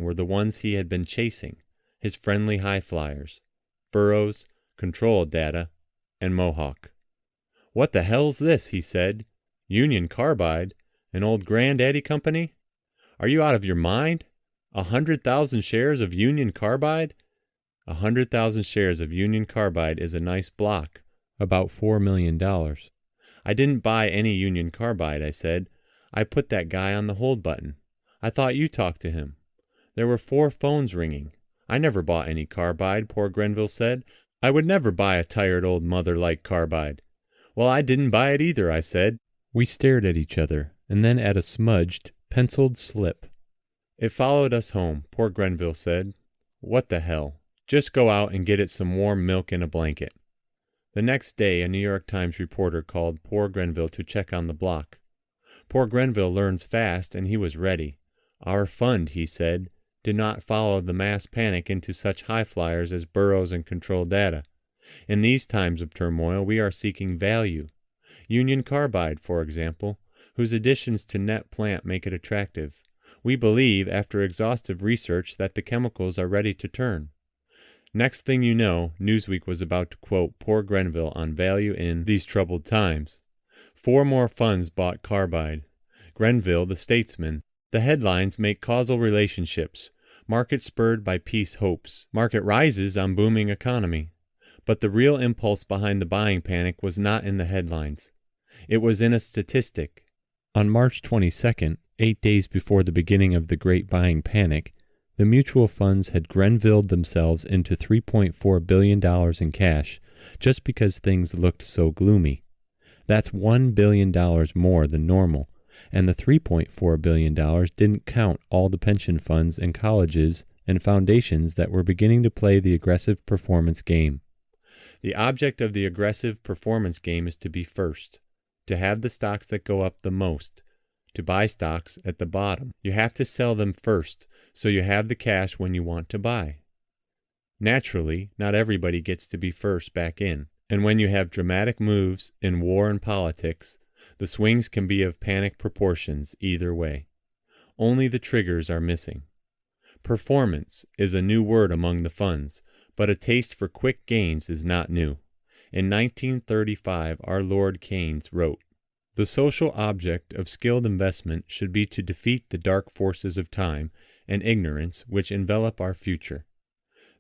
were the ones he had been chasing, his friendly high flyers, Burroughs, Control Data, and Mohawk. "What the hell's this?" he said. "Union Carbide? An old granddaddy company? Are you out of your mind? 100,000 shares of Union Carbide?" 100,000 shares of Union Carbide is a nice block, about $4 million. "I didn't buy any Union Carbide," I said. "I put that guy on the hold button. I thought you talked to him." "There were 4 phones ringing. I never bought any Carbide," poor Grenville said. "I would never buy a tired old mother like Carbide." "Well, I didn't buy it either," I said. We stared at each other, and then at a smudged, penciled slip. "It followed us home," poor Grenville said. "What the hell? Just go out and get it some warm milk and a blanket." The next day, a New York Times reporter called poor Grenville to check on the block. Poor Grenville learns fast, and he was ready. "Our fund," he said, "did not follow the mass panic into such high flyers as Burroughs and Control Data. In these times of turmoil, we are seeking value. Union Carbide, for example, whose additions to net plant make it attractive. We believe, after exhaustive research, that the chemicals are ready to turn." Next thing you know, Newsweek was about to quote poor Grenville on value in these troubled times. 4 more funds bought Carbide. Grenville, the statesman. The headlines make causal relationships. Market spurred by peace hopes. Market rises on booming economy. But the real impulse behind the buying panic was not in the headlines. It was in a statistic. On March 22nd, 8 days before the beginning of the Great Buying Panic, the mutual funds had Grenvilled themselves into $3.4 billion in cash just because things looked so gloomy. That's $1 billion more than normal, and the $3.4 billion didn't count all the pension funds and colleges and foundations that were beginning to play the aggressive performance game. The object of the aggressive performance game is to be first, to have the stocks that go up the most, to buy stocks at the bottom. You have to sell them first, so you have the cash when you want to buy. Naturally, not everybody gets to be first back in, and when you have dramatic moves in war and politics, the swings can be of panic proportions either way. Only the triggers are missing. Performance is a new word among the funds, but a taste for quick gains is not new. In 1935, our Lord Keynes wrote, "The social object of skilled investment should be to defeat the dark forces of time and ignorance which envelop our future.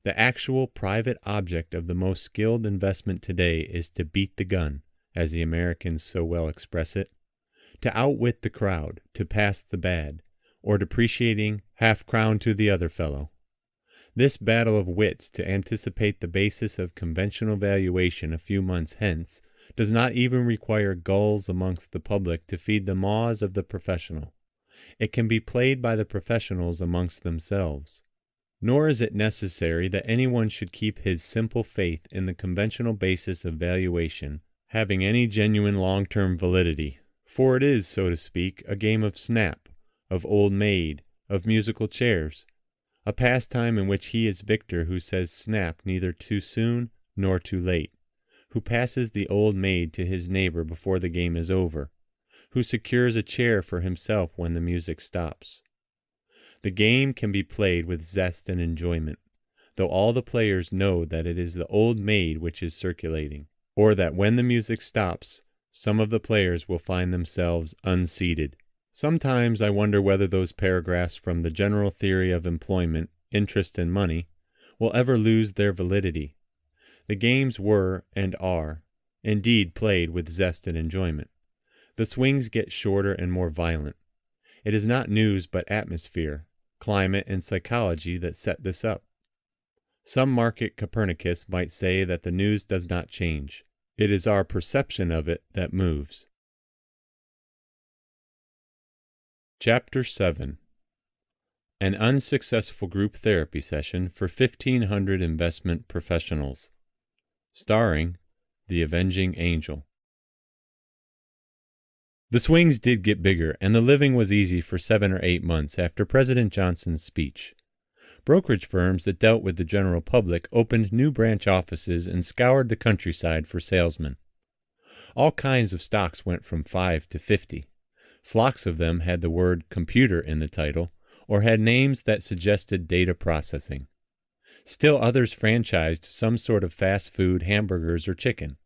The actual private object of the most skilled investment today is to beat the gun, as the Americans so well express it, to outwit the crowd, to pass the bad, or depreciating half-crown to the other fellow. This battle of wits to anticipate the basis of conventional valuation a few months hence does not even require gulls amongst the public to feed the maws of the professional. It can be played by the professionals amongst themselves. Nor is it necessary that anyone should keep his simple faith in the conventional basis of valuation having any genuine long-term validity, for it is, so to speak, a game of snap, of old maid, of musical chairs, a pastime in which he is victor who says snap neither too soon nor too late, who passes the old maid to his neighbor before the game is over, who secures a chair for himself when the music stops. The game can be played with zest and enjoyment, though all the players know that it is the old maid which is circulating, or that when the music stops, some of the players will find themselves unseated. Sometimes I wonder whether those paragraphs from the General Theory of Employment, Interest and Money will ever lose their validity. The games were, and are, indeed played with zest and enjoyment. The swings get shorter and more violent. It is not news but atmosphere, climate and psychology that set this up. Some market Copernicus might say that the news does not change. It is our perception of it that moves. Chapter 7. An unsuccessful group therapy session for 1,500 investment professionals. Starring The Avenging Angel. The swings did get bigger, and the living was easy for 7 or 8 months after President Johnson's speech. Brokerage firms that dealt with the general public opened new branch offices and scoured the countryside for salesmen. All kinds of stocks went from 5 to 50. Flocks of them had the word computer in the title, or had names that suggested data processing. Still others franchised some sort of fast food, hamburgers, or chicken.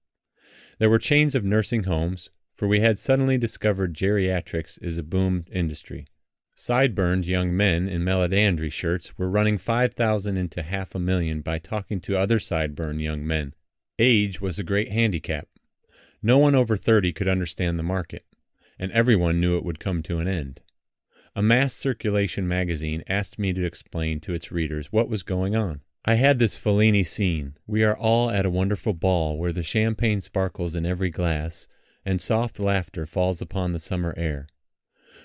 There were chains of nursing homes, for we had suddenly discovered geriatrics is a boomed industry. Sideburned young men in Meledandri shirts were running 5,000 into $500,000 by talking to other sideburn young men. Age was a great handicap. No one over 30 could understand the market, and everyone knew it would come to an end. A mass circulation magazine asked me to explain to its readers what was going on. I had this Fellini scene. We are all at a wonderful ball where the champagne sparkles in every glass, and soft laughter falls upon the summer air.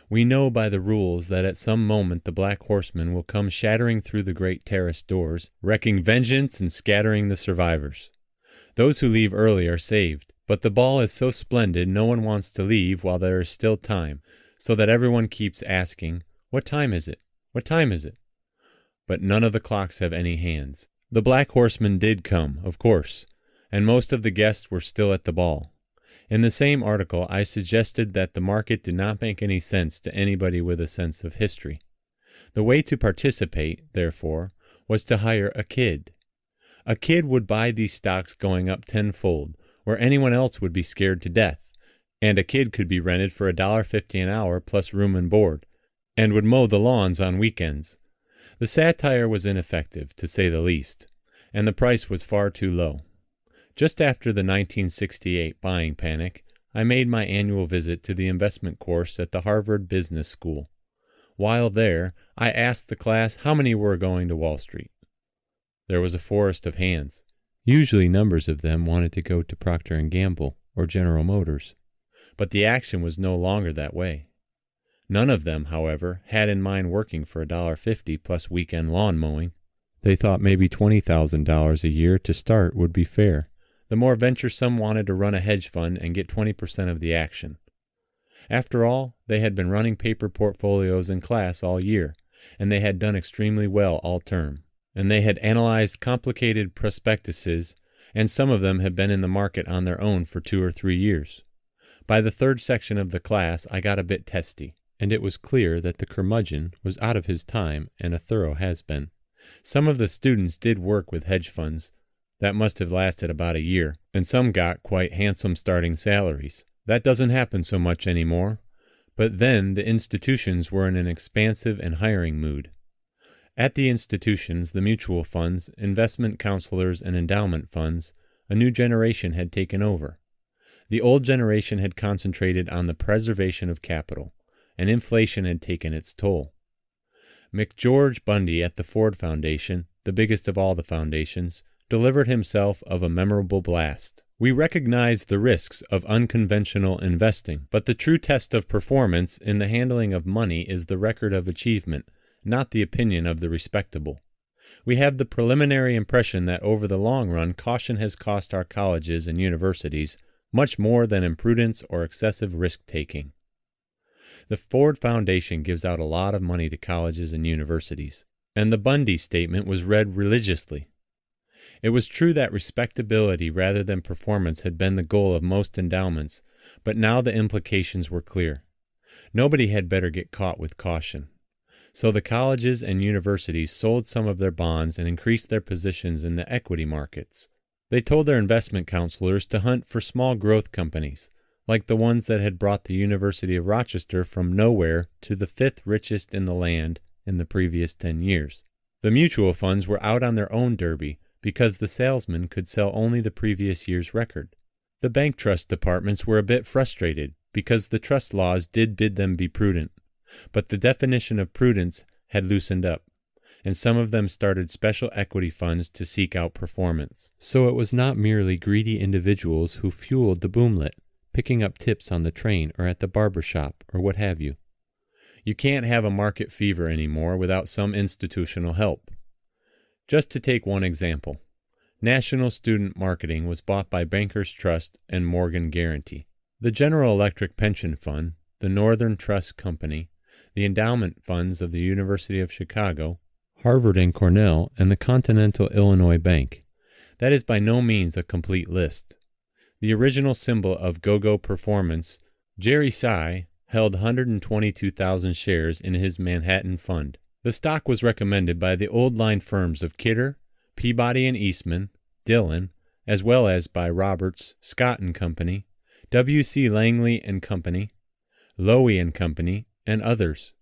We know by the rules that at some moment the Black Horseman will come shattering through the great terrace doors, wreaking vengeance and scattering the survivors. Those who leave early are saved, but the ball is so splendid no one wants to leave while there is still time, so that everyone keeps asking, "What time is it? What time is it?" But none of the clocks have any hands. The Black Horseman did come, of course, and most of the guests were still at the ball. In the same article, I suggested that the market did not make any sense to anybody with a sense of history. The way to participate, therefore, was to hire a kid. A kid would buy these stocks going up tenfold, where anyone else would be scared to death, and a kid could be rented for $1.50 an hour plus room and board, and would mow the lawns on weekends. The satire was ineffective, to say the least, and the price was far too low. Just after the 1968 buying panic, I made my annual visit to the investment course at the Harvard Business School. While there, I asked the class how many were going to Wall Street. There was a forest of hands. Usually numbers of them wanted to go to Procter & Gamble or General Motors. But the action was no longer that way. None of them, however, had in mind working for $1.50 plus weekend lawn mowing. They thought maybe $20,000 a year to start would be fair. The more venturesome wanted to run a hedge fund and get 20% of the action. After all, they had been running paper portfolios in class all year, and they had done extremely well all term. And they had analyzed complicated prospectuses, and some of them had been in the market on their own for 2 or 3 years. By the third section of the class, I got a bit testy, and it was clear that the curmudgeon was out of his time and a thorough has-been. Some of the students did work with hedge funds. That must have lasted about a year, and some got quite handsome starting salaries. That doesn't happen so much anymore. But then the institutions were in an expansive and hiring mood. At the institutions, the mutual funds, investment counselors, and endowment funds, a new generation had taken over. The old generation had concentrated on the preservation of capital, and inflation had taken its toll. McGeorge Bundy at the Ford Foundation, the biggest of all the foundations, delivered himself of a memorable blast. We recognize the risks of unconventional investing, but the true test of performance in the handling of money is the record of achievement, not the opinion of the respectable. We have the preliminary impression that over the long run, caution has cost our colleges and universities much more than imprudence or excessive risk-taking. The Ford Foundation gives out a lot of money to colleges and universities, and the Bundy statement was read religiously. It was true that respectability rather than performance had been the goal of most endowments, but now the implications were clear. Nobody had better get caught with caution. So the colleges and universities sold some of their bonds and increased their positions in the equity markets. They told their investment counselors to hunt for small growth companies, like the ones that had brought the University of Rochester from nowhere to the 5th richest in the land in the previous 10 years. The mutual funds were out on their own derby, because the salesman could sell only the previous year's record. The bank trust departments were a bit frustrated, because the trust laws did bid them be prudent. But the definition of prudence had loosened up, and some of them started special equity funds to seek out performance. So it was not merely greedy individuals who fueled the boomlet, picking up tips on the train or at the barber shop or what have you. You can't have a market fever anymore without some institutional help. Just to take one example, National Student Marketing was bought by Bankers Trust and Morgan Guaranty. The General Electric Pension Fund, the Northern Trust Company, the endowment funds of the University of Chicago, Harvard and Cornell, and the Continental Illinois Bank. That is by no means a complete list. The original symbol of Go-Go Performance, Jerry Tsai, held 122,000 shares in his Manhattan fund. The stock was recommended by the old line firms of Kidder, Peabody and Eastman, Dillon, as well as by Roberts, Scott and Company, W.C. Langley and Company, Lowy and Company, and others.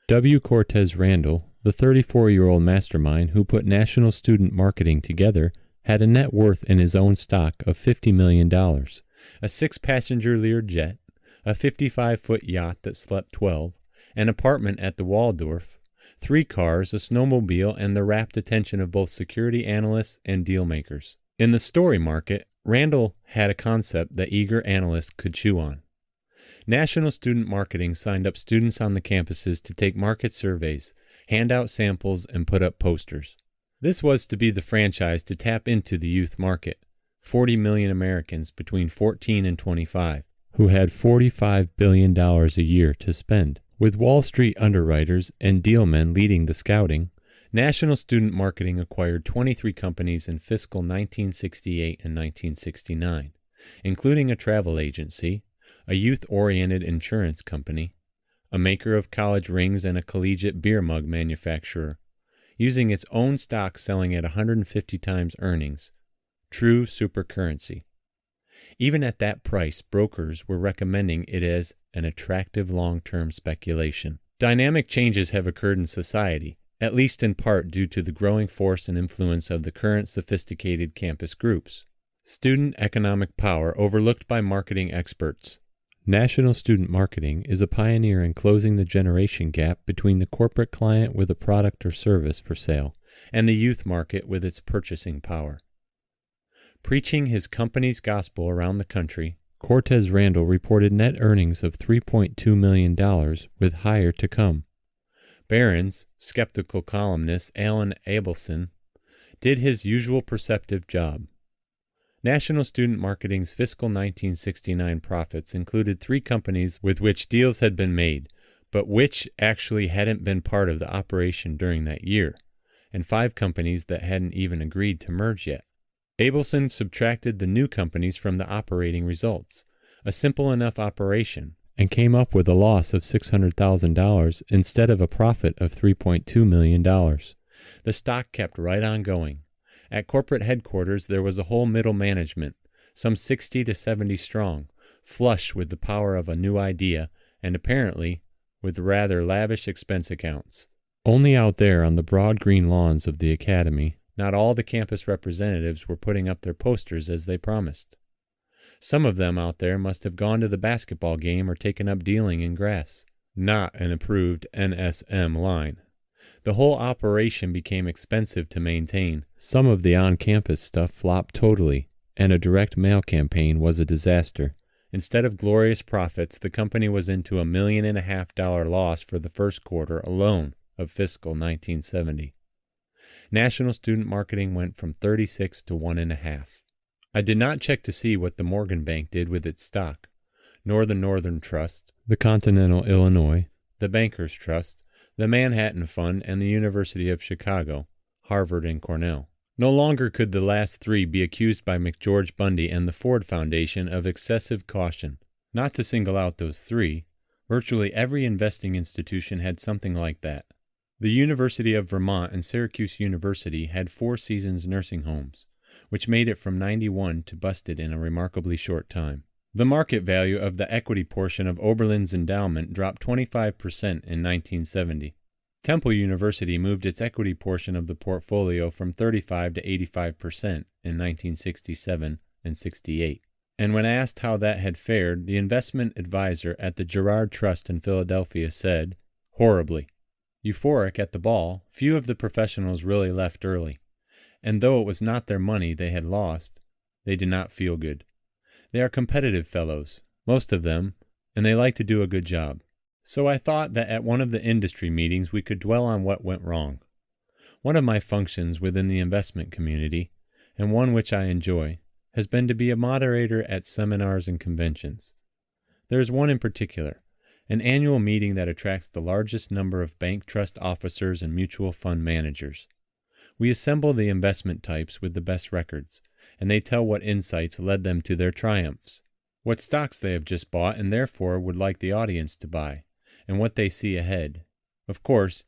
W. Cortez Randall, the 34-year-old mastermind who put National Student Marketing together, had a net worth in his own stock of $50 million, a 6-passenger Learjet, a 55-foot yacht that slept 12, an apartment at the Waldorf, 3 cars, a snowmobile, and the rapt attention of both security analysts and deal makers. In the story market, Randall had a concept that eager analysts could chew on. National Student Marketing signed up students on the campuses to take market surveys, hand out samples, and put up posters. This was to be the franchise to tap into the youth market, 40 million Americans between 14 and 25, who had $45 billion a year to spend. With Wall Street underwriters and dealmen leading the scouting, National Student Marketing acquired 23 companies in fiscal 1968 and 1969, including a travel agency, a youth-oriented insurance company, a maker of college rings, and a collegiate beer mug manufacturer, using its own stock selling at 150 times earnings. True supercurrency. Even at that price, brokers were recommending it as an attractive long-term speculation. Dynamic changes have occurred in society, at least in part due to the growing force and influence of the current sophisticated campus groups. Student economic power overlooked by marketing experts. National Student Marketing is a pioneer in closing the generation gap between the corporate client with a product or service for sale and the youth market with its purchasing power. Preaching his company's gospel around the country, Cortez Randall reported net earnings of $3.2 million with higher to come. Barron's skeptical columnist Alan Abelson did his usual perceptive job. National Student Marketing's fiscal 1969 profits included 3 companies with which deals had been made, but which actually hadn't been part of the operation during that year, and 5 companies that hadn't even agreed to merge yet. Abelson subtracted the new companies from the operating results, a simple enough operation, and came up with a loss of $600,000 instead of a profit of $3.2 million. The stock kept right on going. At corporate headquarters, there was a whole middle management, some 60 to 70 strong, flush with the power of a new idea, and apparently with rather lavish expense accounts. Only out there on the broad green lawns of the academy, not all the campus representatives were putting up their posters as they promised. Some of them out there must have gone to the basketball game or taken up dealing in grass, not an approved NSM line. The whole operation became expensive to maintain. Some of the on-campus stuff flopped totally, and a direct mail campaign was a disaster. Instead of glorious profits, the company was into $1.5 million loss for the first quarter alone of fiscal 1970. National Student Marketing went from 36 to 1.5. I did not check to see what the Morgan Bank did with its stock, nor the Northern Trust, the Continental Illinois, the Bankers Trust, the Manhattan Fund, and the University of Chicago, Harvard, and Cornell. No longer could the last 3 be accused by McGeorge Bundy and the Ford Foundation of excessive caution. Not to single out those 3, virtually every investing institution had something like that. The University of Vermont and Syracuse University had 4 Seasons nursing homes, which made it from 91 to busted in a remarkably short time. The market value of the equity portion of Oberlin's endowment dropped 25% in 1970. Temple University moved its equity portion of the portfolio from 35 to 85% in 1967 and 68. And when asked how that had fared, the investment advisor at the Girard Trust in Philadelphia said, "Horribly." Euphoric at the ball, few of the professionals really left early, and though it was not their money they had lost, they did not feel good. They are competitive fellows, most of them, and they like to do a good job. So I thought that at one of the industry meetings we could dwell on what went wrong. One of my functions within the investment community, and one which I enjoy, has been to be a moderator at seminars and conventions. There is one in particular, an annual meeting that attracts the largest number of bank trust officers and mutual fund managers. We assemble the investment types with the best records, and they tell what insights led them to their triumphs, what stocks they have just bought and therefore would like the audience to buy, and what they see ahead. Of course,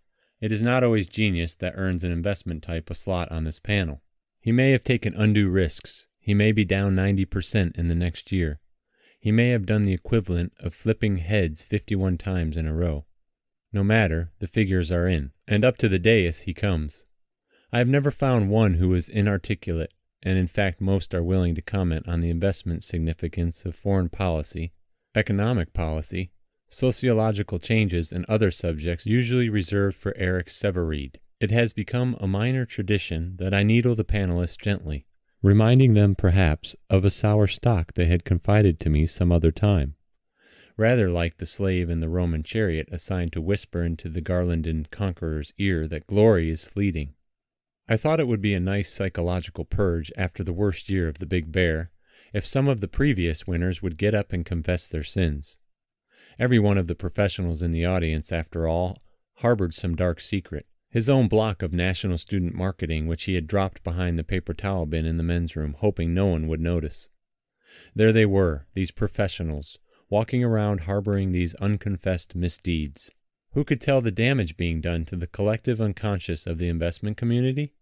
It is not always genius that earns an investment type a slot on this panel. He may have taken undue risks. He may be down 90% in the next year. He may have done the equivalent of flipping heads 51 times in a row. No matter, the figures are in, and up to the dais he comes. I have never found one who is inarticulate, and in fact most are willing to comment on the investment significance of foreign policy, economic policy, sociological changes, and other subjects usually reserved for Eric Sevareid. It has become a minor tradition that I needle the panelists gently, reminding them perhaps of a sour stock they had confided to me some other time, rather like the slave in the Roman chariot assigned to whisper into the garlanded conqueror's ear that glory is fleeting. I thought it would be a nice psychological purge after the worst year of the Big Bear if some of the previous winners would get up and confess their sins. Every one of the professionals in the audience, after all, harbored some dark secret, his own block of national student marketing which he had dropped behind the paper towel bin in the men's room, hoping no one would notice. There they were, these professionals, walking around harboring these unconfessed misdeeds. Who could tell the damage being done to the collective unconscious of the investment community?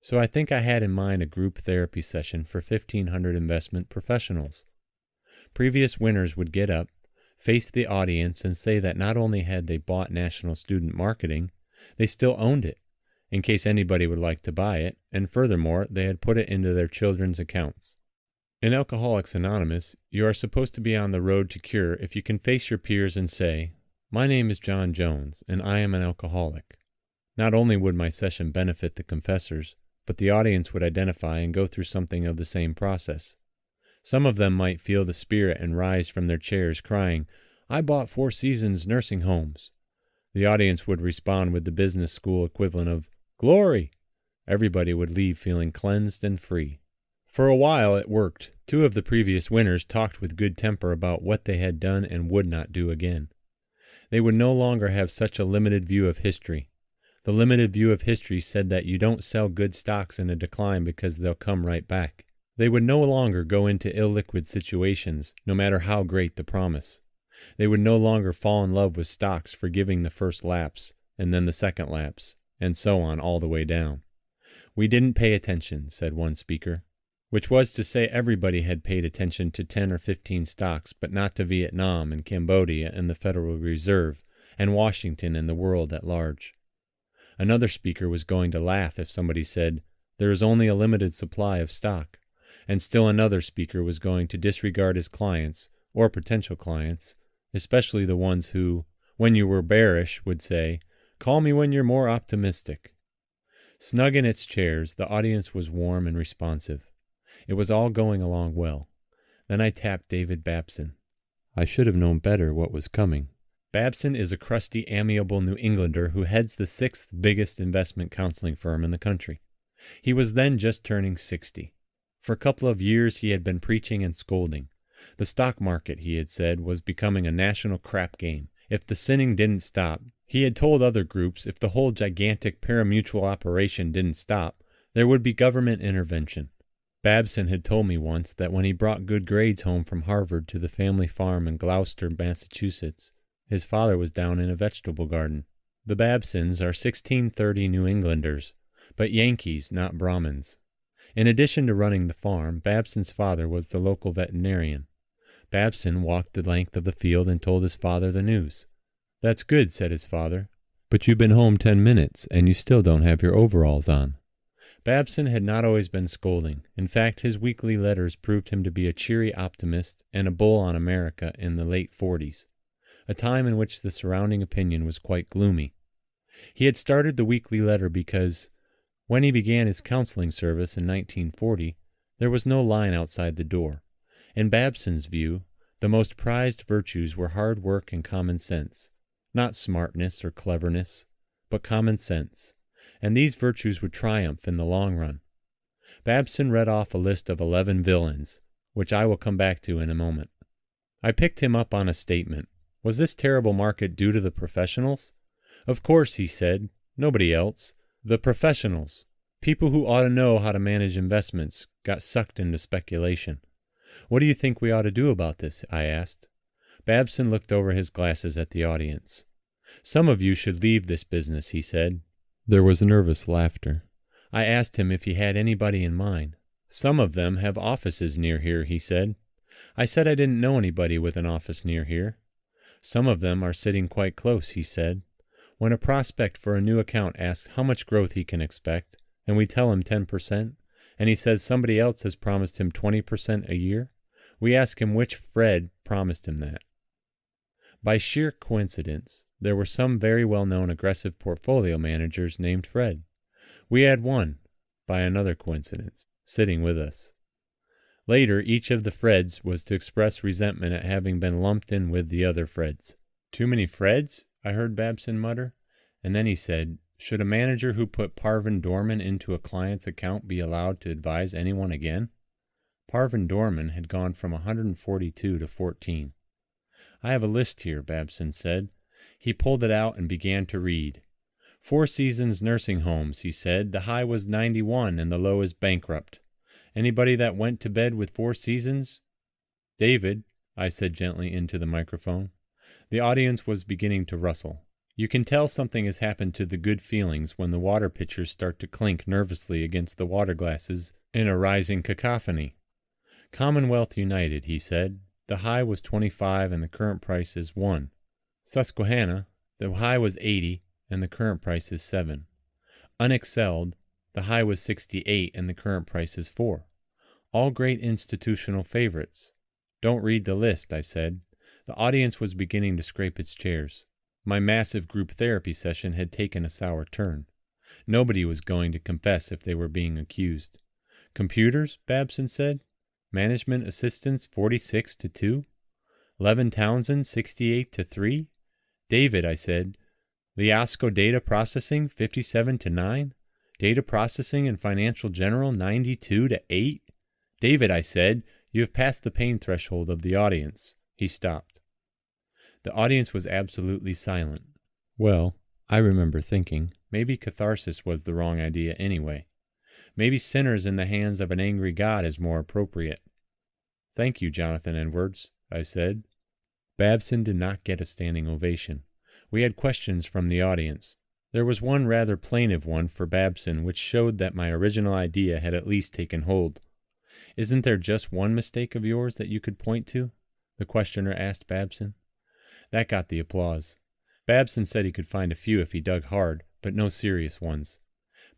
So I think I had in mind a group therapy session for 1,500 investment professionals. Previous winners would get up, face the audience, and say that not only had they bought national student marketing, they still owned it, in case anybody would like to buy it, and furthermore, they had put it into their children's accounts. In Alcoholics Anonymous, you are supposed to be on the road to cure if you can face your peers and say, "My name is John Jones, and I am an alcoholic." Not only would my session benefit the confessors, but the audience would identify and go through something of the same process. Some of them might feel the spirit and rise from their chairs crying, "I bought 4 Seasons nursing homes." The audience would respond with the business school equivalent of "Glory!" Everybody would leave feeling cleansed and free. For a while it worked. 2 of the previous winners talked with good temper about what they had done and would not do again. They would no longer have such a limited view of history. The limited view of history said that you don't sell good stocks in a decline because they'll come right back. They would no longer go into illiquid situations, no matter how great the promise. They would no longer fall in love with stocks for giving the first lapse, and then the second lapse, and so on all the way down. "We didn't pay attention," said one speaker, which was to say everybody had paid attention to 10 or 15 stocks, but not to Vietnam and Cambodia and the Federal Reserve, and Washington and the world at large. Another speaker was going to laugh if somebody said, "There is only a limited supply of stock," and still another speaker was going to disregard his clients, or potential clients, especially the ones who, when you were bearish, would say, "Call me when you're more optimistic." Snug in its chairs, the audience was warm and responsive. It was all going along well. Then I tapped David Babson. I should have known better what was coming. Babson is a crusty, amiable New Englander who heads the 6th biggest investment counseling firm in the country. He was then just turning 60. For a couple of years he had been preaching and scolding. The stock market, he had said, was becoming a national crap game. If the sinning didn't stop, he had told other groups, if the whole gigantic parimutuel operation didn't stop, there would be government intervention. Babson had told me once that when he brought good grades home from Harvard to the family farm in Gloucester, Massachusetts, his father was down in a vegetable garden. The Babsons are 1630 New Englanders, but Yankees, not Brahmins. In addition to running the farm, Babson's father was the local veterinarian. Babson walked the length of the field and told his father the news. "That's good," said his father, "but you've been home 10 minutes, and you still don't have your overalls on." Babson had not always been scolding. In fact, his weekly letters proved him to be a cheery optimist and a bull on America in the late 40s, a time in which the surrounding opinion was quite gloomy. He had started the weekly letter because, when he began his counseling service in 1940, there was no line outside the door. In Babson's view, the most prized virtues were hard work and common sense, not smartness or cleverness, but common sense, and these virtues would triumph in the long run. Babson read off a list of 11 villains, which I will come back to in a moment. I picked him up on a statement. Was this terrible market due to the professionals? Of course, he said. Nobody else. The professionals, people who ought to know how to manage investments, got sucked into speculation. What do you think we ought to do about this? I asked. Babson looked over his glasses at the audience. Some of you should leave this business, he said. There was nervous laughter. I asked him if he had anybody in mind. Some of them have offices near here, he said. I said I didn't know anybody with an office near here. Some of them are sitting quite close, he said. When a prospect for a new account asks how much growth he can expect, and we tell him 10%, and he says somebody else has promised him 20% a year, we ask him which Fred promised him that. By sheer coincidence, there were some very well-known aggressive portfolio managers named Fred. We had one, by another coincidence, sitting with us. Later, each of the Freds was to express resentment at having been lumped in with the other Freds. Too many Freds? I heard Babson mutter. And then he said, should a manager who put Parvin Dorman into a client's account be allowed to advise anyone again? Parvin Dorman had gone from 142 to 14. I have a list here, Babson said. He pulled it out and began to read. Four Seasons Nursing Homes, he said. The high was 91 and the low is bankrupt. Anybody that went to bed with Four Seasons? David, I said gently into the microphone. The audience was beginning to rustle. You can tell something has happened to the good feelings when the water pitchers start to clink nervously against the water glasses in a rising cacophony. Commonwealth United, he said. The high was 25 and the current price is 1. Susquehanna, the high was 80 and the current price is 7. Unexcelled, the high was 68 and the current price is 4. All great institutional favorites. Don't read the list, I said. The audience was beginning to scrape its chairs. My massive group therapy session had taken a sour turn. Nobody was going to confess if they were being accused. Computers, Babson said. Management assistants 46 to 2. Levin Townsend 68 to 3. David, I said. Liasco Data Processing 57 to 9. Data Processing and Financial General 92 to 8. David, I said, you have passed the pain threshold of the audience. He stopped. The audience was absolutely silent. Well, I remember thinking, maybe catharsis was the wrong idea anyway. Maybe sinners in the hands of an angry God is more appropriate. Thank you, Jonathan Edwards, I said. Babson did not get a standing ovation. We had questions from the audience. There was one rather plaintive one for Babson which showed that my original idea had at least taken hold. Isn't there just one mistake of yours that you could point to? The questioner asked Babson. That got the applause. Babson said he could find a few if he dug hard, but no serious ones.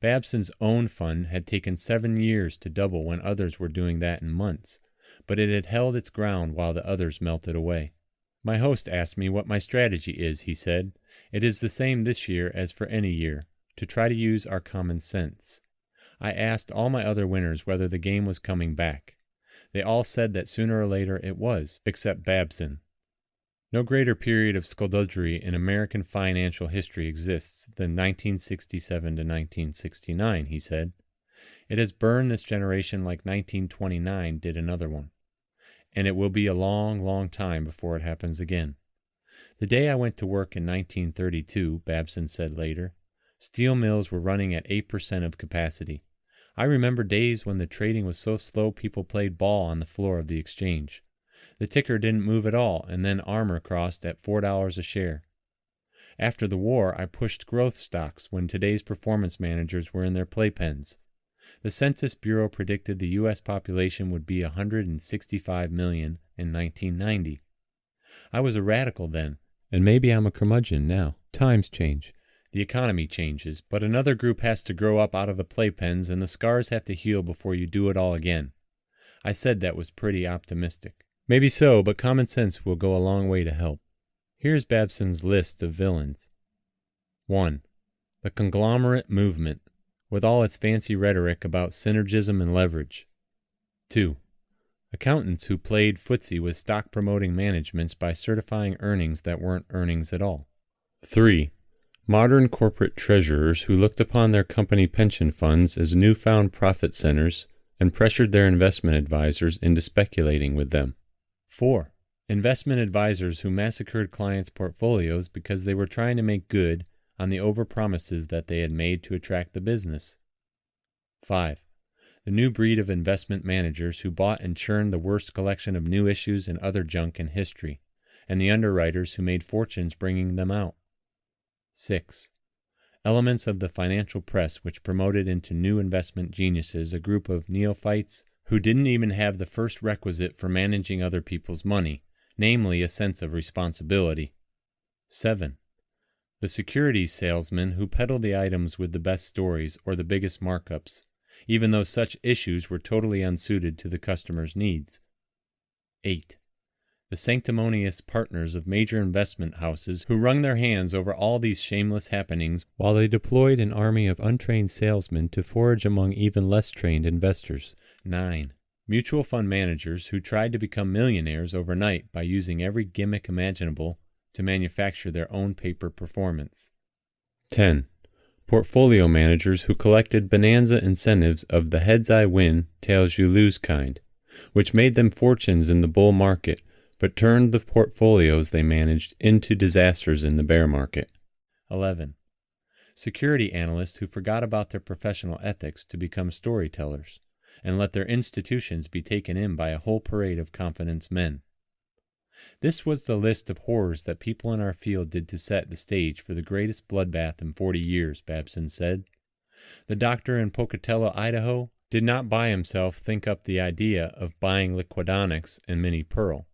Babson's own fund had taken 7 years to double when others were doing that in months, but it had held its ground while the others melted away. My host asked me what my strategy is, he said. It is the same this year as for any year, to try to use our common sense. I asked all my other winners whether the game was coming back. They all said that sooner or later it was, except Babson. No greater period of skullduggery in American financial history exists than 1967 to 1969, he said. It has burned this generation like 1929 did another one. And it will be a long, long time before it happens again. The day I went to work in 1932, Babson said later, steel mills were running at 8% of capacity. I remember days when the trading was so slow people played ball on the floor of the exchange. The ticker didn't move at all, and then Armour crossed at $4 a share. After the war, I pushed growth stocks when today's performance managers were in their playpens. The Census Bureau predicted the U.S. population would be 165 million in 1990. I was a radical then, and maybe I'm a curmudgeon now. Times change. The economy changes, but another group has to grow up out of the playpens, and the scars have to heal before you do it all again. I said that was pretty optimistic. Maybe so, but common sense will go a long way to help. Here's Babson's list of villains. 1. The conglomerate movement, with all its fancy rhetoric about synergism and leverage. 2. Accountants who played footsie with stock-promoting managements by certifying earnings that weren't earnings at all. 3. Modern corporate treasurers who looked upon their company pension funds as newfound profit centers and pressured their investment advisors into speculating with them. 4. Investment advisors who massacred clients' portfolios because they were trying to make good on the overpromises that they had made to attract the business. 5. The new breed of investment managers who bought and churned the worst collection of new issues and other junk in history, and the underwriters who made fortunes bringing them out. 6. Elements of the financial press which promoted into new investment geniuses a group of neophytes who didn't even have the first requisite for managing other people's money, namely a sense of responsibility. 7. The securities salesmen who peddled the items with the best stories or the biggest markups, even though such issues were totally unsuited to the customer's needs. 8. The sanctimonious partners of major investment houses who wrung their hands over all these shameless happenings while they deployed an army of untrained salesmen to forage among even less trained investors. 9. Mutual fund managers who tried to become millionaires overnight by using every gimmick imaginable to manufacture their own paper performance. 10. Portfolio managers who collected bonanza incentives of the heads I win, tails you lose kind, which made them fortunes in the bull market, but turned the portfolios they managed into disasters in the bear market. 11. Security analysts who forgot about their professional ethics to become storytellers, and let their institutions be taken in by a whole parade of confidence men. This was the list of horrors that people in our field did to set the stage for the greatest bloodbath in 40 years, Babson said. The doctor in Pocatello, Idaho, did not by himself think up the idea of buying Liquidonics and Minnie Pearl.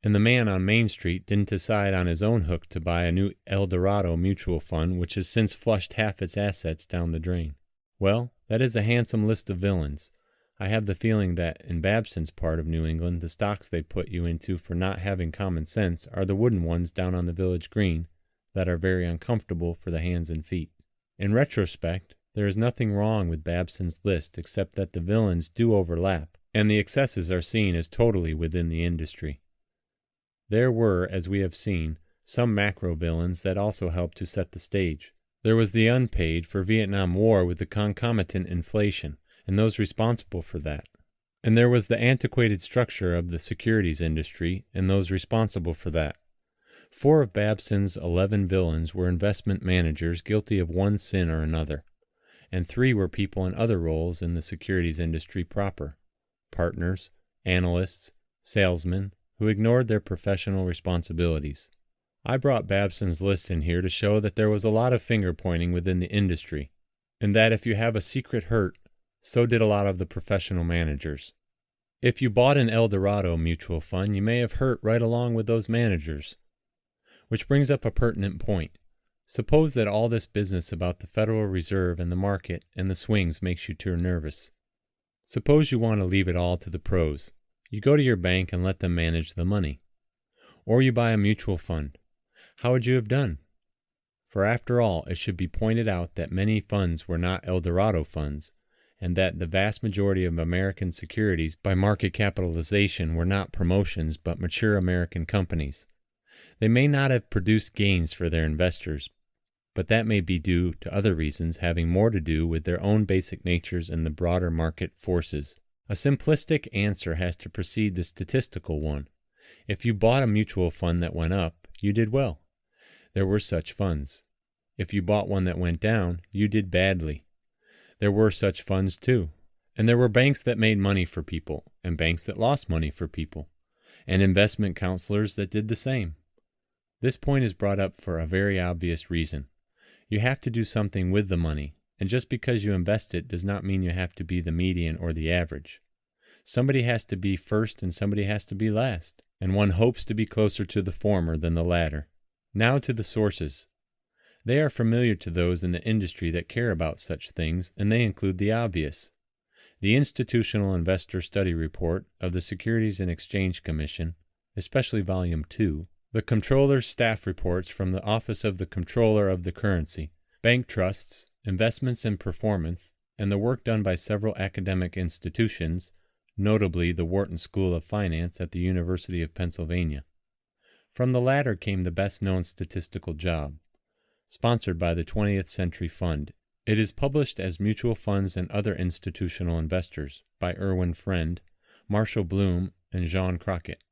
And the man on Main Street didn't decide on his own hook to buy a new El Dorado mutual fund which has since flushed half its assets down the drain. Well, that is a handsome list of villains. I have the feeling that in Babson's part of New England the stocks they put you into for not having common sense are the wooden ones down on the village green that are very uncomfortable for the hands and feet. In retrospect, there is nothing wrong with Babson's list except that the villains do overlap, and the excesses are seen as totally within the industry. There were, as we have seen, some macro villains that also helped to set the stage. There was the unpaid for Vietnam War with the concomitant inflation, and those responsible for that. And there was the antiquated structure of the securities industry, and those responsible for that. 4 of Babson's 11 villains were investment managers guilty of one sin or another, and 3 were people in other roles in the securities industry proper, partners, analysts, salesmen, who ignored their professional responsibilities. I brought Babson's list in here to show that there was a lot of finger-pointing within the industry, and that if you have a secret hurt, so did a lot of the professional managers. If you bought an El Dorado mutual fund, you may have hurt right along with those managers. Which brings up a pertinent point. Suppose that all this business about the Federal Reserve and the market and the swings makes you too nervous. Suppose you want to leave it all to the pros. You go to your bank and let them manage the money. Or you buy a mutual fund. How would you have done? For after all, it should be pointed out that many funds were not El Dorado funds, and that the vast majority of American securities by market capitalization were not promotions but mature American companies. They may not have produced gains for their investors, but that may be due to other reasons having more to do with their own basic natures and the broader market forces. A simplistic answer has to precede the statistical one. If you bought a mutual fund that went up, you did well. There were such funds. If you bought one that went down, you did badly. There were such funds too. And there were banks that made money for people, and banks that lost money for people, and investment counselors that did the same. This point is brought up for a very obvious reason. You have to do something with the money, and just because you invest it does not mean you have to be the median or the average. Somebody has to be first and somebody has to be last, and one hopes to be closer to the former than the latter. Now to the sources. They are familiar to those in the industry that care about such things, and they include the obvious. The Institutional Investor Study Report of the Securities and Exchange Commission, especially Volume 2, the Comptroller's staff reports from the Office of the Comptroller of the Currency, bank trusts, investments and performance, and the work done by several academic institutions, notably the Wharton School of Finance at the University of Pennsylvania. From the latter came the best-known statistical job, sponsored by the 20th Century Fund. It is published as Mutual Funds and Other Institutional Investors by Erwin Friend, Marshall Bloom, and Jean Crockett.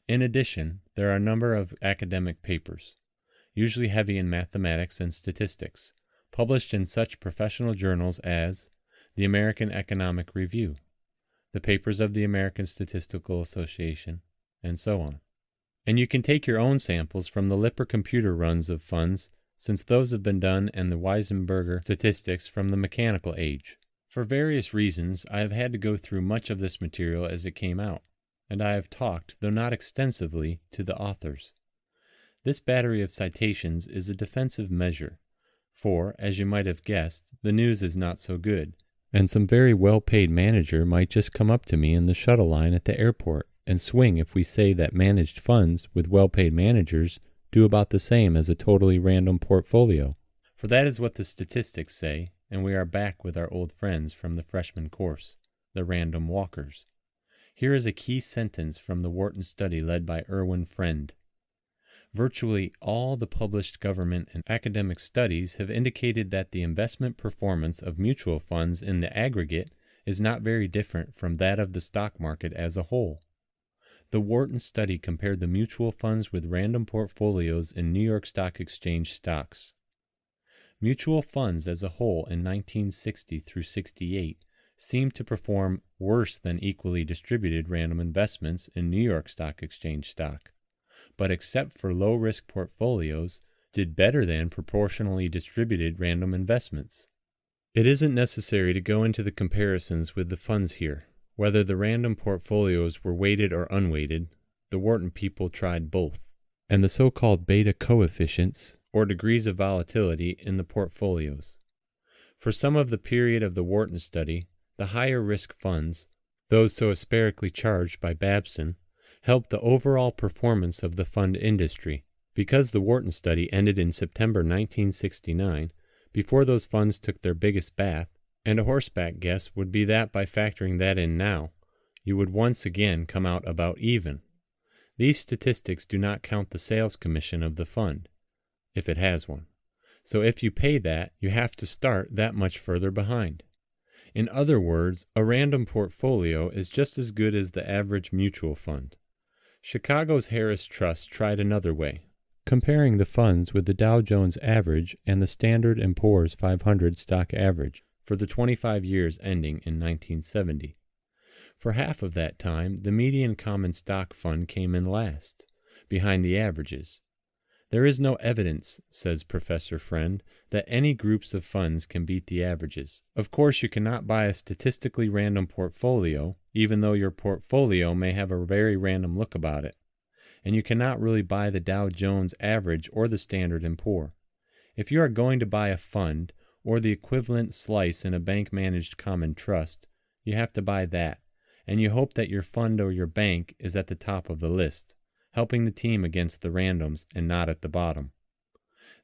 In addition, there are a number of academic papers, usually heavy in mathematics and statistics, published in such professional journals as the American Economic Review, the Papers of the American Statistical Association, and so on. And you can take your own samples from the Lipper computer runs of funds since those have been done and the Weisenberger statistics from the mechanical age. For various reasons, I have had to go through much of this material as it came out, and I have talked, though not extensively, to the authors. This battery of citations is a defensive measure, for, as you might have guessed, the news is not so good, and some very well-paid manager might just come up to me in the shuttle line at the airport and swing if we say that managed funds with well-paid managers do about the same as a totally random portfolio. For that is what the statistics say, and we are back with our old friends from the freshman course, the random walkers. Here is a key sentence from the Wharton study led by Erwin Friend. Virtually all the published government and academic studies have indicated that the investment performance of mutual funds in the aggregate is not very different from that of the stock market as a whole. The Wharton study compared the mutual funds with random portfolios in New York Stock Exchange stocks. Mutual funds as a whole in 1960 through 68 seemed to perform worse than equally distributed random investments in New York Stock Exchange stock, but except for low-risk portfolios, did better than proportionally distributed random investments. It isn't necessary to go into the comparisons with the funds here. Whether the random portfolios were weighted or unweighted, the Wharton people tried both, and the so-called beta coefficients, or degrees of volatility, in the portfolios. For some of the period of the Wharton study, the higher risk funds, those so asperically charged by Babson, helped the overall performance of the fund industry. Because the Wharton study ended in September 1969, before those funds took their biggest bath, and a horseback guess would be that by factoring that in now, you would once again come out about even. These statistics do not count the sales commission of the fund, if it has one. So if you pay that, you have to start that much further behind. In other words, a random portfolio is just as good as the average mutual fund. Chicago's Harris Trust tried another way, comparing the funds with the Dow Jones average and the Standard & Poor's 500 stock average for the 25 years ending in 1970. For half of that time, the median common stock fund came in last, behind the averages. There is no evidence, says Professor Friend, that any groups of funds can beat the averages. Of course, you cannot buy a statistically random portfolio, even though your portfolio may have a very random look about it. And you cannot really buy the Dow Jones average or the Standard & Poor. If you are going to buy a fund, or the equivalent slice in a bank-managed common trust, you have to buy that, and you hope that your fund or your bank is at the top of the list, helping the team against the randoms and not at the bottom.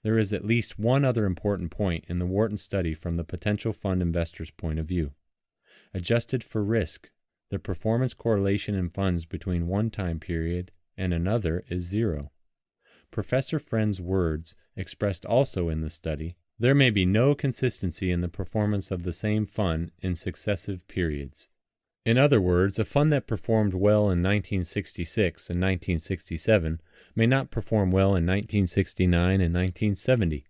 There is at least one other important point in the Wharton study from the potential fund investor's point of view. Adjusted for risk, the performance correlation in funds between one time period and another is zero. Professor Friend's words, expressed also in the study, there may be no consistency in the performance of the same fund in successive periods. In other words, a fund that performed well in 1966 and 1967 may not perform well in 1969 and 1970.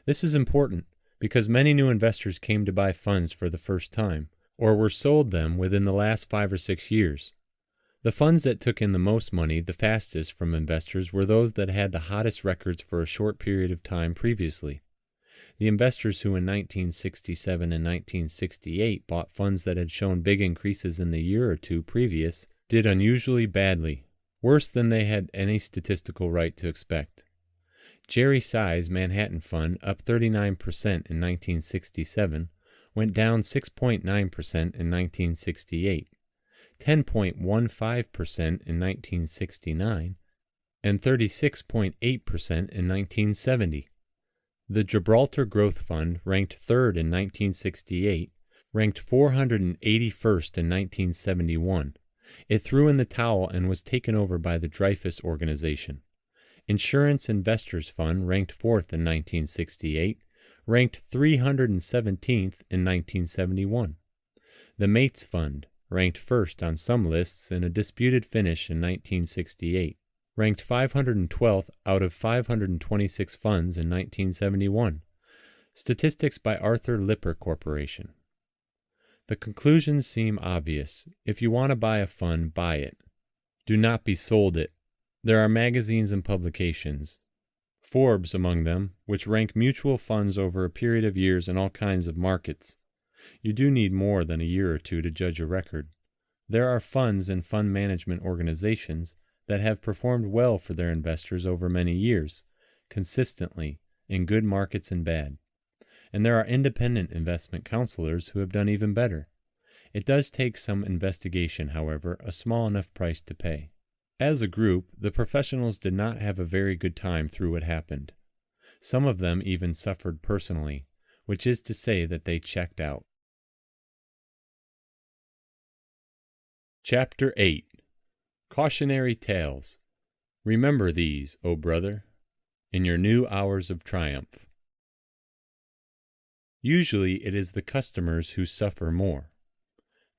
This is important because many new investors came to buy funds for the first time, or were sold them within the last 5 or 6 years. The funds that took in the most money the fastest from investors were those that had the hottest records for a short period of time previously. The investors who in 1967 and 1968 bought funds that had shown big increases in the year or two previous did unusually badly, worse than they had any statistical right to expect. Jerry Sai's Manhattan Fund, up 39% in 1967, went down 6.9% in 1968, 10.15% in 1969, and 36.8% in 1970. The Gibraltar Growth Fund, ranked third in 1968, ranked 481st in 1971. It threw in the towel and was taken over by the Dreyfus Organization. Insurance Investors Fund, ranked fourth in 1968, ranked 317th in 1971. The Mates Fund, ranked first on some lists in a disputed finish in 1968, ranked 512th out of 526 funds in 1971. Statistics by Arthur Lipper Corporation. The conclusions seem obvious. If you want to buy a fund, buy it. Do not be sold it. There are magazines and publications. Forbes among them, which rank mutual funds over a period of years in all kinds of markets. You do need more than a year or two to judge a record. There are funds and fund management organizations that have performed well for their investors over many years, consistently, in good markets and bad. And there are independent investment counselors who have done even better. It does take some investigation, however, a small enough price to pay. As a group, the professionals did not have a very good time through what happened. Some of them even suffered personally, which is to say that they checked out. Chapter 8. Cautionary Tales. Remember these, O brother, in your new hours of triumph. Usually it is the customers who suffer more.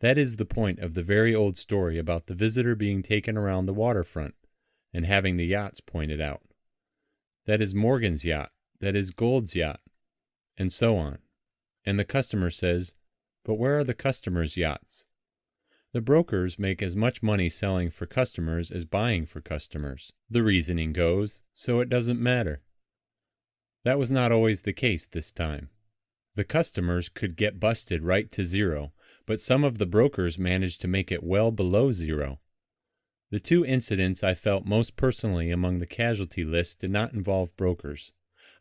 That is the point of the very old story about the visitor being taken around the waterfront and having the yachts pointed out. That is Morgan's yacht, that is Gold's yacht, and so on. And the customer says, but where are the customers' yachts? The brokers make as much money selling for customers as buying for customers, the reasoning goes, so it doesn't matter. That was not always the case this time. The customers could get busted right to zero, but some of the brokers managed to make it well below zero. The two incidents I felt most personally among the casualty list did not involve brokers.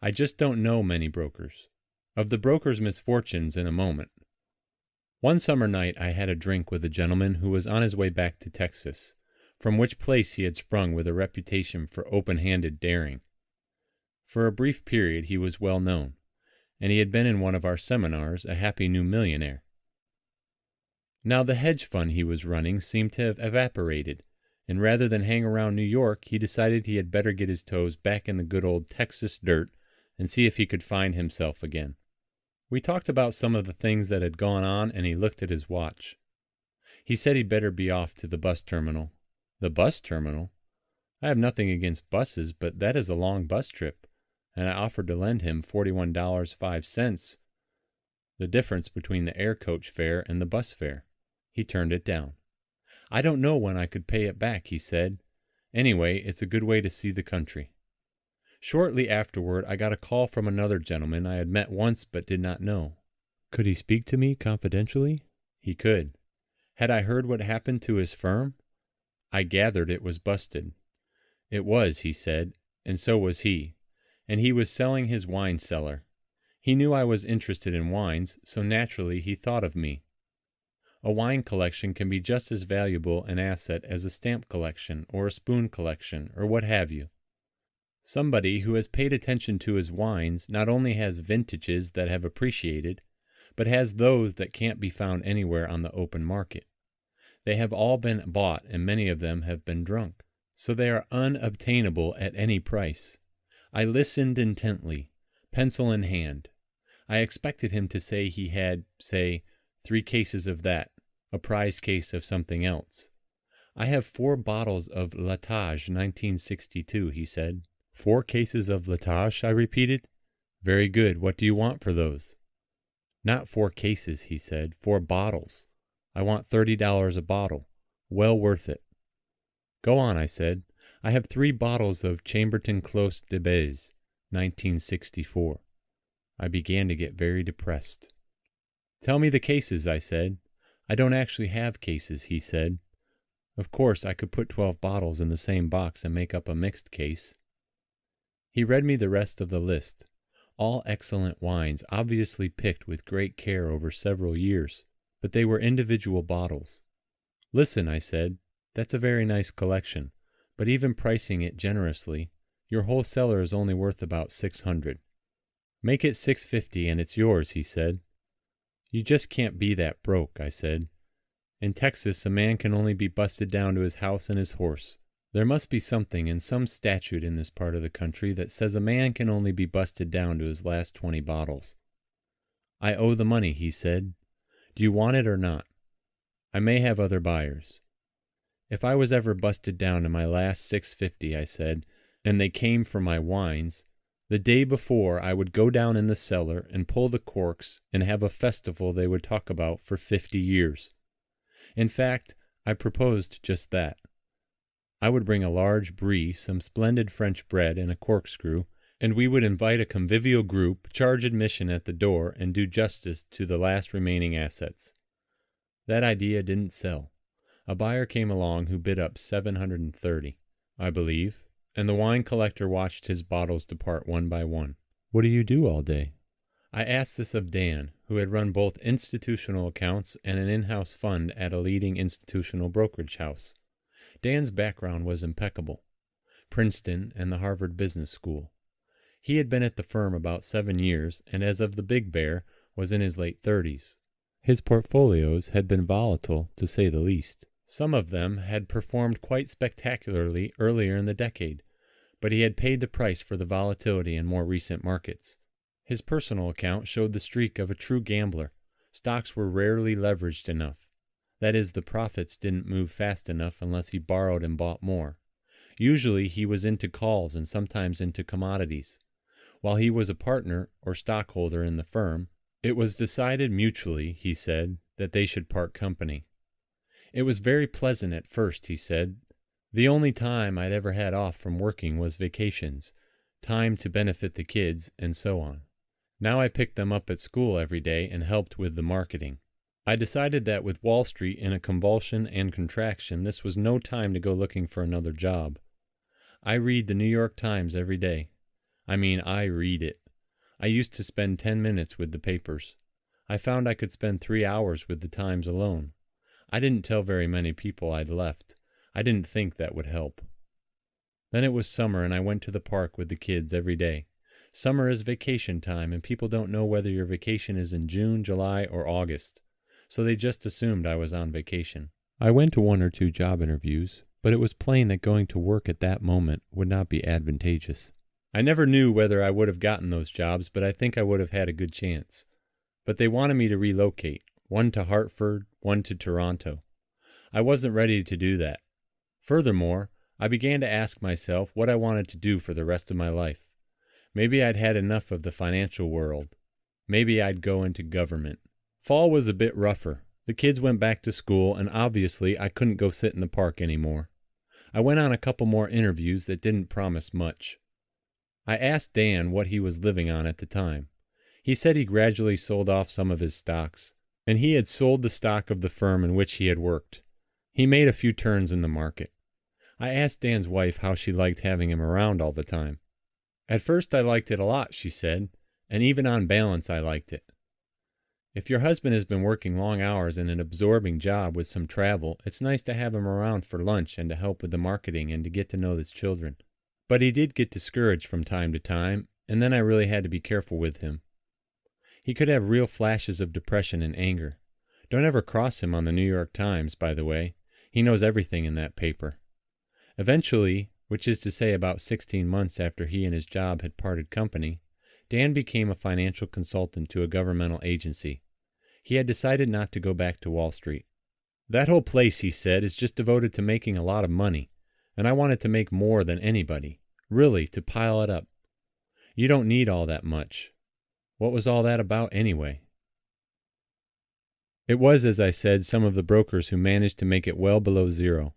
I just don't know many brokers. Of the brokers' misfortunes in a moment. One summer night I had a drink with a gentleman who was on his way back to Texas, from which place he had sprung with a reputation for open-handed daring. For a brief period he was well known, and he had been in one of our seminars a happy new millionaire. Now the hedge fund he was running seemed to have evaporated, and rather than hang around New York, he decided he had better get his toes back in the good old Texas dirt and see if he could find himself again. We talked about some of the things that had gone on, and he looked at his watch. He said he'd better be off to the bus terminal. The bus terminal? I have nothing against buses, but that is a long bus trip, and I offered to lend him $41.05, the difference between the air coach fare and the bus fare. He turned it down. I don't know when I could pay it back, he said. Anyway, it's a good way to see the country. Shortly afterward, I got a call from another gentleman I had met once but did not know. Could he speak to me confidentially? He could. Had I heard what happened to his firm? I gathered it was busted. It was, he said, and so was he. And he was selling his wine cellar. He knew I was interested in wines, so naturally he thought of me. A wine collection can be just as valuable an asset as a stamp collection or a spoon collection or what have you. Somebody who has paid attention to his wines not only has vintages that have appreciated, but has those that can't be found anywhere on the open market. They have all been bought and many of them have been drunk, so they are unobtainable at any price. I listened intently, pencil in hand. I expected him to say he had, say, 3 cases of that, a prize case of something else. I have 4 bottles of Latage 1962, he said. 4 cases of Latage, I repeated. Very good. What do you want for those? Not 4 cases, he said. 4 bottles. I want $30 a bottle. Well worth it. Go on, I said. I have 3 bottles of Chambertin Clos de Bez, 1964. I began to get very depressed. Tell me the cases, I said. I don't actually have cases, he said. Of course, I could put 12 bottles in the same box and make up a mixed case. He read me the rest of the list. All excellent wines, obviously picked with great care over several years, but they were individual bottles. Listen, I said, that's a very nice collection, but even pricing it generously, your whole cellar is only worth about $600. Make it $650 and it's yours, he said. You just can't be that broke, I said. In Texas, a man can only be busted down to his house and his horse. There must be something in some statute in this part of the country that says a man can only be busted down to his last 20 bottles. I owe the money, he said. Do you want it or not? I may have other buyers. If I was ever busted down to my last $650, I said, and they came for my wines, the day before I would go down in the cellar and pull the corks and have a festival they would talk about for 50 years. In fact, I proposed just that. I would bring a large brie, some splendid French bread, and a corkscrew, and we would invite a convivial group, charge admission at the door, and do justice to the last remaining assets. That idea didn't sell. A buyer came along who bid up $730, I believe, and the wine collector watched his bottles depart one by one. "What do you do all day?" I asked this of Dan, who had run both institutional accounts and an in-house fund at a leading institutional brokerage house. Dan's background was impeccable. Princeton and the Harvard Business School. He had been at the firm about 7 years, and as of the Big Bear, was in his late 30s. His portfolios had been volatile, to say the least. Some of them had performed quite spectacularly earlier in the decade, but he had paid the price for the volatility in more recent markets. His personal account showed the streak of a true gambler. Stocks were rarely leveraged enough. That is, the profits didn't move fast enough unless he borrowed and bought more. Usually he was into calls and sometimes into commodities. While he was a partner or stockholder in the firm, it was decided mutually, he said, that they should part company. It was very pleasant at first, he said. The only time I'd ever had off from working was vacations, time to benefit the kids, and so on. Now I picked them up at school every day and helped with the marketing. I decided that with Wall Street in a convulsion and contraction, this was no time to go looking for another job. I read the New York Times every day. I read it. I used to spend 10 minutes with the papers. I found I could spend 3 hours with the Times alone. I didn't tell very many people I'd left. I didn't think that would help. Then it was summer and I went to the park with the kids every day. Summer is vacation time and people don't know whether your vacation is in June, July, or August. So they just assumed I was on vacation. I went to 1 or 2 job interviews, but it was plain that going to work at that moment would not be advantageous. I never knew whether I would have gotten those jobs, but I think I would have had a good chance. But they wanted me to relocate, one to Hartford, one to Toronto. I wasn't ready to do that. Furthermore, I began to ask myself what I wanted to do for the rest of my life. Maybe I'd had enough of the financial world. Maybe I'd go into government. Fall was a bit rougher. The kids went back to school, and obviously I couldn't go sit in the park anymore. I went on a couple more interviews that didn't promise much. I asked Dan what he was living on at the time. He said he gradually sold off some of his stocks, and he had sold the stock of the firm in which he had worked. He made a few turns in the market. I asked Dan's wife how she liked having him around all the time. At first I liked it a lot, she said, and even on balance I liked it. If your husband has been working long hours in an absorbing job with some travel, it's nice to have him around for lunch and to help with the marketing and to get to know his children. But he did get discouraged from time to time, and then I really had to be careful with him. He could have real flashes of depression and anger. Don't ever cross him on the New York Times, by the way. He knows everything in that paper. Eventually, which is to say about 16 months after he and his job had parted company, Dan became a financial consultant to a governmental agency. He had decided not to go back to Wall Street. That whole place, he said, is just devoted to making a lot of money, and I wanted to make more than anybody, really, to pile it up. You don't need all that much. What was all that about anyway? It was, as I said, some of the brokers who managed to make it well below zero.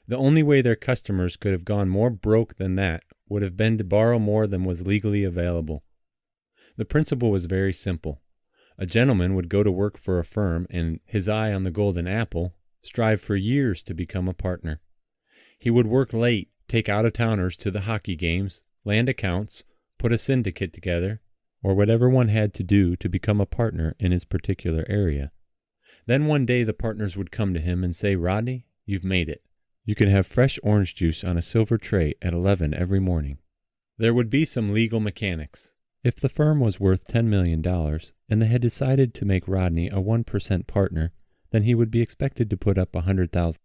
The only way their customers could have gone more broke than that would have been to borrow more than was legally available. The principle was very simple. A gentleman would go to work for a firm and, his eye on the golden apple, strive for years to become a partner. He would work late, take out-of-towners to the hockey games, land accounts, put a syndicate together, or whatever one had to do to become a partner in his particular area. Then one day the partners would come to him and say, "Rodney, you've made it. You can have fresh orange juice on a silver tray at 11 every morning." There would be some legal mechanics. If the firm was worth $10 million and they had decided to make Rodney a 1% partner, then he would be expected to put up $100,000.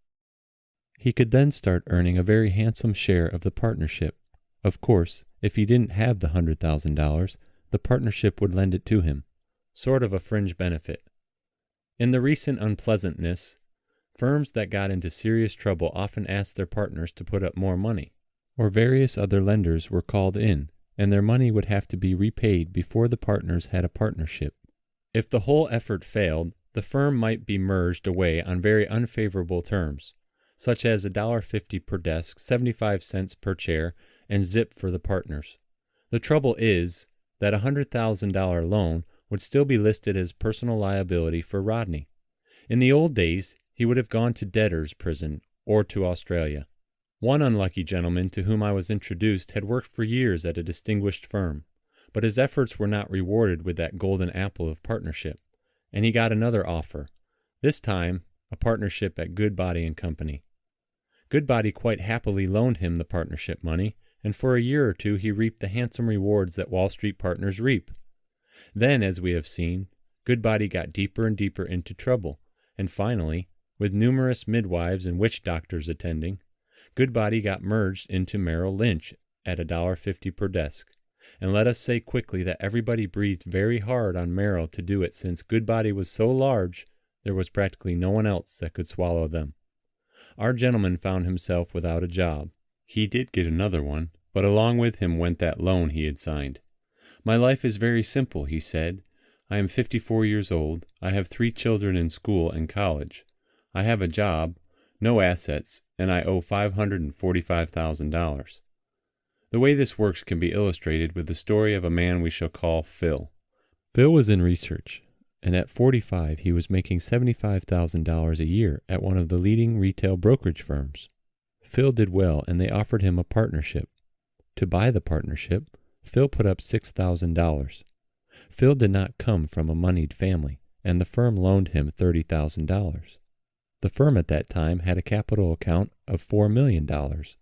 He could then start earning a very handsome share of the partnership. Of course, if he didn't have the $100,000, the partnership would lend it to him. Sort of a fringe benefit. In the recent unpleasantness, firms that got into serious trouble often asked their partners to put up more money, or various other lenders were called in, and their money would have to be repaid before the partners had a partnership. If the whole effort failed, the firm might be merged away on very unfavorable terms, such as $1.50 per desk, 75 cents per chair, and zip for the partners. The trouble is that a $100,000 loan would still be listed as personal liability for Rodney. In the old days, he would have gone to debtor's prison or to Australia. One unlucky gentleman to whom I was introduced had worked for years at a distinguished firm, but his efforts were not rewarded with that golden apple of partnership, and he got another offer, this time a partnership at Goodbody & Company. Goodbody quite happily loaned him the partnership money, and for a year or two he reaped the handsome rewards that Wall Street partners reap. Then, as we have seen, Goodbody got deeper and deeper into trouble, and finally, with numerous midwives and witch doctors attending, Goodbody got merged into Merrill Lynch at $1.50 per desk. And let us say quickly that everybody breathed very hard on Merrill to do it, since Goodbody was so large there was practically no one else that could swallow them. Our gentleman found himself without a job. He did get another one, but along with him went that loan he had signed. "My life is very simple," he said. "I am 54 years old. I have 3 children in school and college. I have a job, no assets, and I owe $545,000. The way this works can be illustrated with the story of a man we shall call Phil. Phil was in research, and at 45 he was making $75,000 a year at one of the leading retail brokerage firms. Phil did well, and they offered him a partnership. To buy the partnership, Phil put up $6,000. Phil did not come from a moneyed family, and the firm loaned him $30,000. The firm at that time had a capital account of $4 million. The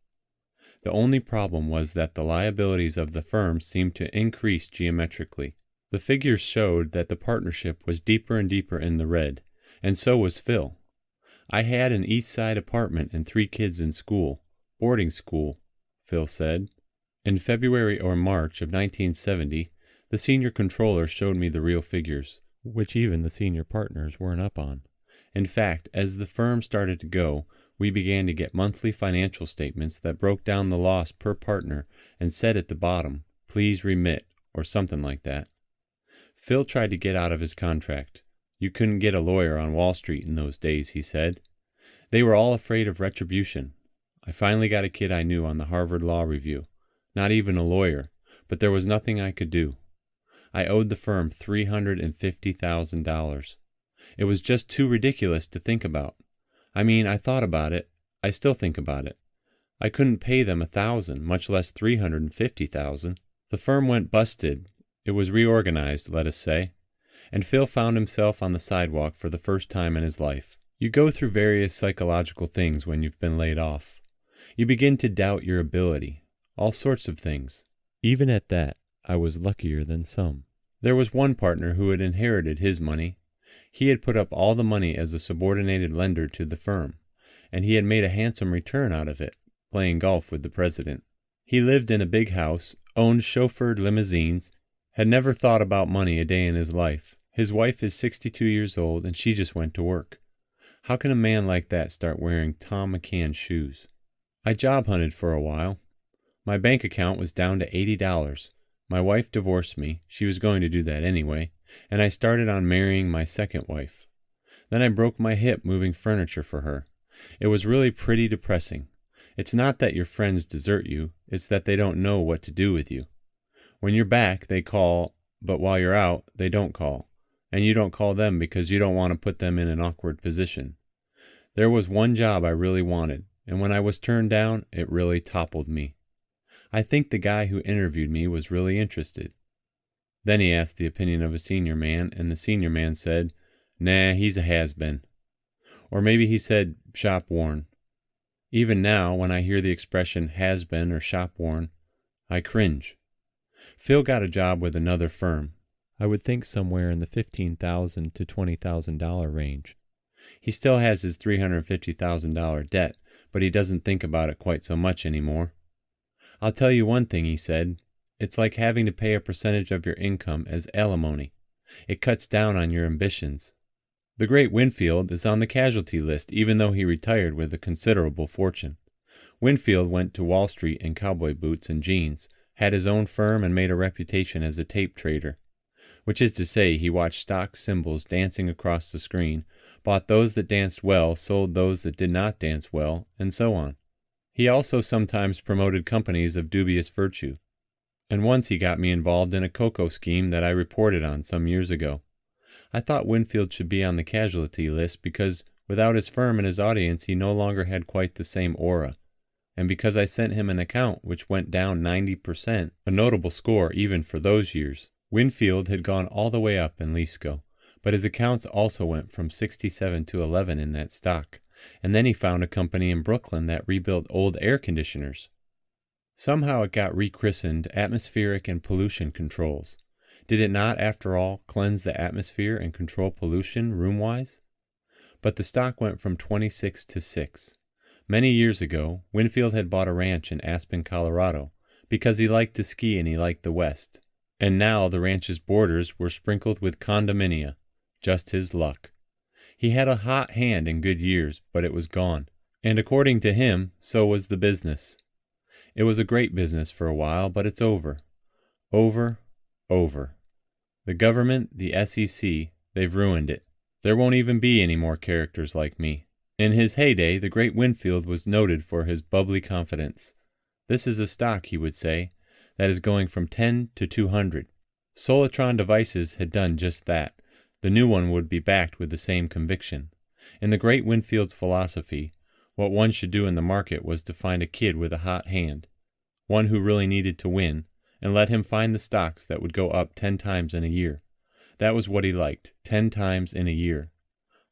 only problem was that the liabilities of the firm seemed to increase geometrically. The figures showed that the partnership was deeper and deeper in the red, and so was Phil. "I had an East Side apartment and 3 kids in school, boarding school," Phil said. In February or March of 1970, the senior controller showed me the real figures, which even the senior partners weren't up on. In fact, as the firm started to go, we began to get monthly financial statements that broke down the loss per partner and said at the bottom, "Please remit," or something like that. Phil tried to get out of his contract. You couldn't get a lawyer on Wall Street in those days, he said. They were all afraid of retribution. I finally got a kid I knew on the Harvard Law Review. Not even a lawyer, but there was nothing I could do. I owed the firm $350,000. It was just too ridiculous to think about. I mean, I thought about it. I still think about it. I couldn't pay them $1,000, much less $350,000. The firm went busted. It was reorganized, let us say. And Phil found himself on the sidewalk for the first time in his life. You go through various psychological things when you've been laid off. You begin to doubt your ability. All sorts of things. Even at that, I was luckier than some. There was one partner who had inherited his money. He had put up all the money as a subordinated lender to the firm, and he had made a handsome return out of it, playing golf with the president. He lived in a big house, owned chauffeured limousines, had never thought about money a day in his life. His wife is 62 years old, and she just went to work. How can a man like that start wearing Tom McCann shoes? I job hunted for a while. My bank account was down to $80. My wife divorced me. She was going to do that anyway. And I started on marrying my second wife. Then I broke my hip moving furniture for her. It was really pretty depressing. It's not that your friends desert you, it's that they don't know what to do with you. When you're back, they call, but while you're out, they don't call. And you don't call them because you don't want to put them in an awkward position. There was one job I really wanted, and when I was turned down, it really toppled me. I think the guy who interviewed me was really interested. Then he asked the opinion of a senior man, and the senior man said, "Nah, he's a has-been." Or maybe he said, "shop-worn." Even now, when I hear the expression has-been or shop-worn, I cringe. Phil got a job with another firm. I would think somewhere in the $15,000 to $20,000 range. He still has his $350,000 debt, but he doesn't think about it quite so much anymore. "I'll tell you one thing," he said. "It's like having to pay a percentage of your income as alimony. It cuts down on your ambitions." The great Winfield is on the casualty list, even though he retired with a considerable fortune. Winfield went to Wall Street in cowboy boots and jeans, had his own firm, and made a reputation as a tape trader. Which is to say, he watched stock symbols dancing across the screen, bought those that danced well, sold those that did not dance well, and so on. He also sometimes promoted companies of dubious virtue. And once he got me involved in a cocoa scheme that I reported on some years ago. I thought Winfield should be on the casualty list because without his firm and his audience he no longer had quite the same aura. And because I sent him an account which went down 90%, a notable score even for those years. Winfield had gone all the way up in Lisco, but his accounts also went from 67 to 11 in that stock. And then he found a company in Brooklyn that rebuilt old air conditioners. Somehow it got rechristened Atmospheric and Pollution Controls. Did it not, after all, cleanse the atmosphere and control pollution room-wise? But the stock went from 26 to 6. Many years ago, Winfield had bought a ranch in Aspen, Colorado, because he liked to ski and he liked the West. And now the ranch's borders were sprinkled with condominia. Just his luck. He had a hot hand in good years, but it was gone. And according to him, so was the business. It was a great business for a while, but it's over. Over. The government, the SEC, they've ruined it. There won't even be any more characters like me. In his heyday, the great Winfield was noted for his bubbly confidence. This is a stock, he would say, that is going from 10 to 200. Solitron Devices had done just that. The new one would be backed with the same conviction. In the great Winfield's philosophy, what one should do in the market was to find a kid with a hot hand, one who really needed to win, and let him find the stocks that would go up 10 times in a year. That was what he liked, 10 times in a year.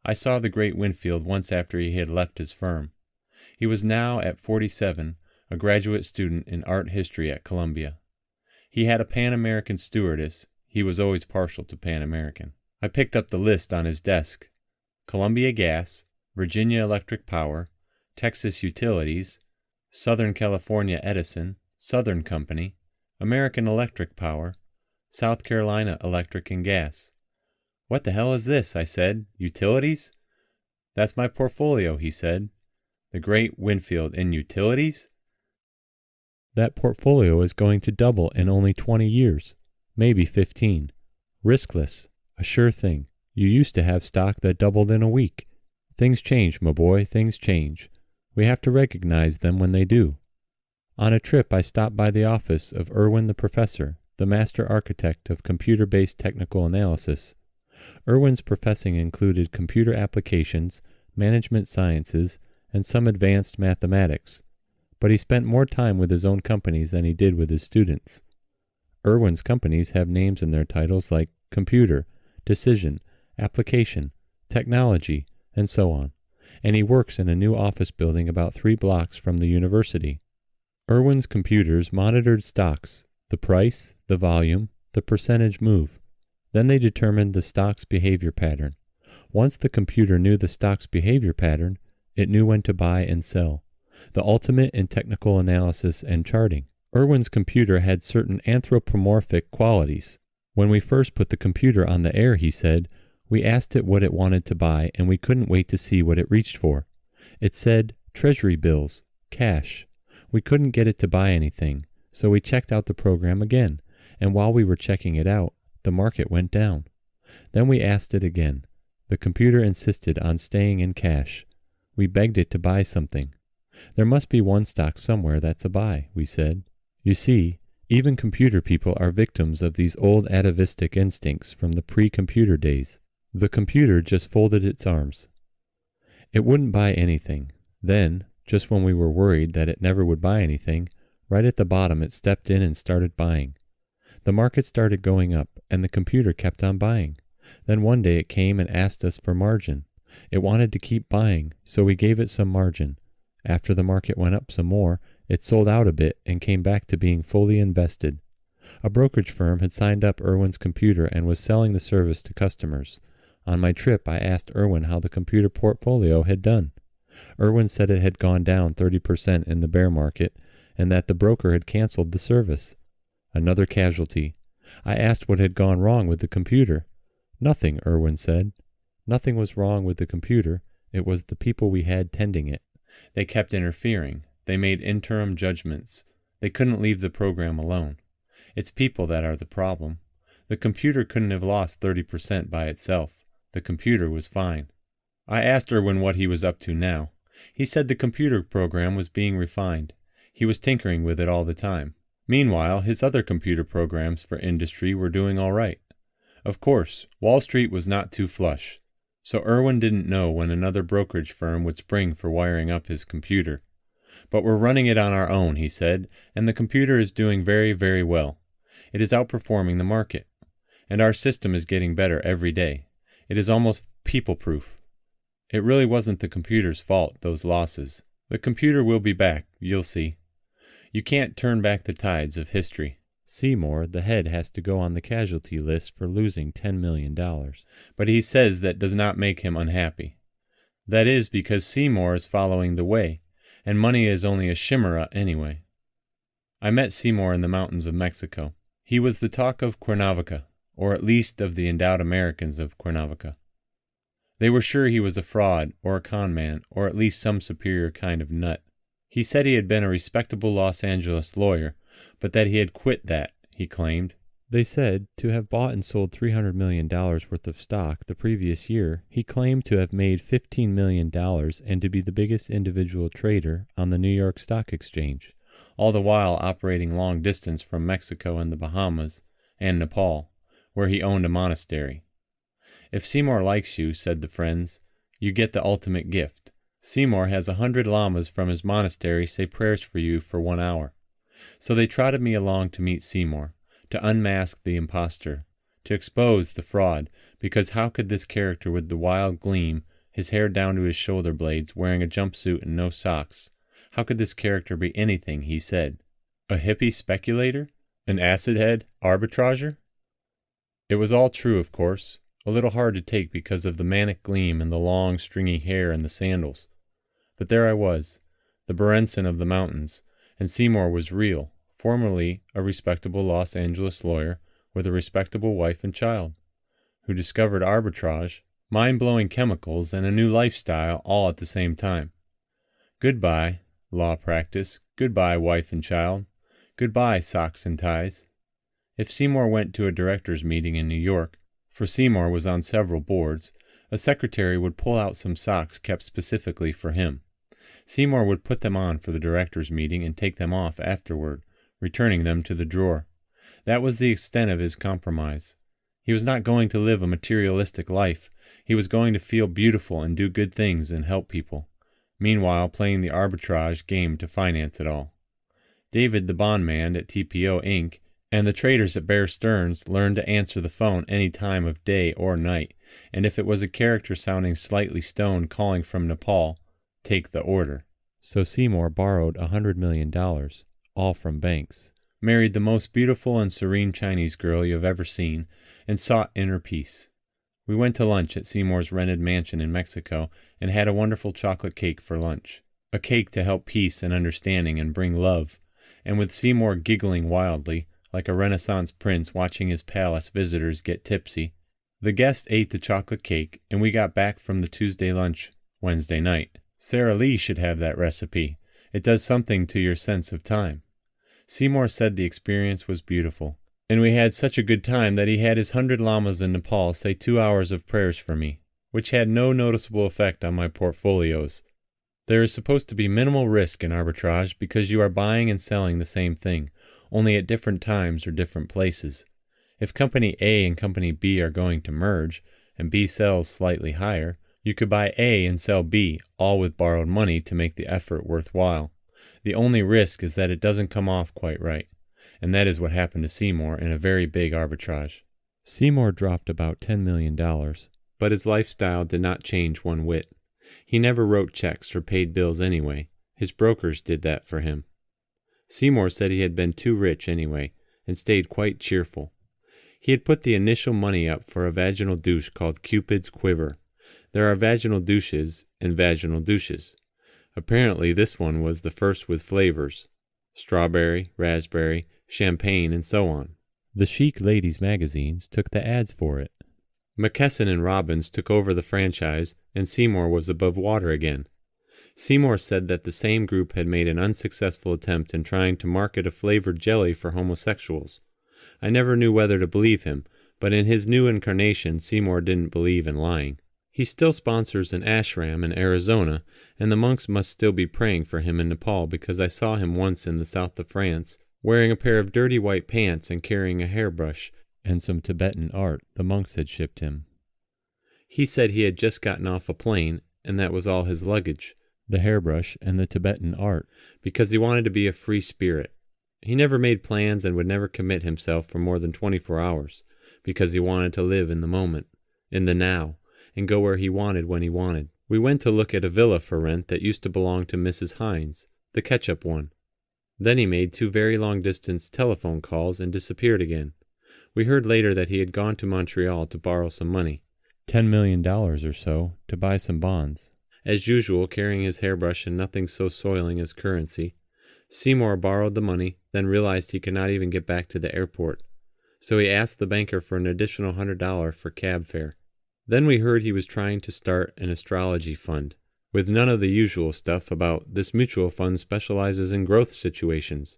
I saw the great Winfield once after he had left his firm. He was now, at 47, a graduate student in art history at Columbia. He had a Pan American stewardess. He was always partial to Pan American. I picked up the list on his desk. Columbia Gas, Virginia Electric Power, Texas Utilities, Southern California Edison, Southern Company, American Electric Power, South Carolina Electric and Gas. What the hell is this? I said. Utilities? That's my portfolio, he said. The great Winfield in utilities? That portfolio is going to double in only 20 years, maybe 15. Riskless, a sure thing. You used to have stock that doubled in a week. Things change, my boy, things change. We have to recognize them when they do. On a trip, I stopped by the office of Irwin the professor, the master architect of computer-based technical analysis. Irwin's professing included computer applications, management sciences, and some advanced mathematics, but he spent more time with his own companies than he did with his students. Irwin's companies have names in their titles like computer, decision, application, technology, and so on, and he works in a new office building about 3 blocks from the university. Irwin's computers monitored stocks, the price, the volume, the percentage move. Then they determined the stock's behavior pattern. Once the computer knew the stock's behavior pattern, it knew when to buy and sell. The ultimate in technical analysis and charting. Irwin's computer had certain anthropomorphic qualities. When we first put the computer on the air, he said, we asked it what it wanted to buy and we couldn't wait to see what it reached for. It said, treasury bills, cash. We couldn't get it to buy anything, so we checked out the program again, and while we were checking it out, the market went down. Then we asked it again. The computer insisted on staying in cash. We begged it to buy something. There must be one stock somewhere that's a buy, we said. You see, even computer people are victims of these old atavistic instincts from the pre-computer days. The computer just folded its arms. It wouldn't buy anything. Then, just when we were worried that it never would buy anything, right at the bottom it stepped in and started buying. The market started going up, and the computer kept on buying. Then one day it came and asked us for margin. It wanted to keep buying, so we gave it some margin. After the market went up some more, it sold out a bit and came back to being fully invested. A brokerage firm had signed up Irwin's computer and was selling the service to customers. On my trip, I asked Irwin how the computer portfolio had done. Irwin said it had gone down 30% in the bear market and that the broker had canceled the service. Another casualty. I asked what had gone wrong with the computer. Nothing, Irwin said. Nothing was wrong with the computer. It was the people we had tending it. They kept interfering. They made interim judgments. They couldn't leave the program alone. It's people that are the problem. The computer couldn't have lost 30% by itself. The computer was fine. I asked Irwin what he was up to now. He said the computer program was being refined. He was tinkering with it all the time. Meanwhile, his other computer programs for industry were doing all right. Of course, Wall Street was not too flush, so Irwin didn't know when another brokerage firm would spring for wiring up his computer. But we're running it on our own, he said, and the computer is doing very, very well. It is outperforming the market. And our system is getting better every day. It is almost people-proof. It really wasn't the computer's fault, those losses. The computer will be back, you'll see. You can't turn back the tides of history. Seymour, the head, has to go on the casualty list for losing $10 million. But he says that does not make him unhappy. That is because Seymour is following the way, and money is only a chimera anyway. I met Seymour in the mountains of Mexico. He was the talk of Cuernavaca, or at least of the endowed Americans of Cuernavaca. They were sure he was a fraud, or a con man, or at least some superior kind of nut. He said he had been a respectable Los Angeles lawyer, but that he had quit that, he claimed. They said to have bought and sold $300 million worth of stock the previous year. He claimed to have made $15 million and to be the biggest individual trader on the New York Stock Exchange, all the while operating long distance from Mexico and the Bahamas and Nepal, where he owned a monastery. If Seymour likes you, said the friends, you get the ultimate gift. Seymour has 100 lamas from his monastery say prayers for you for 1 hour. So they trotted me along to meet Seymour, to unmask the impostor, to expose the fraud, because how could this character with the wild gleam, his hair down to his shoulder blades, wearing a jumpsuit and no socks, how could this character be anything he said? A hippie speculator? An acid head arbitrager? It was all true, of course, a little hard to take because of the manic gleam and the long, stringy hair and the sandals. But there I was, the Berenson of the mountains, and Seymour was real, formerly a respectable Los Angeles lawyer with a respectable wife and child, who discovered arbitrage, mind-blowing chemicals, and a new lifestyle all at the same time. Goodbye, law practice. Goodbye, wife and child. Goodbye, socks and ties. If Seymour went to a directors' meeting in New York, for Seymour was on several boards, a secretary would pull out some socks kept specifically for him. Seymour would put them on for the directors' meeting and take them off afterward, returning them to the drawer. That was the extent of his compromise. He was not going to live a materialistic life. He was going to feel beautiful and do good things and help people, meanwhile playing the arbitrage game to finance it all. David, the bondman at TPO Inc., and the traders at Bear Stearns learned to answer the phone any time of day or night, and if it was a character sounding slightly stoned calling from Nepal, take the order. So Seymour borrowed $100 million, all from banks, married the most beautiful and serene Chinese girl you have ever seen, and sought inner peace. We went to lunch at Seymour's rented mansion in Mexico and had a wonderful chocolate cake for lunch, a cake to help peace and understanding and bring love, and with Seymour giggling wildly, like a Renaissance prince watching his palace visitors get tipsy. The guests ate the chocolate cake, and we got back from the Tuesday lunch Wednesday night. Sara Lee should have that recipe. It does something to your sense of time. Seymour said the experience was beautiful, and we had such a good time that he had his 100 lamas in Nepal say 2 hours of prayers for me, which had no noticeable effect on my portfolios. There is supposed to be minimal risk in arbitrage because you are buying and selling the same thing, only at different times or different places. If Company A and Company B are going to merge, and B sells slightly higher, you could buy A and sell B, all with borrowed money to make the effort worthwhile. The only risk is that it doesn't come off quite right, and that is what happened to Seymour in a very big arbitrage. Seymour dropped about $10 million, but his lifestyle did not change one whit. He never wrote checks or paid bills anyway. His brokers did that for him. Seymour said he had been too rich anyway, and stayed quite cheerful. He had put the initial money up for a vaginal douche called Cupid's Quiver. There are vaginal douches and vaginal douches. Apparently this one was the first with flavors: strawberry, raspberry, champagne, and so on. The chic ladies' magazines took the ads for it. McKesson and Robbins took over the franchise, and Seymour was above water again. Seymour said that the same group had made an unsuccessful attempt in trying to market a flavored jelly for homosexuals. I never knew whether to believe him, but in his new incarnation Seymour didn't believe in lying. He still sponsors an ashram in Arizona, and the monks must still be praying for him in Nepal because I saw him once in the south of France wearing a pair of dirty white pants and carrying a hairbrush and some Tibetan art the monks had shipped him. He said he had just gotten off a plane, and that was all his luggage, the hairbrush and the Tibetan art, because he wanted to be a free spirit. He never made plans and would never commit himself for more than 24 hours, because he wanted to live in the moment, in the now, and go where he wanted when he wanted. We went to look at a villa for rent that used to belong to Mrs. Hines, the ketchup one. Then he made 2 very long-distance telephone calls and disappeared again. We heard later that he had gone to Montreal to borrow some money, $10 million or so, to buy some bonds. As usual, carrying his hairbrush and nothing so soiling as currency, Seymour borrowed the money, then realized he could not even get back to the airport. So he asked the banker for an additional $100 for cab fare. Then we heard he was trying to start an astrology fund, with none of the usual stuff about this mutual fund specializes in growth situations.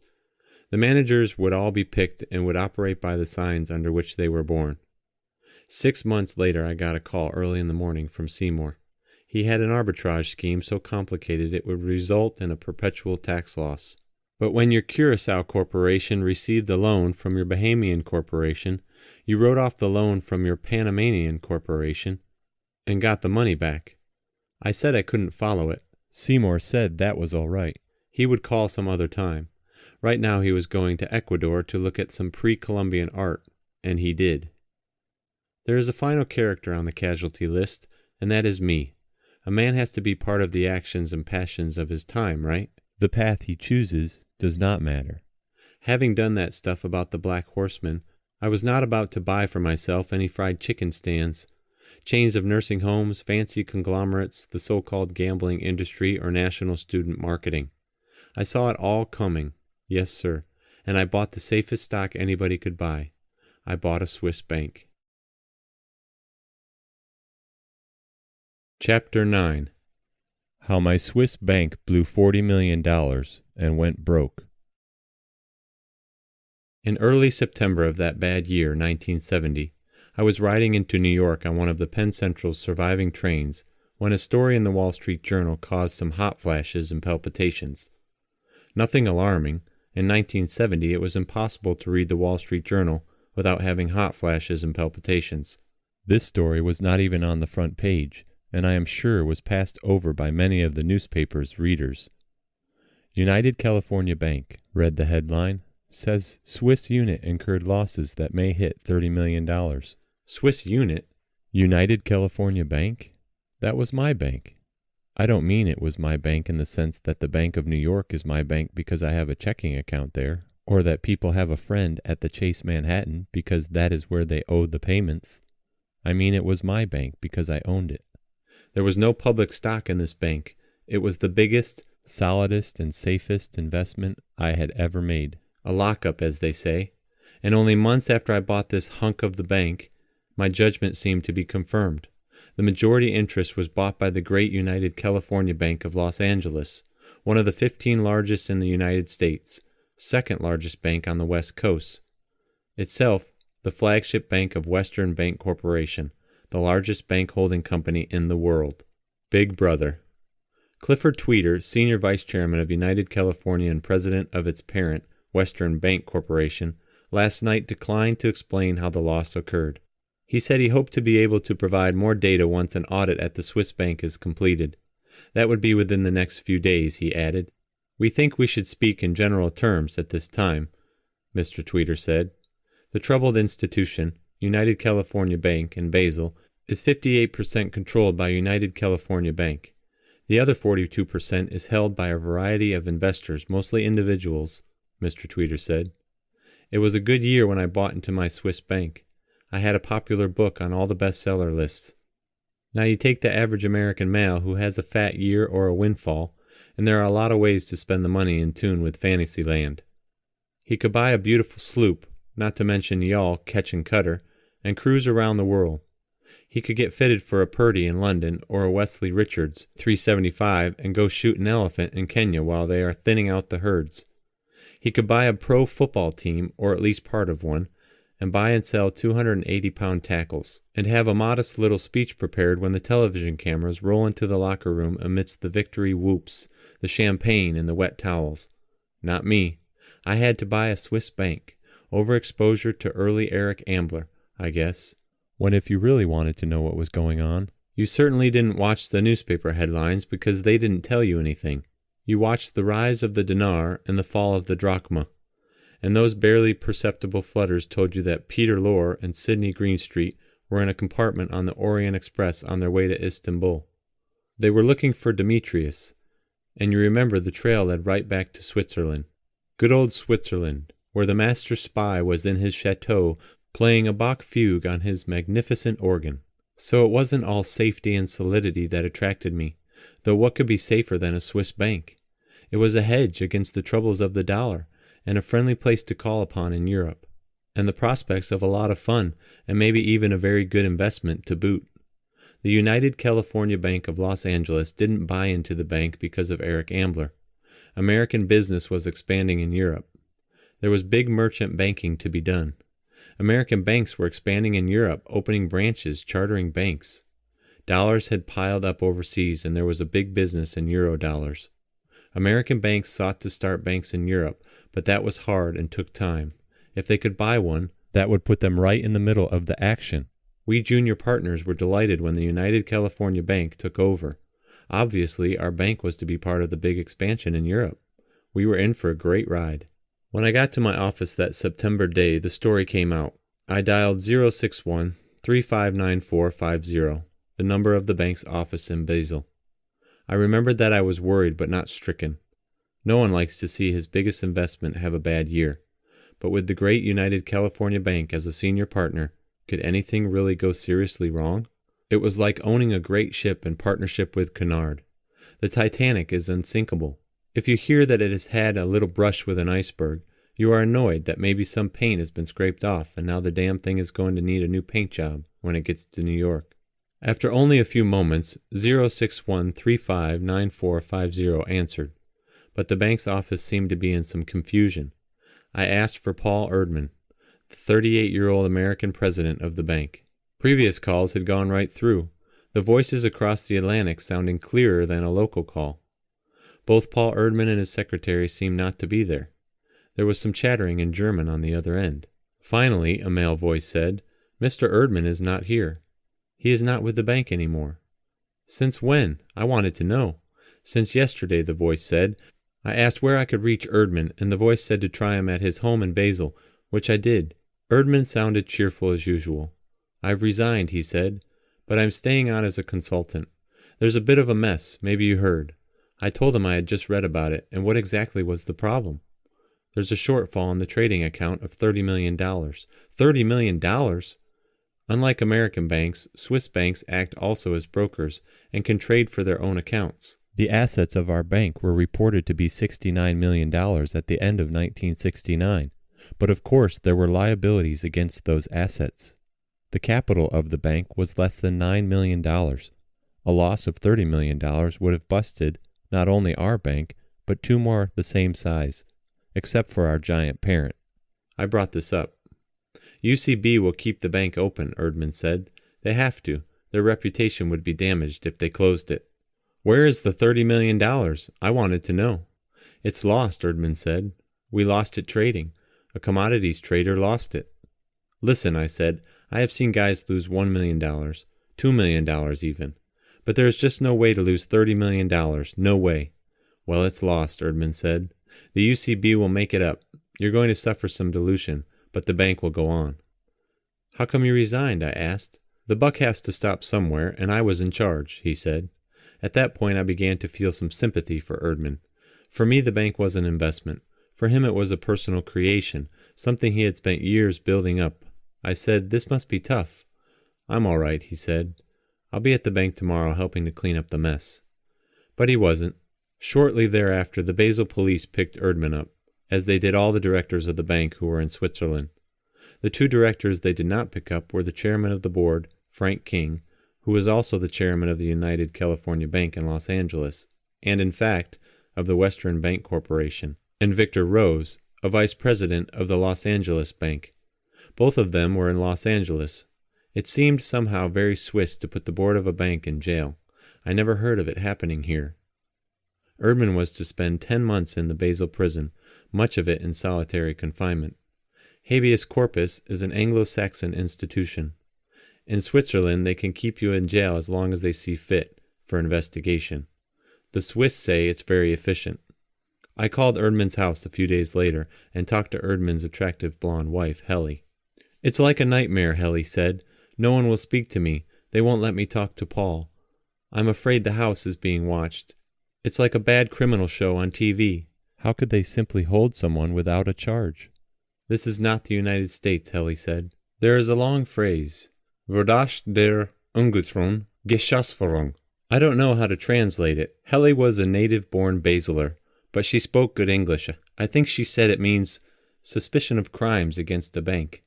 The managers would all be picked and would operate by the signs under which they were born. 6 months later, I got a call early in the morning from Seymour. He had an arbitrage scheme so complicated it would result in a perpetual tax loss. But when your Curacao Corporation received the loan from your Bahamian Corporation, you wrote off the loan from your Panamanian Corporation and got the money back. I said I couldn't follow it. Seymour said that was all right. He would call some other time. Right now he was going to Ecuador to look at some pre-Columbian art, and he did. There is a final character on the casualty list, and that is me. A man has to be part of the actions and passions of his time, right? The path he chooses does not matter. Having done that stuff about the Black Horseman, I was not about to buy for myself any fried chicken stands, chains of nursing homes, fancy conglomerates, the so-called gambling industry, or national student marketing. I saw it all coming. Yes, sir. And I bought the safest stock anybody could buy. I bought a Swiss bank. Chapter 9. How my Swiss bank blew $40 million and went broke. In early September of that bad year, 1970, I was riding into New York on one of the Penn Central's surviving trains when a story in the Wall Street Journal caused some hot flashes and palpitations. Nothing alarming. In 1970, it was impossible to read the Wall Street Journal without having hot flashes and palpitations. This story was not even on the front page, and I am sure was passed over by many of the newspaper's readers. United California Bank, read the headline, says Swiss unit incurred losses that may hit $30 million. Swiss unit? United California Bank? That was my bank. I don't mean it was my bank in the sense that the Bank of New York is my bank because I have a checking account there, or that people have a friend at the Chase Manhattan because that is where they owed the payments. I mean it was my bank because I owned it. There was no public stock in this bank. It was the biggest, solidest, and safest investment I had ever made. A lockup, as they say. And only months after I bought this hunk of the bank, my judgment seemed to be confirmed. The majority interest was bought by the great United California Bank of Los Angeles, one of the 15 largest in the United States, second largest bank on the West Coast. Itself, the flagship bank of Western Bank Corporation, the largest bank holding company in the world. Big Brother. Clifford Tweeder, Senior Vice Chairman of United California and President of its parent, Western Bank Corporation, last night declined to explain how the loss occurred. He said he hoped to be able to provide more data once an audit at the Swiss bank is completed. That would be within the next few days, he added. We think we should speak in general terms at this time, Mr. Tweeder said. The troubled institution, United California Bank in Basel, is 58% controlled by United California Bank. The other 42% is held by a variety of investors, mostly individuals, Mr. Tweeder said. It was a good year when I bought into my Swiss bank. I had a popular book on all the bestseller lists. Now you take the average American male who has a fat year or a windfall, and there are a lot of ways to spend the money in tune with Fantasyland. He could buy a beautiful sloop, not to mention yawl, ketch and cutter, and cruise around the world. He could get fitted for a Purdy in London or a Wesley Richards 375 and go shoot an elephant in Kenya while they are thinning out the herds. He could buy a pro football team, or at least part of one, and buy and sell 280-pound tackles, and have a modest little speech prepared when the television cameras roll into the locker room amidst the victory whoops, the champagne, and the wet towels. Not me. I had to buy a Swiss bank. Overexposure to early Eric Ambler, I guess. When if you really wanted to know what was going on, you certainly didn't watch the newspaper headlines because they didn't tell you anything. You watched the rise of the dinar and the fall of the drachma. And those barely perceptible flutters told you that Peter Lorre and Sidney Greenstreet were in a compartment on the Orient Express on their way to Istanbul. They were looking for Demetrius, and you remember the trail led right back to Switzerland. Good old Switzerland, where the master spy was in his chateau playing a Bach fugue on his magnificent organ. So it wasn't all safety and solidity that attracted me, though what could be safer than a Swiss bank? It was a hedge against the troubles of the dollar, and a friendly place to call upon in Europe, and the prospects of a lot of fun, and maybe even a very good investment to boot. The United California Bank of Los Angeles didn't buy into the bank because of Eric Ambler. American business was expanding in Europe. There was big merchant banking to be done. American banks were expanding in Europe, opening branches, chartering banks. Dollars had piled up overseas, and there was a big business in euro dollars. American banks sought to start banks in Europe, but that was hard and took time. If they could buy one, that would put them right in the middle of the action. We junior partners were delighted when the United California Bank took over. Obviously, our bank was to be part of the big expansion in Europe. We were in for a great ride. When I got to my office that September day, the story came out. I dialed 061-359450, the number of the bank's office in Basel. I remembered that I was worried but not stricken. No one likes to see his biggest investment have a bad year. But with the great United California Bank as a senior partner, could anything really go seriously wrong? It was like owning a great ship in partnership with Cunard. The Titanic is unsinkable. If you hear that it has had a little brush with an iceberg, you are annoyed that maybe some paint has been scraped off and now the damn thing is going to need a new paint job when it gets to New York. After only a few moments, 061-359450 answered, but the bank's office seemed to be in some confusion. I asked for Paul Erdman, the 38-year-old American president of the bank. Previous calls had gone right through, the voices across the Atlantic sounding clearer than a local call. Both Paul Erdman and his secretary seemed not to be there. There was some chattering in German on the other end. Finally, a male voice said, "Mr. Erdman is not here. He is not with the bank anymore." "Since when? I wanted to know." "Since yesterday," the voice said. I asked where I could reach Erdman, and the voice said to try him at his home in Basel, which I did. Erdman sounded cheerful as usual. "I've resigned," he said, "but I'm staying on as a consultant. There's a bit of a mess, maybe you heard." I told him I had just read about it, and what exactly was the problem. "There's a shortfall in the trading account of $30 million. $30 million? Unlike American banks, Swiss banks act also as brokers and can trade for their own accounts. The assets of our bank were reported to be $69 million at the end of 1969, but of course there were liabilities against those assets. The capital of the bank was less than $9 million. A loss of $30 million would have busted not only our bank, but two more the same size, except for our giant parent. I brought this up. UCB will keep the bank open, Erdman said. They have to. Their reputation would be damaged if they closed it. Where is the $30 million? I wanted to know. It's lost, Erdman said. We lost it trading. A commodities trader lost it. Listen, I said, I have seen guys lose $1 million, $2 million even. But there is just no way to lose $30 million. No way. Well, it's lost, Erdman said. The UCB will make it up. You're going to suffer some dilution, but the bank will go on. How come you resigned? I asked. The buck has to stop somewhere, and I was in charge, he said. At that point, I began to feel some sympathy for Erdman. For me, the bank was an investment. For him, it was a personal creation, something he had spent years building up. I said, this must be tough. I'm all right, he said. I'll be at the bank tomorrow helping to clean up the mess. But he wasn't. Shortly thereafter, the Basel police picked Erdman up, as they did all the directors of the bank who were in Switzerland. The two directors they did not pick up were the chairman of the board, Frank King, who was also the chairman of the United California Bank in Los Angeles, and in fact, of the Western Bank Corporation, and Victor Rose, a vice president of the Los Angeles Bank. Both of them were in Los Angeles. It seemed somehow very Swiss to put the board of a bank in jail. I never heard of it happening here. Erdmann was to spend 10 months in the Basel prison, much of it in solitary confinement. Habeas corpus is an Anglo-Saxon institution. In Switzerland, they can keep you in jail as long as they see fit for investigation. The Swiss say it's very efficient. I called Erdmann's house a few days later and talked to Erdmann's attractive blonde wife, Helly. "It's like a nightmare," Helly said. "No one will speak to me. They won't let me talk to Paul. I'm afraid the house is being watched. It's like a bad criminal show on TV." How could they simply hold someone without a charge? "This is not the United States," Helly said. "There is a long phrase, Verdacht der Ungezwungen Geschäftsführung. I don't know how to translate it. Helly was a native-born Basler, but she spoke good English. I think she said it means suspicion of crimes against a bank.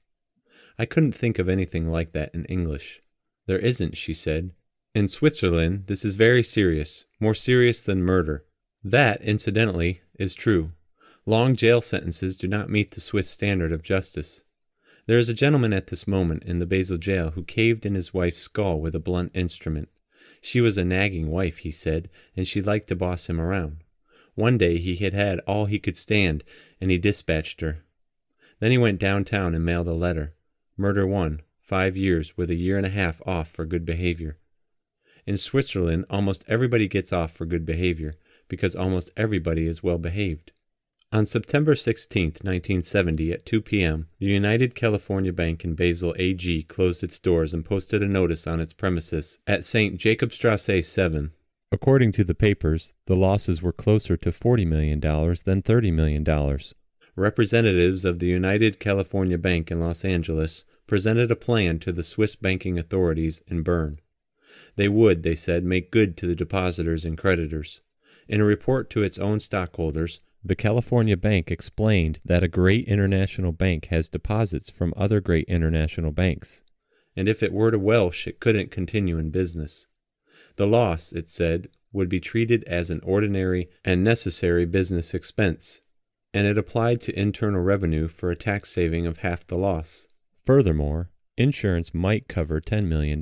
I couldn't think of anything like that in English. "There isn't," she said. "In Switzerland, this is very serious, more serious than murder." That, incidentally, is true. Long jail sentences do not meet the Swiss standard of justice. There is a gentleman at this moment in the Basel jail who caved in his wife's skull with a blunt instrument. She was a nagging wife, he said, and she liked to boss him around. One day he had had all he could stand, and he dispatched her. Then he went downtown and mailed a letter. Murder 1, 5 years with a year and a half off for good behavior. In Switzerland, almost everybody gets off for good behavior, because almost everybody is well behaved. On September 16, 1970, at 2 p.m., the United California Bank in Basel AG closed its doors and posted a notice on its premises at St. Jakobstrasse 7. According to the papers, the losses were closer to $40 million than $30 million. Representatives of the United California Bank in Los Angeles presented a plan to the Swiss banking authorities in Bern. They would, they said, make good to the depositors and creditors. In a report to its own stockholders, the California Bank explained that a great international bank has deposits from other great international banks, and if it were to Welsh, it couldn't continue in business. The loss, it said, would be treated as an ordinary and necessary business expense, and it applied to internal revenue for a tax saving of half the loss. Furthermore, insurance might cover $10 million.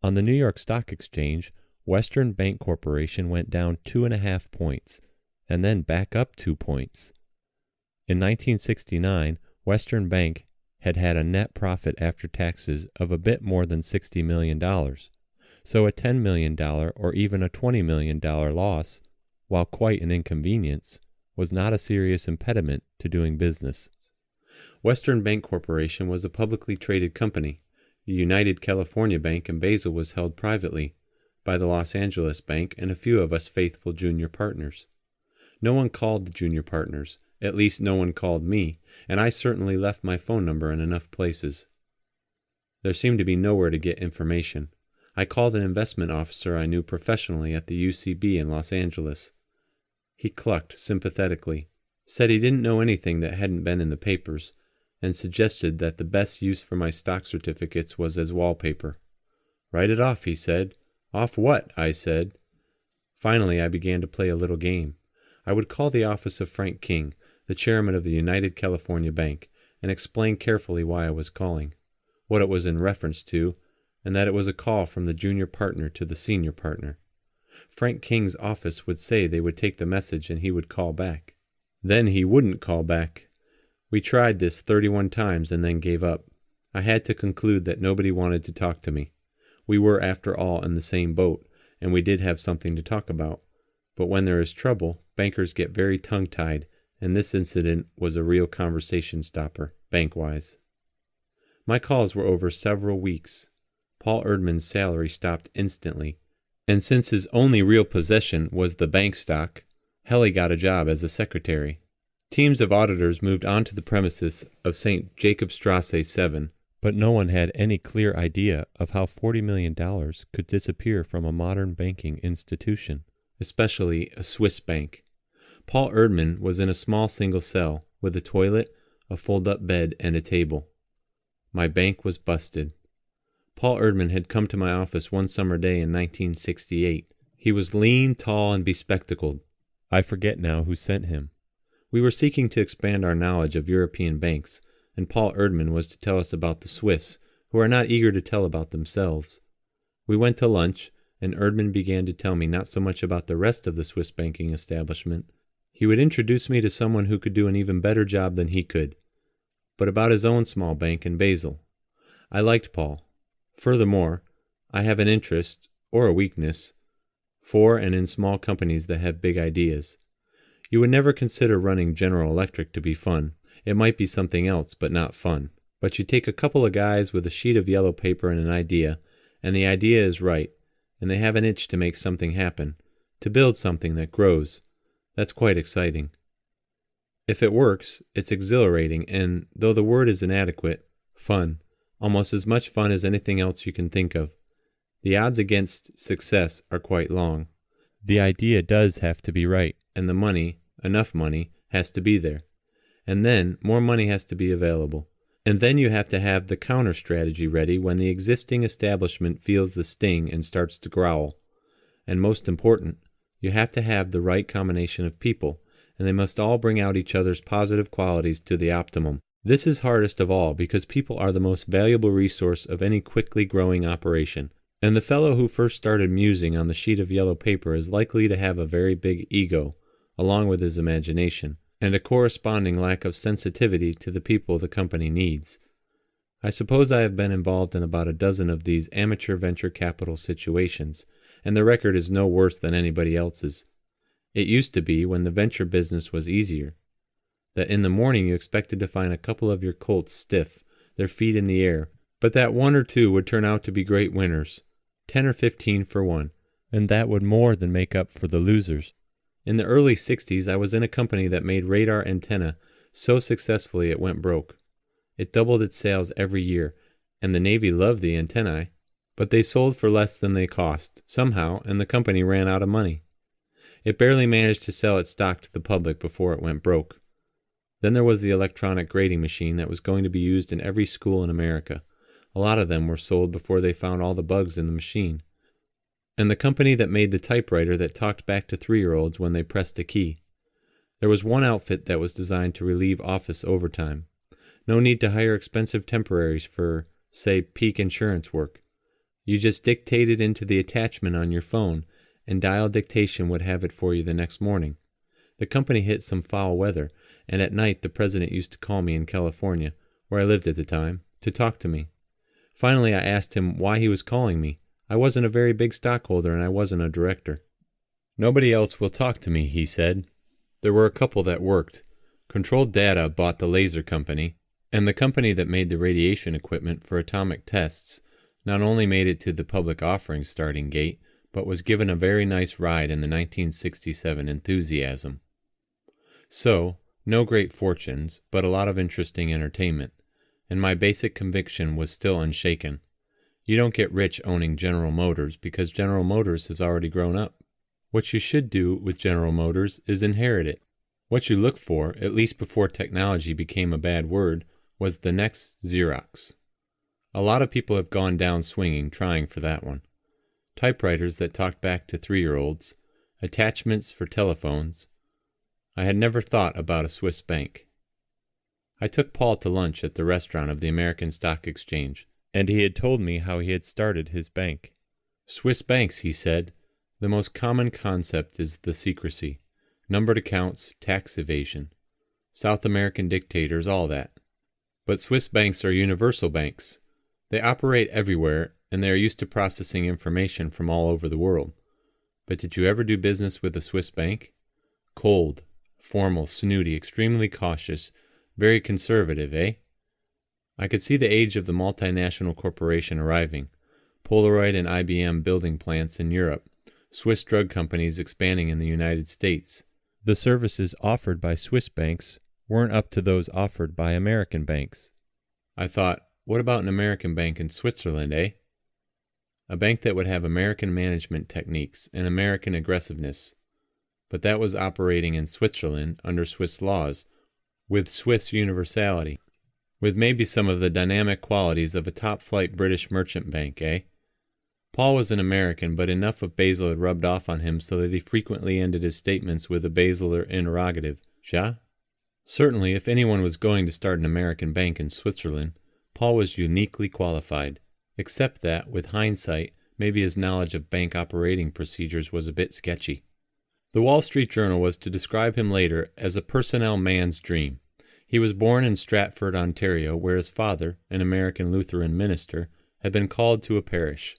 On the New York Stock Exchange, Western Bank Corporation went down 2.5 points, and then back up 2 points. In 1969, Western Bank had a net profit after taxes of a bit more than $60 million. So a $10 million or even a $20 million loss, while quite an inconvenience, was not a serious impediment to doing business. Western Bank Corporation was a publicly traded company. The United California Bank in Basel was held privately by the Los Angeles Bank and a few of us faithful junior partners. No one called the junior partners, at least no one called me, and I certainly left my phone number in enough places. There seemed to be nowhere to get information. I called an investment officer I knew professionally at the UCB in Los Angeles. He clucked sympathetically, said he didn't know anything that hadn't been in the papers, and suggested that the best use for my stock certificates was as wallpaper. "Write it off," he said. "Off what?" I said. Finally, I began to play a little game. I would call the office of Frank King, the chairman of the United California Bank, and explain carefully why I was calling, what it was in reference to, and that it was a call from the junior partner to the senior partner. Frank King's office would say they would take the message and he would call back. Then he wouldn't call back. We tried this 31 times and then gave up. I had to conclude that nobody wanted to talk to me. We were, after all, in the same boat, and we did have something to talk about. But when there is trouble, bankers get very tongue-tied, and this incident was a real conversation stopper, bank-wise. My calls were over several weeks. Paul Erdmann's salary stopped instantly, and since his only real possession was the bank stock, Helly got a job as a secretary. Teams of auditors moved onto the premises of St. Jakobstrasse 7, but no one had any clear idea of how $40 million could disappear from a modern banking institution, especially a Swiss bank. Paul Erdmann was in a small single cell with a toilet, a fold-up bed, and a table. My bank was busted. Paul Erdmann had come to my office one summer day in 1968. He was lean, tall, and bespectacled. I forget now who sent him. We were seeking to expand our knowledge of European banks, and Paul Erdmann was to tell us about the Swiss, who are not eager to tell about themselves. We went to lunch, and Erdmann began to tell me not so much about the rest of the Swiss banking establishment. He would introduce me to someone who could do an even better job than he could, but about his own small bank in Basel. I liked Paul. Furthermore, I have an interest, or a weakness, for and in small companies that have big ideas. You would never consider running General Electric to be fun. It might be something else, but not fun. But you take a couple of guys with a sheet of yellow paper and an idea, and the idea is right, and they have an itch to make something happen, to build something that grows. That's quite exciting. If it works, it's exhilarating and, though the word is inadequate, fun. Almost as much fun as anything else you can think of. The odds against success are quite long. The idea does have to be right. And the money, enough money, has to be there. And then more money has to be available. And then you have to have the counter strategy ready when the existing establishment feels the sting and starts to growl. And most important, you have to have the right combination of people, and they must all bring out each other's positive qualities to the optimum. This is hardest of all because people are the most valuable resource of any quickly growing operation. And the fellow who first started musing on the sheet of yellow paper is likely to have a very big ego, along with his imagination, and a corresponding lack of sensitivity to the people the company needs. I suppose I have been involved in about a dozen of these amateur venture capital situations, and the record is no worse than anybody else's. It used to be, when the venture business was easier, that in the morning you expected to find a couple of your colts stiff, their feet in the air, but that one or two would turn out to be great winners, 10 or 15 for one. And that would more than make up for the losers. In the early 60s, I was in a company that made radar antenna so successfully it went broke. It doubled its sales every year, and the Navy loved the antennae, but they sold for less than they cost, somehow, and the company ran out of money. It barely managed to sell its stock to the public before it went broke. Then there was the electronic grading machine that was going to be used in every school in America. A lot of them were sold before they found all the bugs in the machine. And the company that made the typewriter that talked back to 3-year-olds when they pressed a key. There was one outfit that was designed to relieve office overtime. No need to hire expensive temporaries for, say, peak insurance work. You just dictated into the attachment on your phone, and dial dictation would have it for you the next morning. The company hit some foul weather, and at night the president used to call me in California, where I lived at the time, to talk to me. Finally, I asked him why he was calling me. I wasn't a very big stockholder, and I wasn't a director. Nobody else will talk to me, he said. There were a couple that worked. Controlled Data bought the laser company, and the company that made the radiation equipment for atomic tests not only made it to the public offering starting gate, but was given a very nice ride in the 1967 enthusiasm. So, no great fortunes, but a lot of interesting entertainment, and my basic conviction was still unshaken. You don't get rich owning General Motors because General Motors has already grown up. What you should do with General Motors is inherit it. What you look for, at least before technology became a bad word, was the next Xerox. A lot of people have gone down swinging trying for that one. Typewriters that talked back to 3-year-olds, attachments for telephones. I had never thought about a Swiss bank. I took Paul to lunch at the restaurant of the American Stock Exchange, and he had told me how he had started his bank. Swiss banks, he said. The most common concept is the secrecy. Numbered accounts, tax evasion. South American dictators, all that. But Swiss banks are universal banks. They operate everywhere, and they are used to processing information from all over the world. But did you ever do business with a Swiss bank? Cold, formal, snooty, extremely cautious, very conservative, eh? I could see the age of the multinational corporation arriving. Polaroid and IBM building plants in Europe. Swiss drug companies expanding in the United States. The services offered by Swiss banks weren't up to those offered by American banks. I thought, what about an American bank in Switzerland, eh? A bank that would have American management techniques and American aggressiveness. But that was operating in Switzerland under Swiss laws, with Swiss universality, with maybe some of the dynamic qualities of a top-flight British merchant bank, eh? Paul was an American, but enough of Basel had rubbed off on him so that he frequently ended his statements with a basilar interrogative. Ja? Certainly, if anyone was going to start an American bank in Switzerland, Paul was uniquely qualified, except that, with hindsight, Maybe his knowledge of bank operating procedures was a bit sketchy. The Wall Street Journal was to describe him later as a personnel man's dream. He was born in Stratford, Ontario, where his father, an American Lutheran minister, had been called to a parish.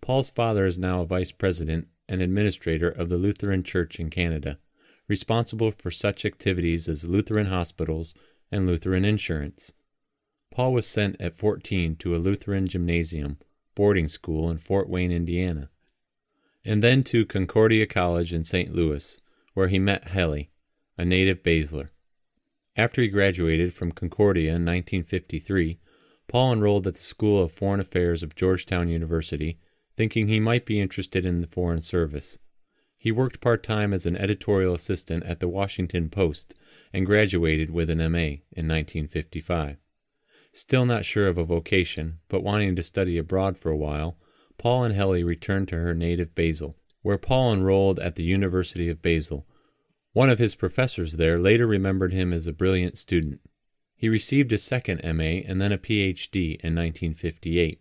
Paul's father is now a vice president and administrator of the Lutheran Church in Canada, responsible for such activities as Lutheran hospitals and Lutheran insurance. Paul was sent at 14 to a Lutheran gymnasium, boarding school in Fort Wayne, Indiana, and then to Concordia College in St. Louis, where he met Helly, a native Basler. After he graduated from Concordia in 1953, Paul enrolled at the School of Foreign Affairs of Georgetown University, thinking he might be interested in the Foreign Service. He worked part-time as an editorial assistant at the Washington Post and graduated with an M.A. in 1955. Still not sure of a vocation, but wanting to study abroad for a while, Paul and Helly returned to her native Basel, where Paul enrolled at the University of Basel. One of his professors there later remembered him as a brilliant student. He received his second M.A. and then a Ph.D. in 1958,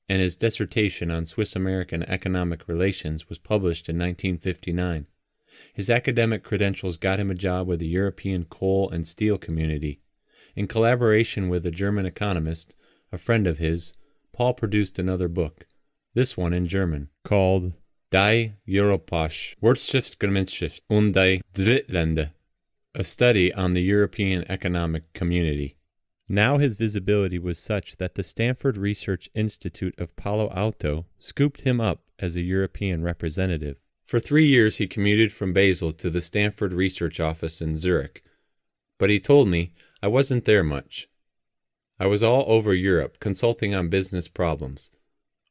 and his dissertation on Swiss-American economic relations was published in 1959. His academic credentials got him a job with the European coal and steel community. In collaboration with a German economist, a friend of his, Paul produced another book, this one in German, called Die Europäische Wirtschaftsgemeinschaft und die Drittländer, a study on the European economic community. Now his visibility was such that the Stanford Research Institute of Palo Alto scooped him up as a European representative. For 3 years he commuted from Basel to the Stanford Research Office in Zurich, but he told me I wasn't there much. I was all over Europe consulting on business problems.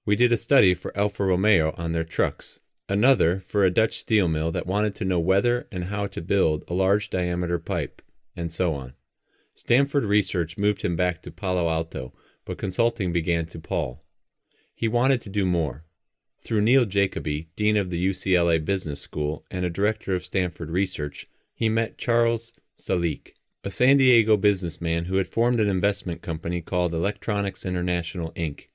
We did a study for Alfa Romeo on their trucks, another for a Dutch steel mill that wanted to know whether and how to build a large diameter pipe, and so on. Stanford Research moved him back to Palo Alto, but consulting began to Paul. He wanted to do more. Through Neil Jacoby, dean of the UCLA Business School and a director of Stanford Research, he met Charles Salique, a San Diego businessman who had formed an investment company called Electronics International, Inc.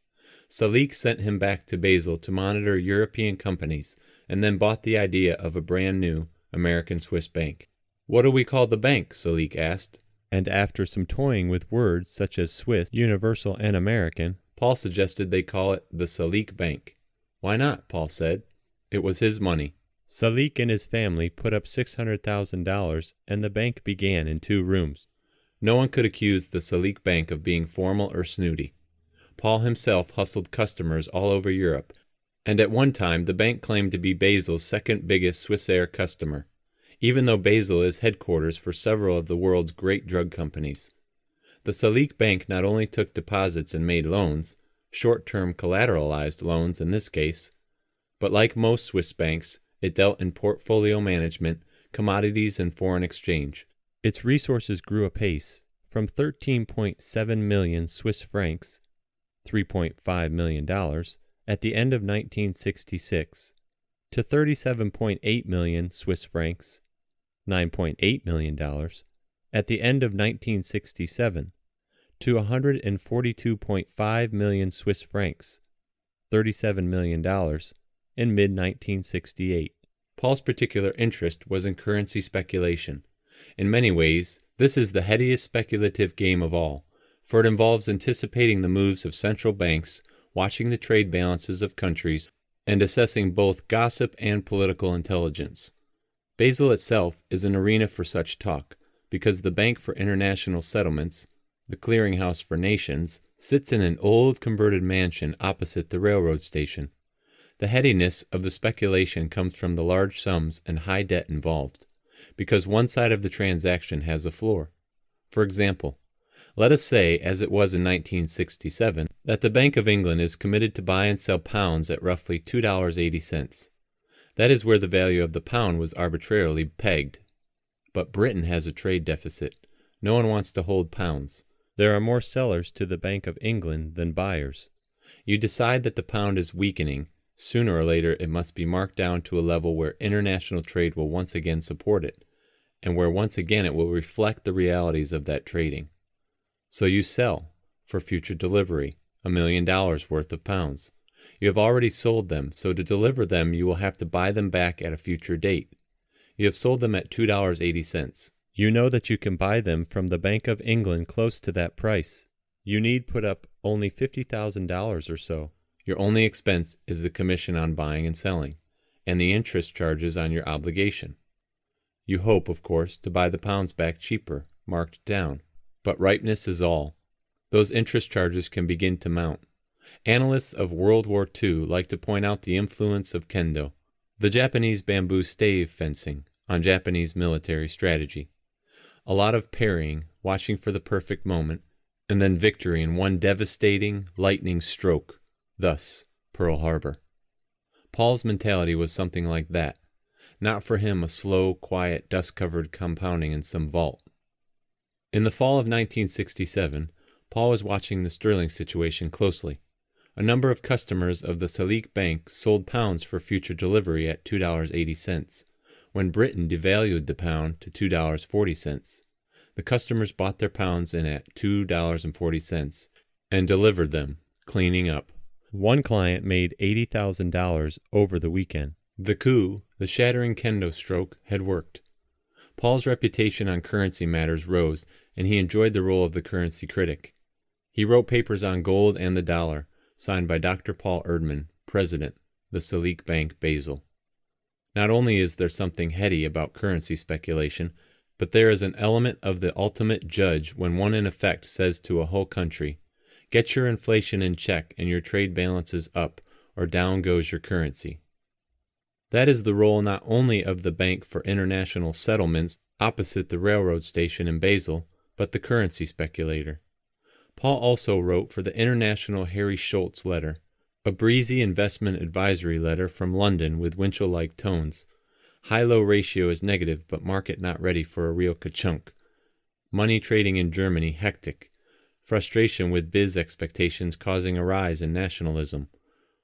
Salique sent him back to Basel to monitor European companies and then bought the idea of a brand new American-Swiss bank. "What do we call the bank?" Salique asked. And after some toying with words such as Swiss, Universal, and American, Paul suggested they call it the Salique Bank. "Why not?" Paul said. It was his money. Salique and his family put up $600,000 and the bank began in 2 rooms. No one could accuse the Salique Bank of being formal or snooty. Paul himself hustled customers all over Europe, and at one time the bank claimed to be Basel's second biggest Swissair customer, even though Basel is headquarters for several of the world's great drug companies. The Salique Bank not only took deposits and made loans, short-term collateralized loans in this case, but like most Swiss banks, it dealt in portfolio management, commodities, and foreign exchange. Its resources grew apace, from 13.7 million Swiss francs, $3.5 million, at the end of 1966, to 37.8 million Swiss francs, $9.8 million, at the end of 1967, to 142.5 million Swiss francs, $37 million, in mid-1968. Paul's particular interest was in currency speculation. In many ways, this is the headiest speculative game of all, for it involves anticipating the moves of central banks, watching the trade balances of countries, and assessing both gossip and political intelligence. Basel itself is an arena for such talk, because the Bank for International Settlements, the clearinghouse for nations, sits in an old converted mansion opposite the railroad station. The headiness of the speculation comes from the large sums and high debt involved, because one side of the transaction has a floor. For example, let us say, as it was in 1967, that the Bank of England is committed to buy and sell pounds at roughly $2.80. That is where the value of the pound was arbitrarily pegged. But Britain has a trade deficit. No one wants to hold pounds. There are more sellers to the Bank of England than buyers. You decide that the pound is weakening. Sooner or later it must be marked down to a level where international trade will once again support it, and where once again it will reflect the realities of that trading. So you sell, for future delivery, $1 million worth of pounds. You have already sold them, so to deliver them you will have to buy them back at a future date. You have sold them at $2.80. You know that you can buy them from the Bank of England close to that price. You need put up only $50,000 or so. Your only expense is the commission on buying and selling, and the interest charges on your obligation. You hope, of course, to buy the pounds back cheaper, marked down. But ripeness is all. Those interest charges can begin to mount. Analysts of World War II like to point out the influence of kendo, the Japanese bamboo stave fencing, on Japanese military strategy. A lot of parrying, watching for the perfect moment, and then victory in one devastating, lightning stroke. Thus, Pearl Harbor. Paul's mentality was something like that. Not for him a slow, quiet, dust-covered compounding in some vault. In the fall of 1967, Paul was watching the sterling situation closely. A number of customers of the Salik Bank sold pounds for future delivery at $2.80, when Britain devalued the pound to $2.40. The customers bought their pounds in at $2.40 and delivered them, cleaning up. One client made $80,000 over the weekend. The coup, the shattering kendo stroke, had worked. Paul's reputation on currency matters rose, and he enjoyed the role of the currency critic. He wrote papers on gold and the dollar, signed by Dr. Paul Erdman, President, the Salik Bank, Basel. Not only is there something heady about currency speculation, but there is an element of the ultimate judge when one in effect says to a whole country, get your inflation in check and your trade balances up, or down goes your currency. That is the role not only of the Bank for International Settlements opposite the railroad station in Basel, but the currency speculator. Paul also wrote for the International Harry Schultz letter, a breezy investment advisory letter from London with Winchell-like tones. High-low ratio is negative, but market not ready for a real ka-chunk. Money trading in Germany hectic. Frustration with biz expectations causing a rise in nationalism.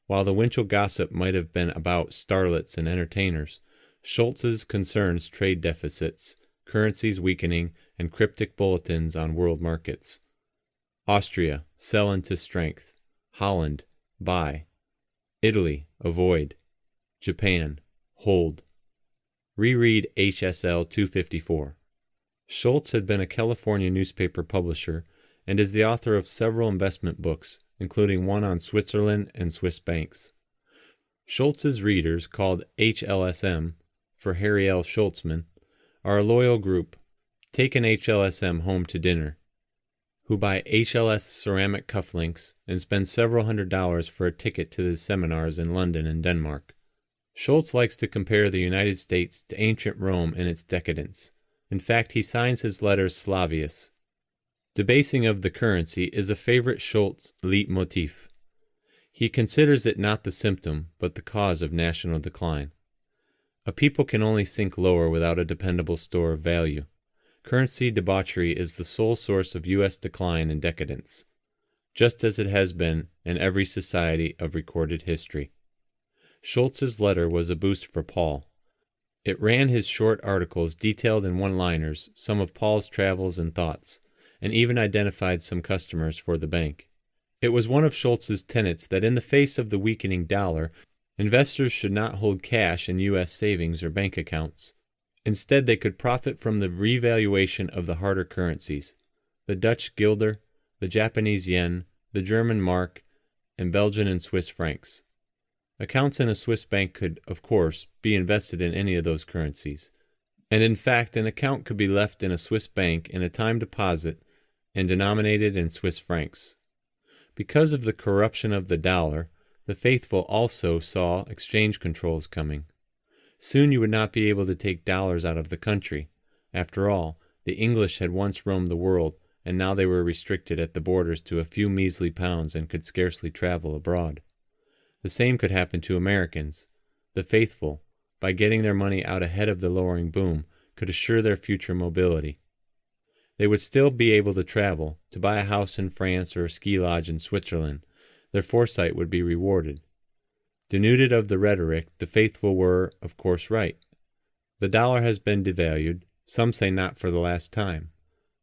While the Winchell gossip might have been about starlets and entertainers, Schultz's concerns trade deficits, currencies weakening, and cryptic bulletins on world markets. Austria, sell into strength. Holland, buy. Italy, avoid. Japan, hold. Reread HSL 254. Schultz had been a California newspaper publisher and is the author of several investment books, including one on Switzerland and Swiss banks. Schultz's readers, called HLSM, for Harry L. Schultzman, are a loyal group, take an HLSM home to dinner, who buy HLS ceramic cufflinks and spend several $100s for a ticket to the seminars in London and Denmark. Schultz likes to compare the United States to ancient Rome in its decadence. In fact, he signs his letters Slavius. Debasing of the currency is a favorite Schultz leitmotif. He considers it not the symptom, but the cause of national decline. A people can only sink lower without a dependable store of value. Currency debauchery is the sole source of U.S. decline and decadence, just as it has been in every society of recorded history. Schultz's letter was a boost for Paul. It ran his short articles detailed in one-liners some of Paul's travels and thoughts, and even identified some customers for the bank. It was one of Schultz's tenets that in the face of the weakening dollar, investors should not hold cash in U.S. savings or bank accounts. Instead, they could profit from the revaluation of the harder currencies, the Dutch guilder, the Japanese yen, the German mark, and Belgian and Swiss francs. Accounts in a Swiss bank could, of course, be invested in any of those currencies. And in fact, an account could be left in a Swiss bank in a time deposit and denominated in Swiss francs. Because of the corruption of the dollar, the faithful also saw exchange controls coming. Soon you would not be able to take dollars out of the country. After all, the English had once roamed the world, and now they were restricted at the borders to a few measly pounds and could scarcely travel abroad. The same could happen to Americans. The faithful, by getting their money out ahead of the lowering boom, could assure their future mobility. They would still be able to travel, to buy a house in France or a ski lodge in Switzerland. Their foresight would be rewarded. Denuded of the rhetoric, the faithful were, of course, right. The dollar has been devalued, some say not for the last time.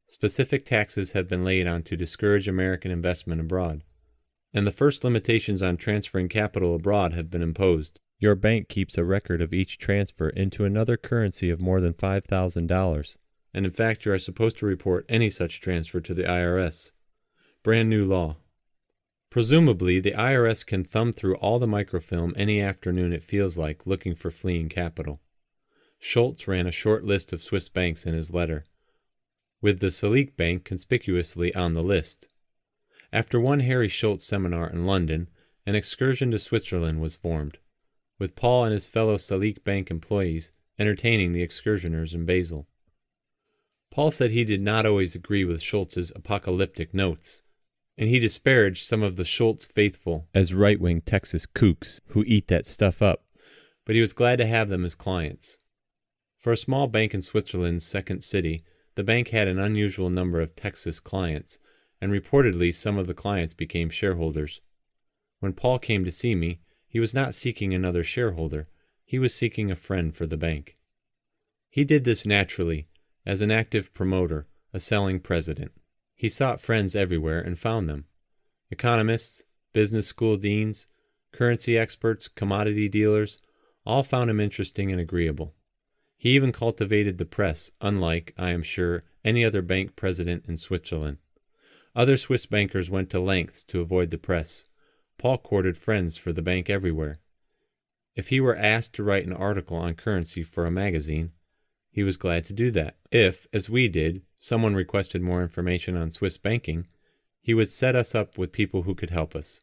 Specific taxes have been laid on to discourage American investment abroad. and the first limitations on transferring capital abroad have been imposed. Your bank keeps a record of each transfer into another currency of more than $5,000. And in fact, you are supposed to report any such transfer to the IRS. Brand new law. Presumably, the IRS can thumb through all the microfilm any afternoon it feels like looking for fleeing capital. Schultz ran a short list of Swiss banks in his letter, with the Salik Bank conspicuously on the list. After one Harry Schultz seminar in London, an excursion to Switzerland was formed, with Paul and his fellow Salik Bank employees entertaining the excursioners in Basel. Paul said he did not always agree with Schultz's apocalyptic notes, and he disparaged some of the Schultz faithful as right-wing Texas kooks who eat that stuff up, but he was glad to have them as clients. For a small bank in Switzerland's second city, the bank had an unusual number of Texas clients, and reportedly some of the clients became shareholders. When Paul came to see me, he was not seeking another shareholder, he was seeking a friend for the bank. He did this naturally, as an active promoter, a selling president. He sought friends everywhere and found them. Economists, business school deans, currency experts, commodity dealers, all found him interesting and agreeable. He even cultivated the press, unlike, I am sure, any other bank president in Switzerland. Other Swiss bankers went to lengths to avoid the press. Paul courted friends for the bank everywhere. If he were asked to write an article on currency for a magazine, he was glad to do that. If, as we did, someone requested more information on Swiss banking, he would set us up with people who could help us.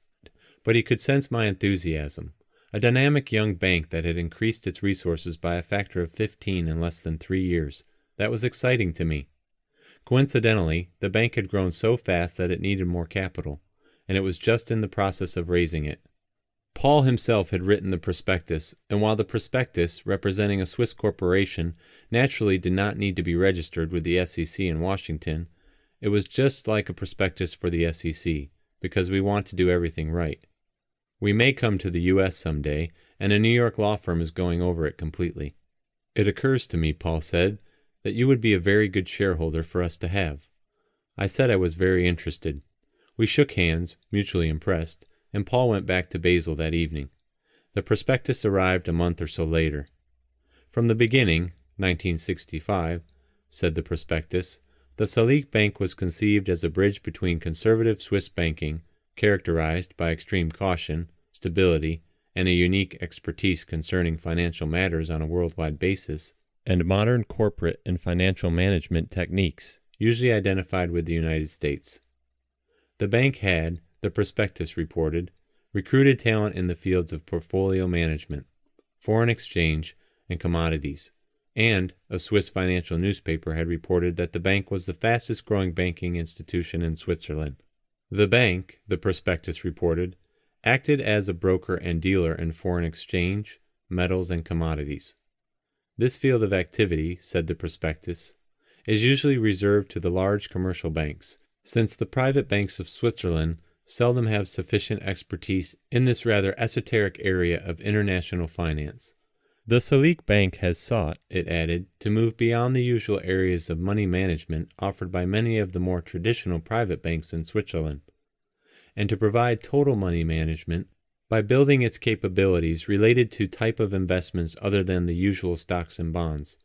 But he could sense my enthusiasm. A dynamic young bank that had increased its resources by a factor of 15 in less than 3 years. That was exciting to me. Coincidentally, the bank had grown so fast that it needed more capital, and it was just in the process of raising it. Paul himself had written the prospectus, and while the prospectus, representing a Swiss corporation, naturally did not need to be registered with the SEC in Washington, it was just like a prospectus for the SEC, because we want to do everything right. We may come to the U.S. someday, and a New York law firm is going over it completely. It occurs to me, Paul said, that you would be a very good shareholder for us to have. I said I was very interested. We shook hands, mutually impressed, and Paul went back to Basel that evening. The prospectus arrived a month or so later. From the beginning, 1965, said the prospectus, the Salik Bank was conceived as a bridge between conservative Swiss banking, characterized by extreme caution, stability, and a unique expertise concerning financial matters on a worldwide basis, and modern corporate and financial management techniques, usually identified with the United States. The bank had, the prospectus reported, recruited talent in the fields of portfolio management, foreign exchange, and commodities, and a Swiss financial newspaper had reported that the bank was the fastest growing banking institution in Switzerland. The bank, the prospectus reported, acted as a broker and dealer in foreign exchange, metals, and commodities. This field of activity, said the prospectus, is usually reserved to the large commercial banks, since the private banks of Switzerland seldom have sufficient expertise in this rather esoteric area of international finance. The Salik Bank has sought, it added, to move beyond the usual areas of money management offered by many of the more traditional private banks in Switzerland, and to provide total money management by building its capabilities related to type of investments other than the usual stocks and bonds.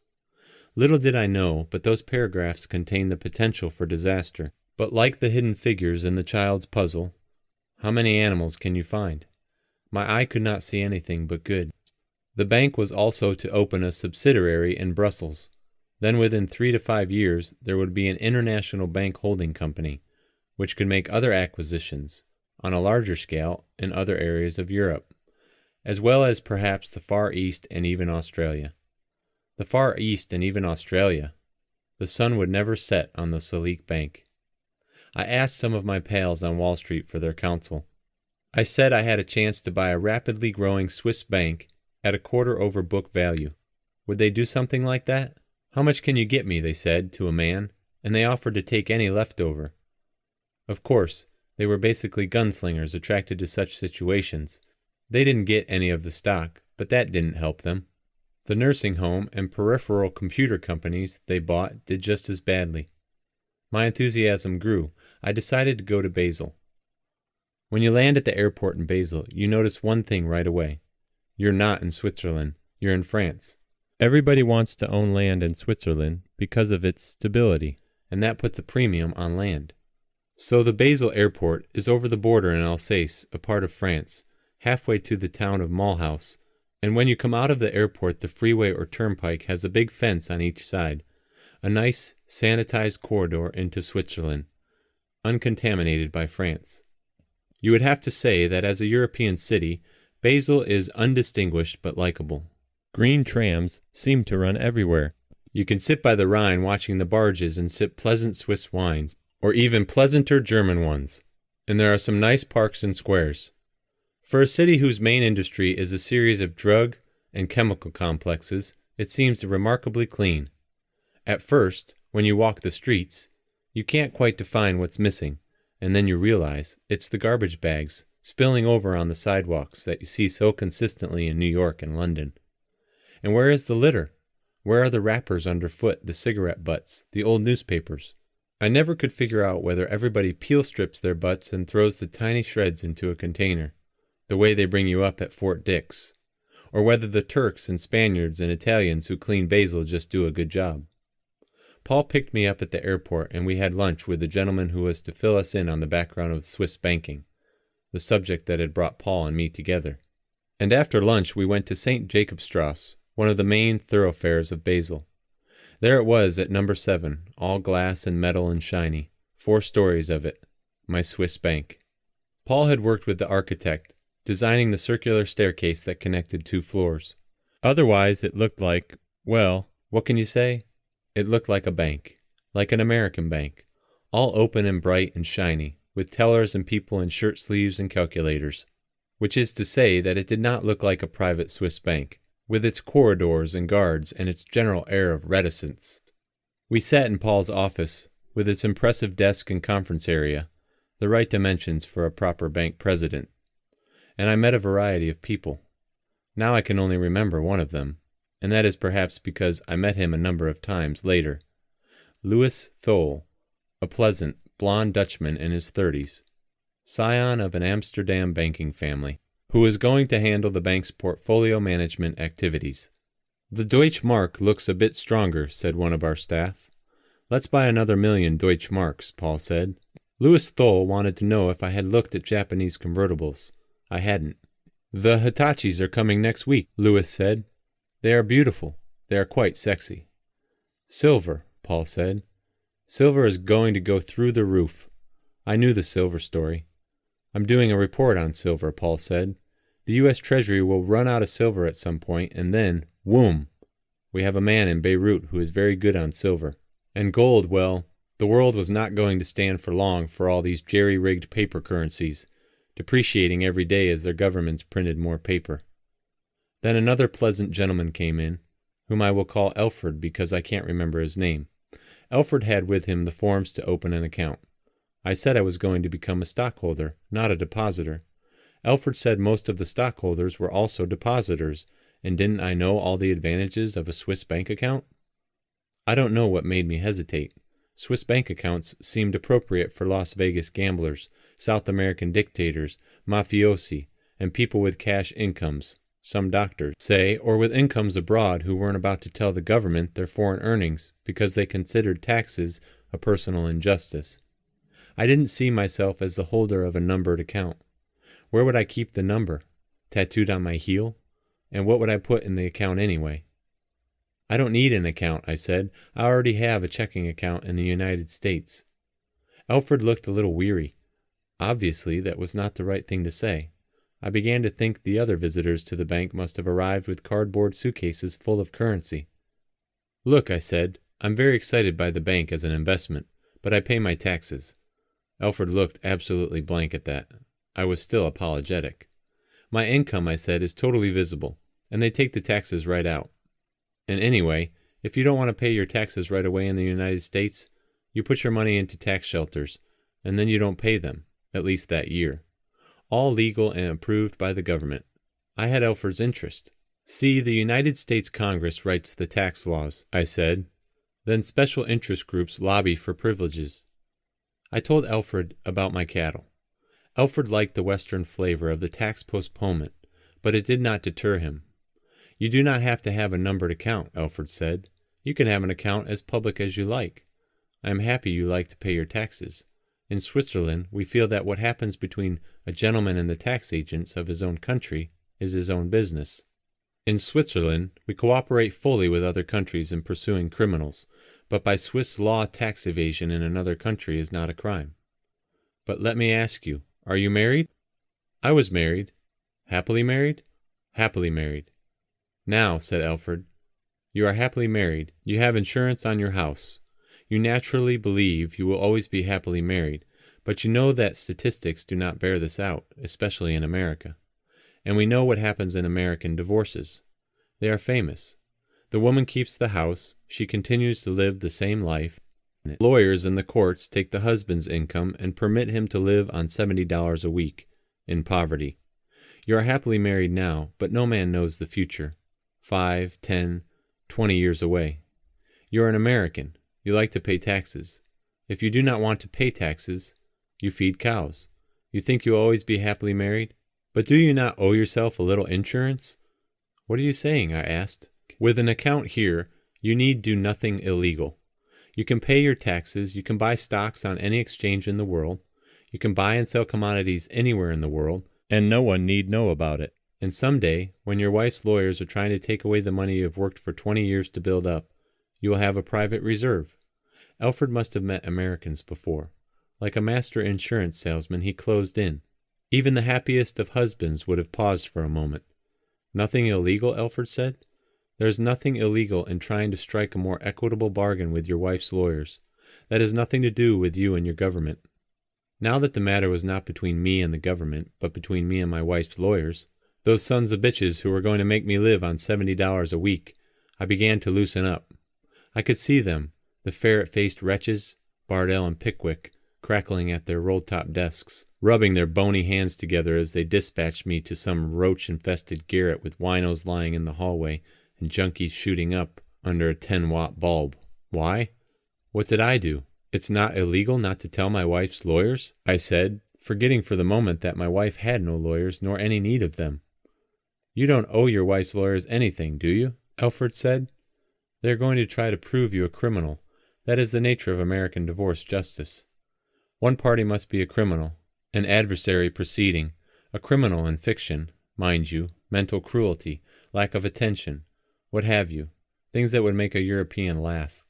Little did I know, but those paragraphs contained the potential for disaster. But like the hidden figures in the child's puzzle, how many animals can you find? My eye could not see anything but good. The bank was also to open a subsidiary in Brussels. Then within 3 to 5 years, there would be an international bank holding company, which could make other acquisitions, on a larger scale, in other areas of Europe, as well as perhaps the Far East and even Australia. The Far East and even Australia. The sun would never set on the Salik Bank. I asked some of my pals on Wall Street for their counsel. I said I had a chance to buy a rapidly growing Swiss bank at a quarter over book value. Would they do something like that? How much can you get me, they said, to a man, and they offered to take any leftover. Of course, they were basically gunslingers attracted to such situations. They didn't get any of the stock, but that didn't help them. The nursing home and peripheral computer companies they bought did just as badly. My enthusiasm grew. I decided to go to Basel. When you land at the airport in Basel, you notice one thing right away. You're not in Switzerland, you're in France. Everybody wants to own land in Switzerland because of its stability, and that puts a premium on land. So the Basel airport is over the border in Alsace, a part of France, halfway to the town of Mulhouse, and when you come out of the airport, the freeway or turnpike has a big fence on each side, a nice sanitized corridor into Switzerland, uncontaminated by France. You would have to say that as a European city, Basel is undistinguished but likable. green trams seem to run everywhere. You can sit by the Rhine watching the barges and sip pleasant Swiss wines, or even pleasanter German ones. And there are some nice parks and squares. For a city whose main industry is a series of drug and chemical complexes, it seems remarkably clean. At first, when you walk the streets, you can't quite define what's missing, and then you realize it's the garbage bags spilling over on the sidewalks that you see so consistently in New York and London. And where is the litter? Where are the wrappers underfoot, the cigarette butts, the old newspapers? I never could figure out whether everybody peel strips their butts and throws the tiny shreds into a container, the way they bring you up at Fort Dix, or whether the Turks and Spaniards and Italians who clean Basel just do a good job. Paul picked me up at the airport and we had lunch with the gentleman who was to fill us in on the background of Swiss banking, the subject that had brought Paul and me together. And after lunch we went to St. Jakobstrasse, one of the main thoroughfares of Basel. There it was at number 7, all glass and metal and shiny, 4 stories of it, my Swiss bank. Paul had worked with the architect, designing the circular staircase that connected 2 floors. Otherwise it looked like, well, what can you say? It looked like a bank, like an American bank, all open and bright and shiny, with tellers and people in shirt sleeves and calculators. Which is to say that it did not look like a private Swiss bank, with its corridors and guards and its general air of reticence. We sat in Paul's office, with its impressive desk and conference area, the right dimensions for a proper bank president. And I met a variety of people. Now I can only remember one of them, and that is perhaps because I met him a number of times later. Louis Thole, a pleasant, blond Dutchman in his 30s, scion of an Amsterdam banking family, who was going to handle the bank's portfolio management activities. "The Deutsche Mark looks a bit stronger," said one of our staff. "Let's buy another 1,000,000 Deutsche Marks," Paul said. Louis Thole wanted to know if I had looked at Japanese convertibles. I hadn't. "The Hitachis are coming next week," Louis said. "They are beautiful. They are quite sexy." "Silver," Paul said. "Silver is going to go through the roof." I knew the silver story. "I'm doing a report on silver," Paul said. "The U.S. Treasury will run out of silver at some point, and then, whoom! We have a man in Beirut who is very good on silver. And gold, well, the world was not going to stand for long for all these jerry-rigged paper currencies, depreciating every day as their governments printed more paper." Then another pleasant gentleman came in, whom I will call Elford because I can't remember his name. Elford had with him the forms to open an account. I said I was going to become a stockholder, not a depositor. Elford said most of the stockholders were also depositors, and didn't I know all the advantages of a Swiss bank account? I don't know what made me hesitate. Swiss bank accounts seemed appropriate for Las Vegas gamblers, South American dictators, mafiosi, and people with cash incomes, some doctors, say, or with incomes abroad who weren't about to tell the government their foreign earnings because they considered taxes a personal injustice. I didn't see myself as the holder of a numbered account. Where would I keep the number? Tattooed on my heel? And what would I put in the account anyway? "I don't need an account," I said. "I already have a checking account in the United States." Elford looked a little weary. Obviously, that was not the right thing to say. I began to think the other visitors to the bank must have arrived with cardboard suitcases full of currency. "Look," I said, "I'm very excited by the bank as an investment, but I pay my taxes." Elford looked absolutely blank at that. I was still apologetic. "My income," I said, "is totally visible, and they take the taxes right out. And anyway, if you don't want to pay your taxes right away in the United States, you put your money into tax shelters, and then you don't pay them, at least that year. All legal and approved by the government." I had Elford's interest. "See, the United States Congress writes the tax laws," I said. "Then special interest groups lobby for privileges." I told Elford about my cattle. Alfred liked the Western flavor of the tax postponement, but it did not deter him. You do not have to have a numbered account, Alfred said. You can have an account as public as you like. I am happy you like to pay your taxes. In Switzerland, we feel that what happens between a gentleman and the tax agents of his own country is his own business. In Switzerland, we cooperate fully with other countries in pursuing criminals, but by Swiss law, tax evasion in another country is not a crime. But let me ask you, are you married? I was married. Happily married? Happily married. Now, said Alfred, you are happily married. You have insurance on your house. You naturally believe you will always be happily married, but you know that statistics do not bear this out, especially in America. And we know what happens in American divorces. They are famous. The woman keeps the house. She continues to live the same life. Lawyers in the courts take the husband's income and permit him to live on $70 a week, in poverty. You are happily married now, but no man knows the future. 5, 10, 20 years away. You are an American. You like to pay taxes. If you do not want to pay taxes, you feed cows. You think you will always be happily married? But do you not owe yourself a little insurance? What are you saying? I asked. With an account here, you need do nothing illegal. You can pay your taxes, you can buy stocks on any exchange in the world, you can buy and sell commodities anywhere in the world, and no one need know about it. And someday, when your wife's lawyers are trying to take away the money you have worked for 20 years to build up, you will have a private reserve. Alfred must have met Americans before. Like a master insurance salesman, he closed in. Even the happiest of husbands would have paused for a moment. Nothing illegal, Alfred said. There is nothing illegal in trying to strike a more equitable bargain with your wife's lawyers. That has nothing to do with you and your government. Now that the matter was not between me and the government, but between me and my wife's lawyers, those sons of bitches who were going to make me live on $70 a week, I began to loosen up. I could see them, the ferret-faced wretches, Bardell and Pickwick, crackling at their roll-top desks, rubbing their bony hands together as they dispatched me to some roach-infested garret with winos lying in the hallway and junkies shooting up under a 10-watt bulb. Why? What did I do? It's not illegal not to tell my wife's lawyers, I said, forgetting for the moment that my wife had no lawyers nor any need of them. You don't owe your wife's lawyers anything, do you? Alfred said. They're going to try to prove you a criminal. That is the nature of American divorce justice. One party must be a criminal, an adversary proceeding, a criminal in fiction, mind you, mental cruelty, lack of attention, what have you, things that would make a European laugh.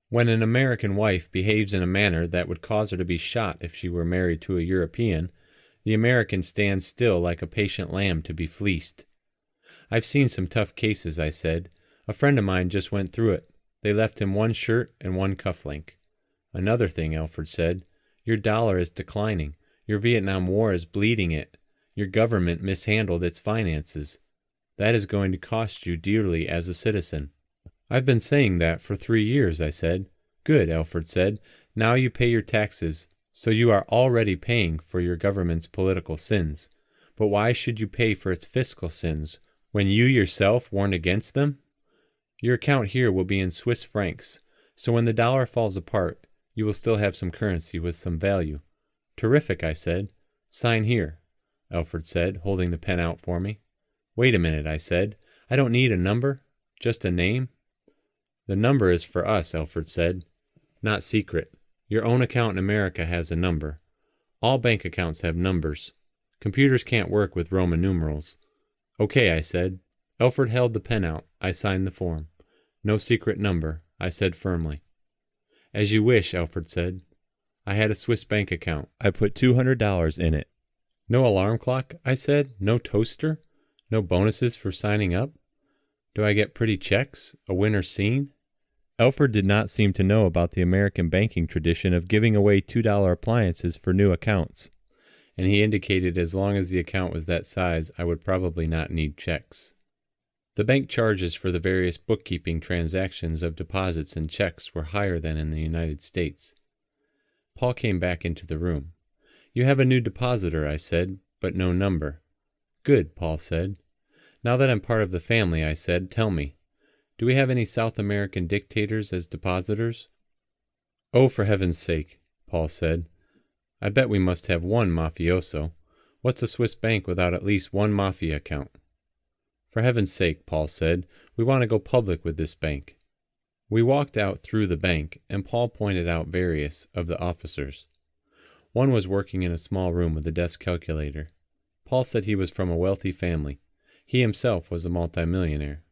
When an American wife behaves in a manner that would cause her to be shot if she were married to a European, the American stands still like a patient lamb to be fleeced. I've seen some tough cases, I said. A friend of mine just went through it. They left him one shirt and one cufflink. Another thing, Alfred said. Your dollar is declining. Your Vietnam War is bleeding it. Your government mishandled its finances. That is going to cost you dearly as a citizen. I've been saying that for 3 years, I said. Good, Alfred said. Now you pay your taxes, so you are already paying for your government's political sins. But why should you pay for its fiscal sins when you yourself warned against them? Your account here will be in Swiss francs, so when the dollar falls apart, you will still have some currency with some value. Terrific, I said. Sign here, Alfred said, holding the pen out for me. Wait a minute, I said. I don't need a number, just a name. The number is for us, Alfred said. Not secret. Your own account in America has a number. All bank accounts have numbers. Computers can't work with Roman numerals. Okay, I said. Alfred held the pen out. I signed the form. No secret number, I said firmly. As you wish, Alfred said. I had a Swiss bank account. I put $200 in it. No alarm clock, I said. No toaster. No bonuses for signing up? Do I get pretty checks? A winter scene? Alfred did not seem to know about the American banking tradition of giving away $2 appliances for new accounts. And he indicated as long as the account was that size, I would probably not need checks. The bank charges for the various bookkeeping transactions of deposits and checks were higher than in the United States. Paul came back into the room. You have a new depositor, I said, but no number. Good, Paul said. Now that I'm part of the family, I said, tell me, do we have any South American dictators as depositors? Oh, for heaven's sake, Paul said. I bet we must have one mafioso. What's a Swiss bank without at least one mafia account? For heaven's sake, Paul said, we want to go public with this bank. We walked out through the bank, and Paul pointed out various of the officers. One was working in a small room with a desk calculator. Paul said he was from a wealthy family. He himself was a multimillionaire.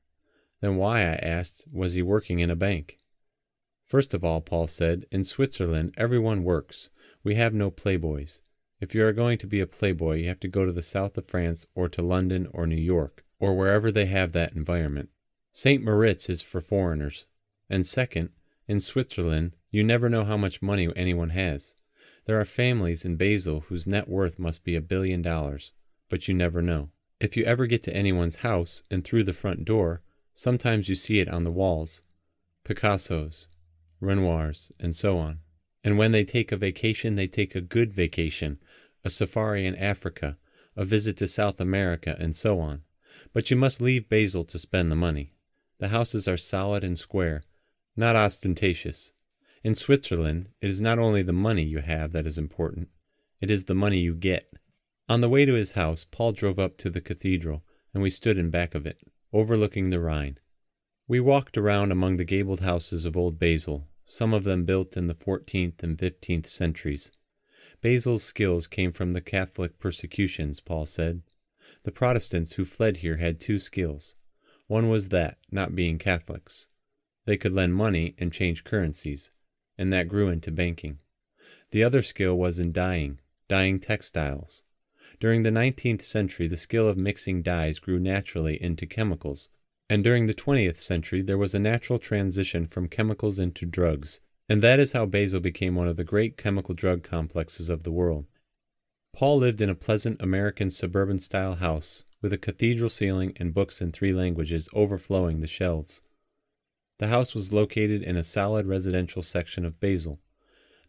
Then why, I asked, was he working in a bank? First of all, Paul said, in Switzerland everyone works. We have no playboys. If you are going to be a playboy, you have to go to the south of France or to London or New York, or wherever they have that environment. St. Moritz is for foreigners. And second, in Switzerland, you never know how much money anyone has. There are families in Basel whose net worth must be $1 billion, but you never know. If you ever get to anyone's house and through the front door, sometimes you see it on the walls. Picasso's, Renoirs, and so on. And when they take a vacation, they take a good vacation, a safari in Africa, a visit to South America, and so on. But you must leave Basel to spend the money. The houses are solid and square, not ostentatious. In Switzerland, it is not only the money you have that is important, it is the money you get. On the way to his house, Paul drove up to the cathedral, and we stood in back of it, overlooking the Rhine. We walked around among the gabled houses of old Basel, some of them built in the 14th and 15th centuries. Basel's skills came from the Catholic persecutions, Paul said. The Protestants who fled here had two skills. One was that, not being Catholics. They could lend money and change currencies, and that grew into banking. The other skill was in dyeing textiles. During the 19th century, the skill of mixing dyes grew naturally into chemicals, and during the 20th century, there was a natural transition from chemicals into drugs, and that is how Basel became one of the great chemical drug complexes of the world. Paul lived in a pleasant American suburban-style house, with a cathedral ceiling and books in 3 languages overflowing the shelves. The house was located in a solid residential section of Basel.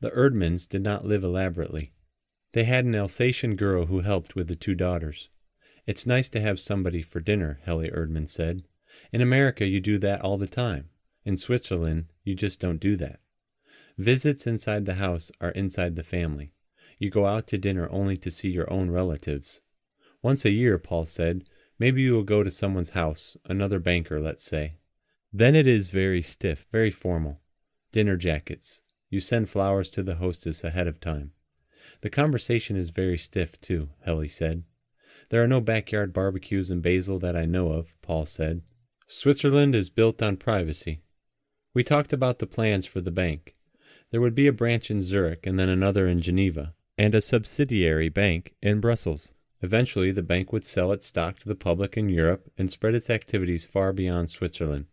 The Erdmanns did not live elaborately. They had an Alsatian girl who helped with the 2 daughters. It's nice to have somebody for dinner, Helly Erdmann said. In America you do that all the time. In Switzerland you just don't do that. Visits inside the house are inside the family. You go out to dinner only to see your own relatives. Once a year, Paul said, maybe you will go to someone's house, another banker, let's say. Then it is very stiff, very formal. Dinner jackets. You send flowers to the hostess ahead of time. The conversation is very stiff, too, Helly said. There are no backyard barbecues in Basel that I know of, Paul said. Switzerland is built on privacy. We talked about the plans for the bank. There would be a branch in Zurich and then another in Geneva, and a subsidiary bank in Brussels. Eventually, the bank would sell its stock to the public in Europe and spread its activities far beyond Switzerland.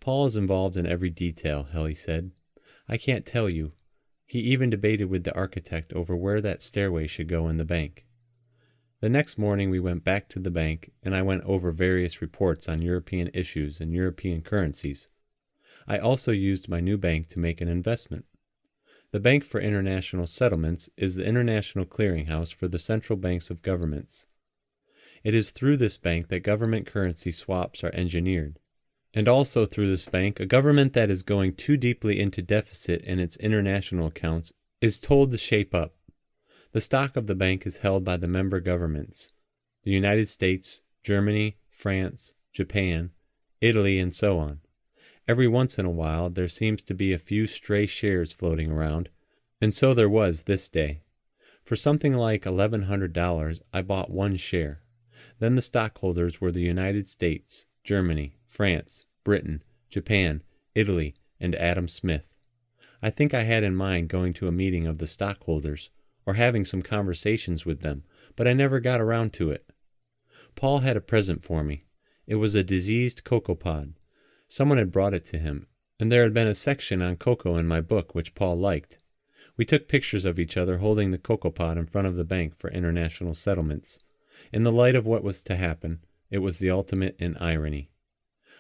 Paul is involved in every detail, Helly said. I can't tell you. He even debated with the architect over where that stairway should go in the bank. The next morning we went back to the bank, and I went over various reports on European issues and European currencies. I also used my new bank to make an investment. The Bank for International Settlements is the international clearinghouse for the central banks of governments. It is through this bank that government currency swaps are engineered. And also through this bank, a government that is going too deeply into deficit in its international accounts is told to shape up. The stock of the bank is held by the member governments, the United States, Germany, France, Japan, Italy, and so on. Every once in a while there seems to be a few stray shares floating around, and so there was this day. For something like $1,100 I bought 1 share. Then the stockholders were the United States, Germany, France, Britain, Japan, Italy, and Adam Smith. I think I had in mind going to a meeting of the stockholders, or having some conversations with them, but I never got around to it. Paul had a present for me. It was a diseased cocoa pod. Someone had brought it to him, and there had been a section on cocoa in my book which Paul liked. We took pictures of each other holding the cocoa pod in front of the Bank for International Settlements. In the light of what was to happen, it was the ultimate in irony.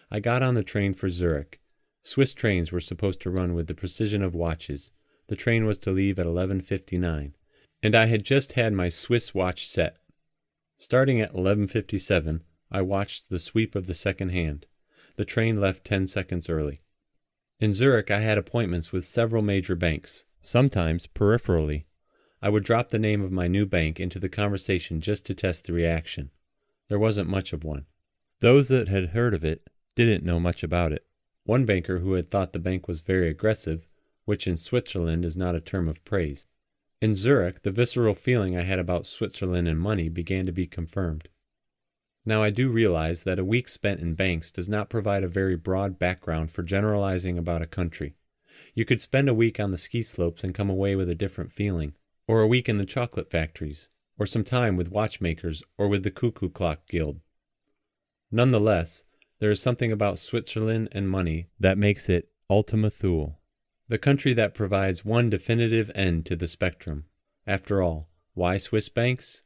I got on the train for Zurich. Swiss trains were supposed to run with the precision of watches. The train was to leave at 11:59, and I had just had my Swiss watch set. Starting at 11:57, I watched the sweep of the second hand. The train left 10 seconds early. In Zurich I had appointments with several major banks, sometimes peripherally. I would drop the name of my new bank into the conversation just to test the reaction. There wasn't much of one. Those that had heard of it didn't know much about it. One banker who had thought the bank was very aggressive, which in Switzerland is not a term of praise. In Zurich, the visceral feeling I had about Switzerland and money began to be confirmed. Now I do realize that a week spent in banks does not provide a very broad background for generalizing about a country. You could spend a week on the ski slopes and come away with a different feeling, or a week in the chocolate factories, or some time with watchmakers or with the Cuckoo Clock Guild. Nonetheless, there is something about Switzerland and money that makes it Ultima Thule, the country that provides one definitive end to the spectrum. After all, why Swiss banks?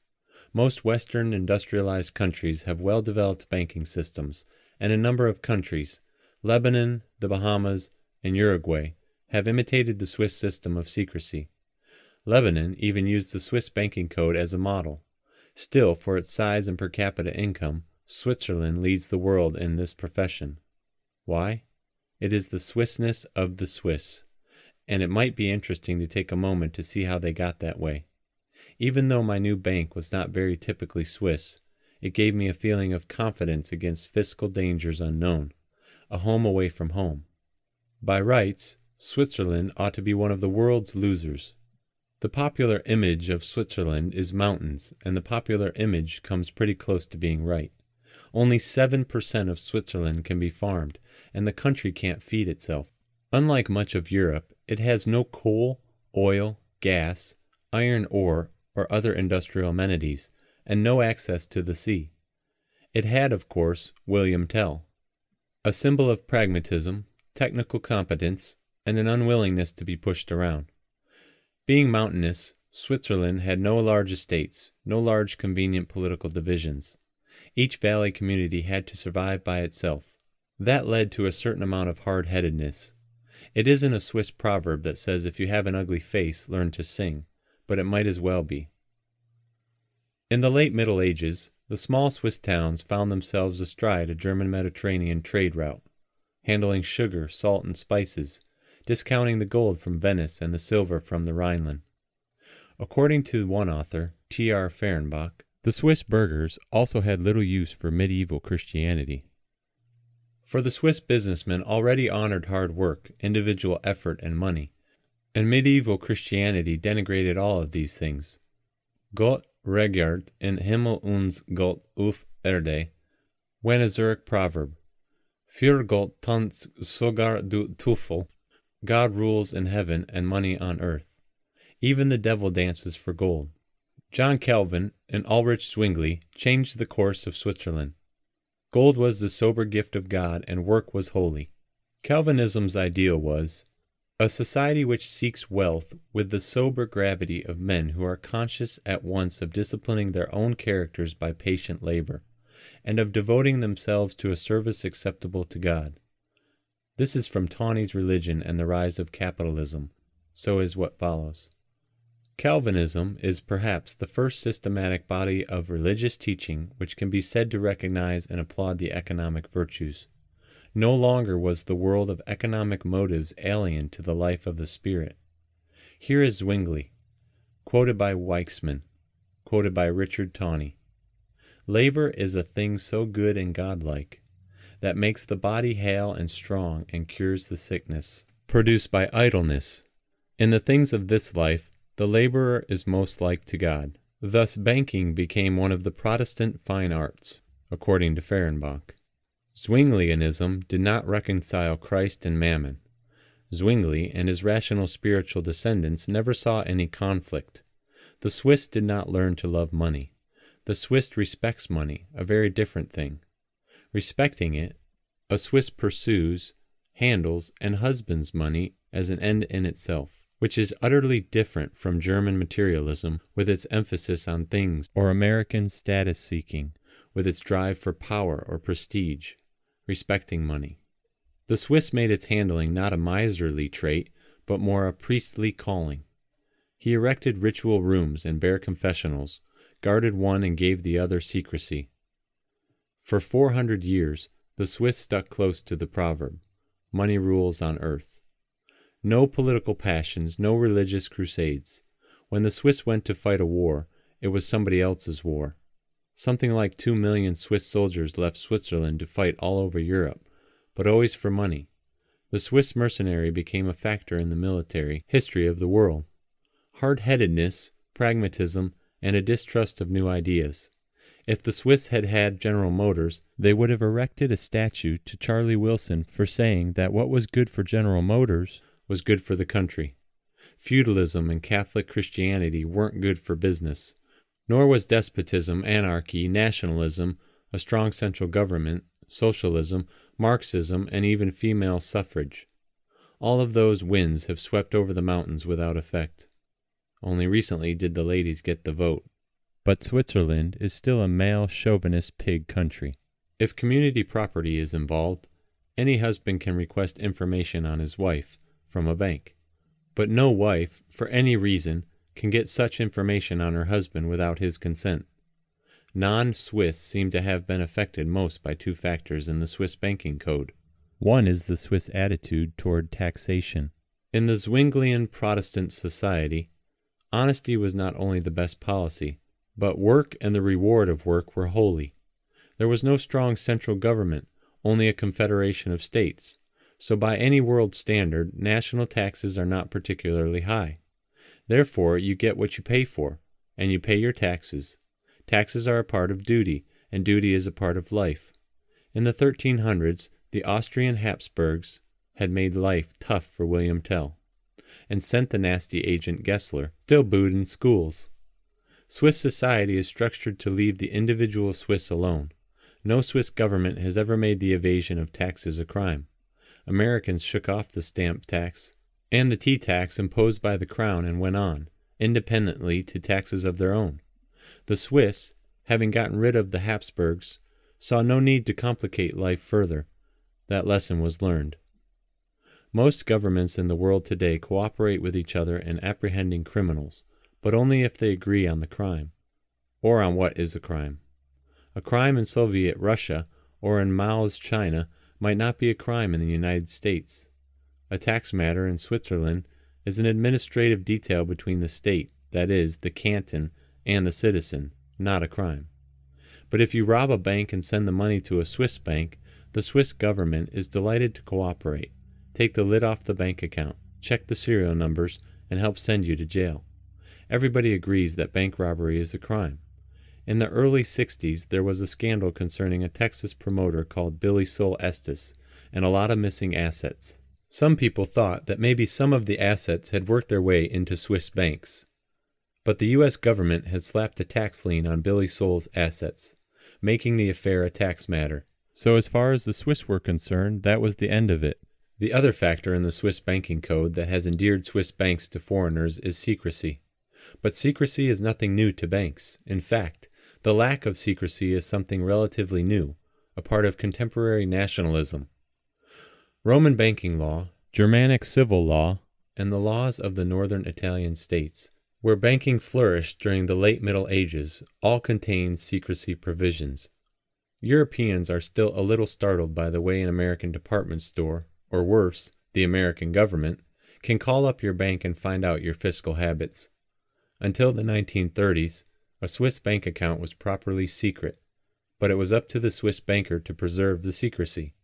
Most Western industrialized countries have well-developed banking systems, and a number of countries, Lebanon, the Bahamas, and Uruguay, have imitated the Swiss system of secrecy. Lebanon even used the Swiss banking code as a model. Still, for its size and per capita income, Switzerland leads the world in this profession. Why? It is the Swissness of the Swiss, and it might be interesting to take a moment to see how they got that way. Even though my new bank was not very typically Swiss, it gave me a feeling of confidence against fiscal dangers unknown, a home away from home. By rights, Switzerland ought to be one of the world's losers. The popular image of Switzerland is mountains, and the popular image comes pretty close to being right. Only 7% of Switzerland can be farmed, and the country can't feed itself. Unlike much of Europe, it has no coal, oil, gas, iron ore, or other industrial amenities, and no access to the sea. It had, of course, William Tell, a symbol of pragmatism, technical competence, and an unwillingness to be pushed around. Being mountainous, Switzerland had no large estates, no large convenient political divisions. Each valley community had to survive by itself. That led to a certain amount of hard-headedness. It isn't a Swiss proverb that says if you have an ugly face, learn to sing, but it might as well be. In the late Middle Ages, the small Swiss towns found themselves astride a German Mediterranean trade route, handling sugar, salt, and spices, discounting the gold from Venice and the silver from the Rhineland. According to one author, T.R. Fehrenbach, the Swiss burghers also had little use for medieval Christianity. For the Swiss businessmen already honored hard work, individual effort, and money, and medieval Christianity denigrated all of these things. Gott regiert in Himmel und Gott auf Erde, when a Zurich proverb. Für Gott tanzt sogar du Teufel. God rules in heaven and money on earth. Even the devil dances for gold. John Calvin and Ulrich Zwingli changed the course of Switzerland. Gold was the sober gift of God, and work was holy. Calvinism's ideal was a society which seeks wealth with the sober gravity of men who are conscious at once of disciplining their own characters by patient labor, and of devoting themselves to a service acceptable to God. This is from Tawny's Religion and the Rise of Capitalism. So is what follows. Calvinism is perhaps the first systematic body of religious teaching which can be said to recognize and applaud the economic virtues. No longer was the world of economic motives alien to the life of the spirit. Here is Zwingli, quoted by Weichsmann, quoted by Richard Tawney. Labor is a thing so good and godlike, that makes the body hale and strong and cures the sickness produced by idleness. In the things of this life, the laborer is most like to God. Thus banking became one of the Protestant fine arts, according to Fehrenbach. Zwinglianism did not reconcile Christ and Mammon. Zwingli and his rational spiritual descendants never saw any conflict. The Swiss did not learn to love money. The Swiss respects money, a very different thing. Respecting it, a Swiss pursues, handles, and husbands money as an end in itself, which is utterly different from German materialism with its emphasis on things, or American status-seeking with its drive for power or prestige. Respecting money. The Swiss made its handling not a miserly trait, but more a priestly calling. He erected ritual rooms and bare confessionals, guarded one and gave the other secrecy. For 400 years, the Swiss stuck close to the proverb, money rules on earth. No political passions, no religious crusades. When the Swiss went to fight a war, it was somebody else's war. Something like 2 million Swiss soldiers left Switzerland to fight all over Europe, but always for money. The Swiss mercenary became a factor in the military history of the world. Hard-headedness, pragmatism, and a distrust of new ideas. If the Swiss had had General Motors, they would have erected a statue to Charlie Wilson for saying that what was good for General Motors was good for the country. Feudalism and Catholic Christianity weren't good for business. Nor was despotism, anarchy, nationalism, a strong central government, socialism, Marxism, and even female suffrage. All of those winds have swept over the mountains without effect. Only recently did the ladies get the vote. But Switzerland is still a male chauvinist pig country. If community property is involved, any husband can request information on his wife from a bank. But no wife, for any reason, can get such information on her husband without his consent. Non-Swiss seem to have been affected most by two factors in the Swiss banking code. One is the Swiss attitude toward taxation. In the Zwinglian Protestant society, honesty was not only the best policy, but work and the reward of work were holy. There was no strong central government, only a confederation of states. So by any world standard, national taxes are not particularly high. Therefore, you get what you pay for, and you pay your taxes. Taxes are a part of duty, and duty is a part of life. In the 1300s, the Austrian Habsburgs had made life tough for William Tell, and sent the nasty agent Gessler, still booed in schools. Swiss society is structured to leave the individual Swiss alone. No Swiss government has ever made the evasion of taxes a crime. Americans shook off the stamp tax and the tea tax imposed by the crown and went on, independently, to taxes of their own. The Swiss, having gotten rid of the Habsburgs, saw no need to complicate life further. That lesson was learned. Most governments in the world today cooperate with each other in apprehending criminals, but only if they agree on the crime, or on what is a crime. A crime in Soviet Russia or in Mao's China might not be a crime in the United States. A tax matter in Switzerland is an administrative detail between the state, that is, the canton, and the citizen, not a crime. But if you rob a bank and send the money to a Swiss bank, the Swiss government is delighted to cooperate, take the lid off the bank account, check the serial numbers, and help send you to jail. Everybody agrees that bank robbery is a crime. In the early 60s, there was a scandal concerning a Texas promoter called Billy Sol Estes and a lot of missing assets. Some people thought that maybe some of the assets had worked their way into Swiss banks. But the U.S. government had slapped a tax lien on Billy Sol's assets, making the affair a tax matter. So as far as the Swiss were concerned, that was the end of it. The other factor in the Swiss banking code that has endeared Swiss banks to foreigners is secrecy. But secrecy is nothing new to banks. In fact, the lack of secrecy is something relatively new, a part of contemporary nationalism. Roman banking law, Germanic civil law, and the laws of the northern Italian states, where banking flourished during the late Middle Ages, all contain secrecy provisions. Europeans are still a little startled by the way an American department store, or worse, the American government, can call up your bank and find out your fiscal habits. Until the 1930s, a Swiss bank account was properly secret, but it was up to the Swiss banker to preserve the secrecy.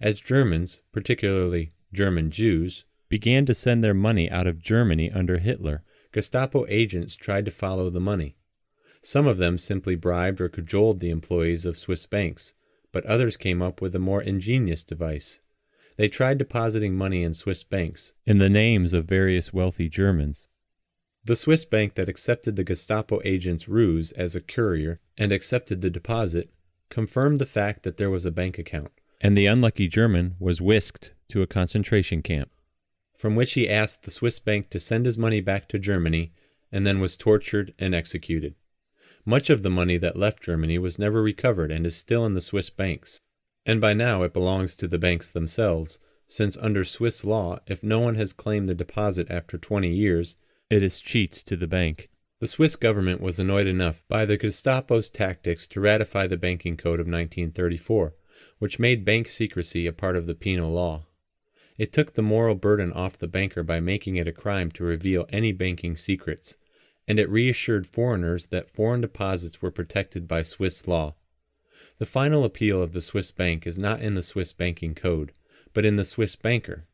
As Germans, particularly German Jews, began to send their money out of Germany under Hitler, Gestapo agents tried to follow the money. Some of them simply bribed or cajoled the employees of Swiss banks, but others came up with a more ingenious device. They tried depositing money in Swiss banks in the names of various wealthy Germans. The Swiss bank that accepted the Gestapo agent's ruse as a courier and accepted the deposit confirmed the fact that there was a bank account. And the unlucky German was whisked to a concentration camp, from which he asked the Swiss bank to send his money back to Germany, and then was tortured and executed. Much of the money that left Germany was never recovered and is still in the Swiss banks. And by now it belongs to the banks themselves, since under Swiss law, if no one has claimed the deposit after 20 years, it is cheats to the bank. The Swiss government was annoyed enough by the Gestapo's tactics to ratify the Banking Code of 1934, which made bank secrecy a part of the penal law. It took the moral burden off the banker by making it a crime to reveal any banking secrets, and it reassured foreigners that foreign deposits were protected by Swiss law. The final appeal of the Swiss bank is not in the Swiss banking code, but in the Swiss banker.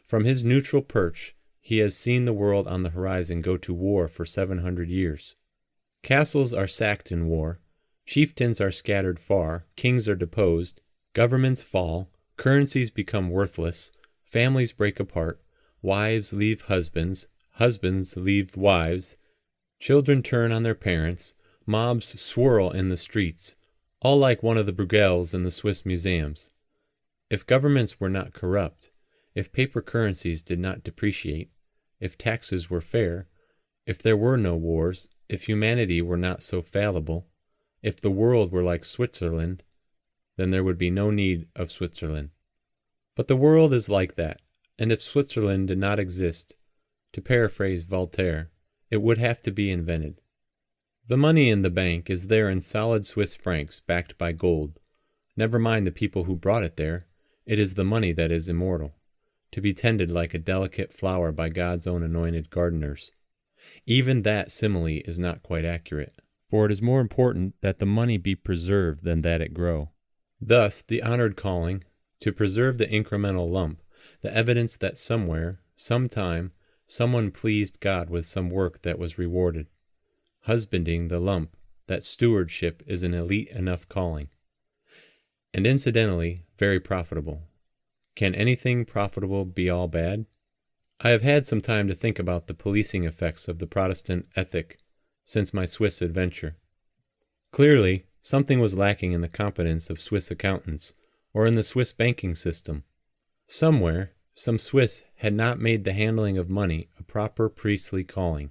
From his neutral perch, he has seen the world on the horizon go to war for 700 years. Castles are sacked in war, chieftains are scattered far, kings are deposed, governments fall, currencies become worthless, families break apart, wives leave husbands, husbands leave wives, children turn on their parents, mobs swirl in the streets, all like one of the Bruegels in the Swiss museums. If governments were not corrupt, if paper currencies did not depreciate, if taxes were fair, if there were no wars, if humanity were not so fallible, if the world were like Switzerland, then there would be no need of Switzerland. But the world is like that, and if Switzerland did not exist, to paraphrase Voltaire, it would have to be invented. The money in the bank is there in solid Swiss francs backed by gold. Never mind the people who brought it there, it is the money that is immortal, to be tended like a delicate flower by God's own anointed gardeners. Even that simile is not quite accurate, for it is more important that the money be preserved than that it grow. Thus, the honored calling, to preserve the incremental lump, the evidence that somewhere, sometime, someone pleased God with some work that was rewarded. Husbanding the lump, that stewardship is an elite enough calling. And incidentally, very profitable. Can anything profitable be all bad? I have had some time to think about the policing effects of the Protestant ethic since my Swiss adventure. Clearly, something was lacking in the competence of Swiss accountants, or in the Swiss banking system. Somewhere, some Swiss had not made the handling of money a proper priestly calling.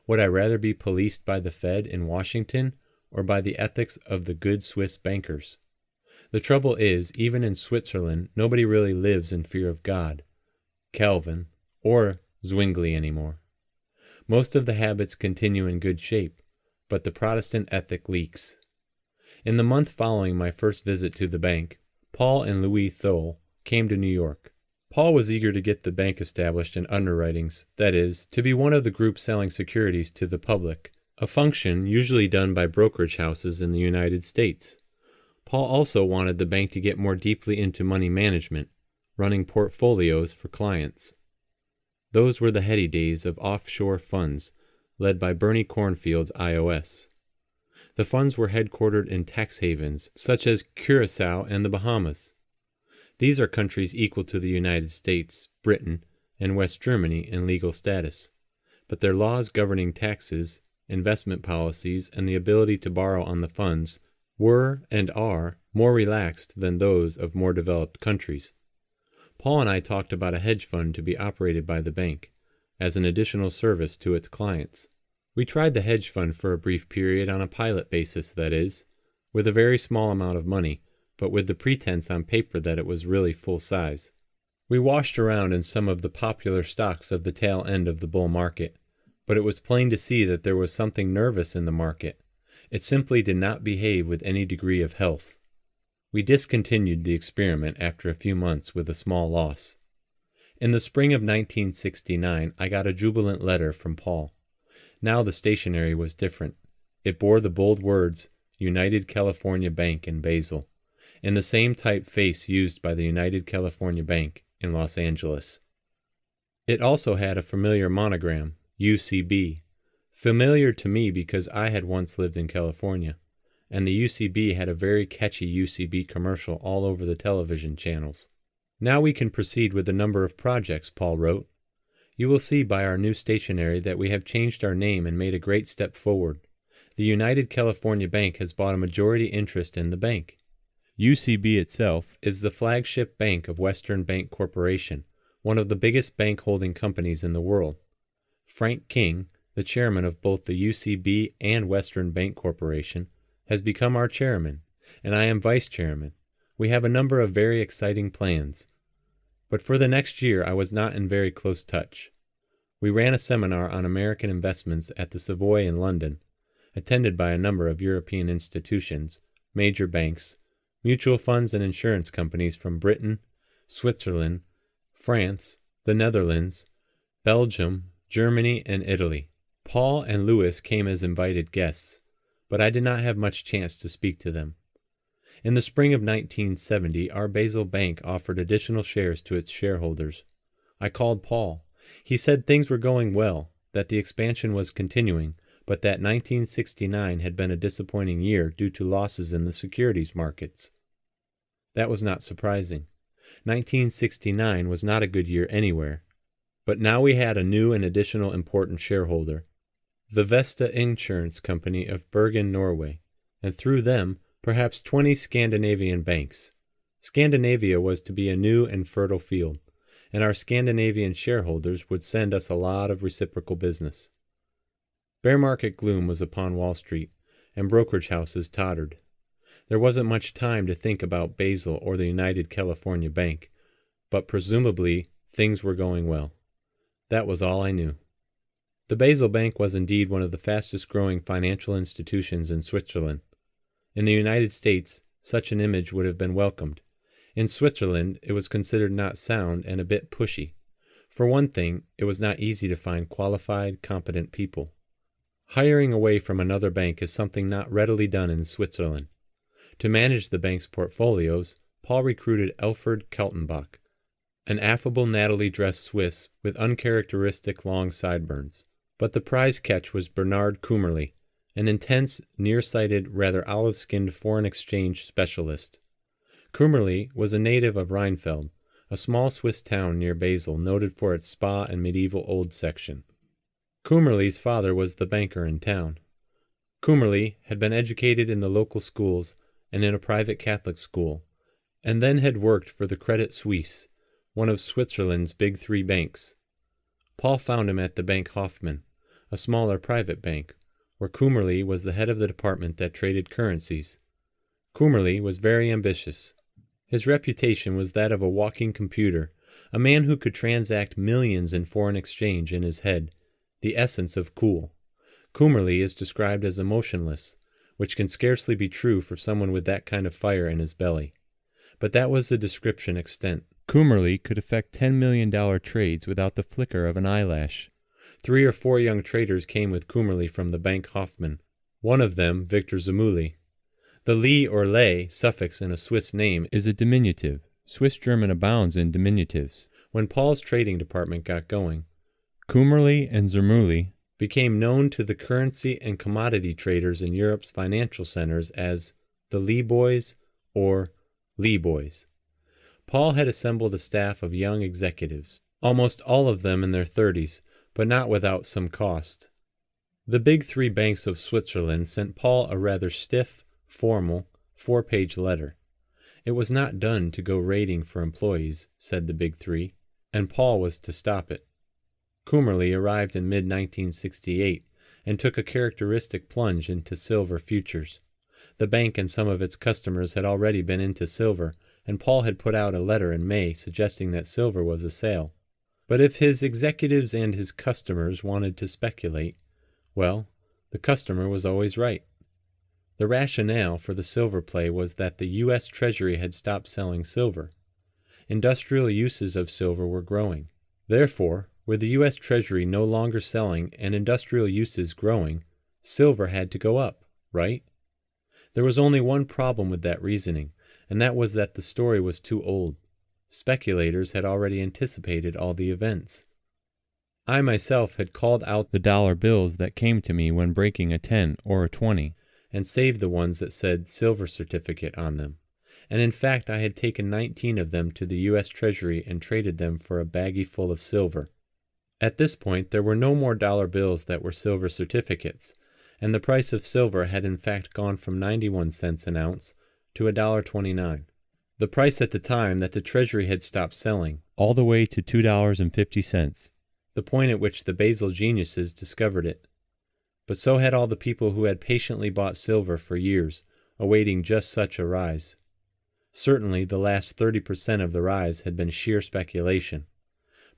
Would I rather be policed by the Fed in Washington, or by the ethics of the good Swiss bankers? The trouble is, even in Switzerland, nobody really lives in fear of God, Calvin, or Zwingli anymore. Most of the habits continue in good shape, but the Protestant ethic leaks. In the month following my first visit to the bank, Paul and Louis Thole came to New York. Paul was eager to get the bank established in underwritings, that is, to be one of the groups selling securities to the public, a function usually done by brokerage houses in the United States. Paul also wanted the bank to get more deeply into money management, running portfolios for clients. Those were the heady days of offshore funds, led by Bernie Cornfield's IOS. The funds were headquartered in tax havens, such as Curacao and the Bahamas. These are countries equal to the United States, Britain, and West Germany in legal status, but their laws governing taxes, investment policies, and the ability to borrow on the funds were and are more relaxed than those of more developed countries. Paul and I talked about a hedge fund to be operated by the bank, as an additional service to its clients. We tried the hedge fund for a brief period on a pilot basis, that is, with a very small amount of money, but with the pretense on paper that it was really full size. We washed around in some of the popular stocks of the tail end of the bull market, but it was plain to see that there was something nervous in the market. It simply did not behave with any degree of health. We discontinued the experiment after a few months with a small loss. In the spring of 1969, I got a jubilant letter from Paul. Now the stationery was different. It bore the bold words, United California Bank in Basel, in the same typeface used by the United California Bank in Los Angeles. It also had a familiar monogram, UCB, familiar to me because I had once lived in California, and the UCB had a very catchy UCB commercial all over the television channels. Now we can proceed with a number of projects, Paul wrote. You will see by our new stationery that we have changed our name and made a great step forward. The United California Bank has bought a majority interest in the bank. UCB itself is the flagship bank of Western Bank Corporation, one of the biggest bank holding companies in the world. Frank King, the chairman of both the UCB and Western Bank Corporation, has become our chairman, and I am vice chairman. We have a number of very exciting plans. But for the next year, I was not in very close touch. We ran a seminar on American investments at the Savoy in London, attended by a number of European institutions, major banks, mutual funds and insurance companies from Britain, Switzerland, France, the Netherlands, Belgium, Germany, and Italy. Paul and Louis came as invited guests, but I did not have much chance to speak to them. In the spring of 1970, our Basel Bank offered additional shares to its shareholders. I called Paul. He said things were going well, that the expansion was continuing, but that 1969 had been a disappointing year due to losses in the securities markets. That was not surprising. 1969 was not a good year anywhere. But now we had a new and additional important shareholder, the Vesta Insurance Company of Bergen, Norway, and through them, perhaps 20 Scandinavian banks. Scandinavia was to be a new and fertile field, and our Scandinavian shareholders would send us a lot of reciprocal business. Bear market gloom was upon Wall Street, and brokerage houses tottered. There wasn't much time to think about Basel or the United California Bank, but presumably things were going well. That was all I knew. The Basel Bank was indeed one of the fastest growing financial institutions in Switzerland. In the United States, such an image would have been welcomed. In Switzerland, it was considered not sound and a bit pushy. For one thing, it was not easy to find qualified, competent people. Hiring away from another bank is something not readily done in Switzerland. To manage the bank's portfolios, Paul recruited Elfried Kaltenbach, an affable, nattily-dressed Swiss with uncharacteristic long sideburns. But the prize catch was Bernard Kummerly, an intense, nearsighted, rather olive-skinned foreign exchange specialist. Kummerly was a native of Rheinfeld, a small Swiss town near Basel noted for its spa and medieval old section. Kummerly's father was the banker in town. Kummerly had been educated in the local schools and in a private Catholic school, and then had worked for the Credit Suisse, one of Switzerland's big three banks. Paul found him at the Bank Hoffmann, a smaller private bank, where Kummerly was the head of the department that traded currencies. Kummerly was very ambitious. His reputation was that of a walking computer, a man who could transact millions in foreign exchange in his head, the essence of cool. Kummerly is described as emotionless, which can scarcely be true for someone with that kind of fire in his belly. But that was the description extent. Kummerly could effect $10 million trades without the flicker of an eyelash. 3 or 4 young traders came with Kummerly from the Bank Hoffmann, one of them Victor Zamuli. The Lee or Lay suffix in a Swiss name is a diminutive. Swiss German abounds in diminutives. When Paul's trading department got going, Kummerly and Zermuli became known to the currency and commodity traders in Europe's financial centers as the Lee Boys or Lee Boys. Paul had assembled a staff of young executives, almost all of them in their 30s, but not without some cost. The big three banks of Switzerland sent Paul a rather stiff, formal, 4-page letter. It was not done to go raiding for employees, said the big three, and Paul was to stop it. Kummerly arrived in mid-1968 and took a characteristic plunge into silver futures. The bank and some of its customers had already been into silver, and Paul had put out a letter in May suggesting that silver was a sale. But if his executives and his customers wanted to speculate, well, the customer was always right. The rationale for the silver play was that the U.S. Treasury had stopped selling silver. Industrial uses of silver were growing. Therefore, with the U.S. Treasury no longer selling and industrial uses growing, silver had to go up, right? There was only one problem with that reasoning, and that was that the story was too old. Speculators had already anticipated all the events. I myself had called out the dollar bills that came to me when breaking a 10 or a 20, and saved the ones that said silver certificate on them. And in fact I had taken 19 of them to the U.S. Treasury and traded them for a baggie full of silver. At this point there were no more dollar bills that were silver certificates, and the price of silver had in fact gone from 91 cents an ounce to $1.29. The price at the time that the Treasury had stopped selling, all the way to $2.50, the point at which the Basel geniuses discovered it. But so had all the people who had patiently bought silver for years, awaiting just such a rise. Certainly the last 30% of the rise had been sheer speculation.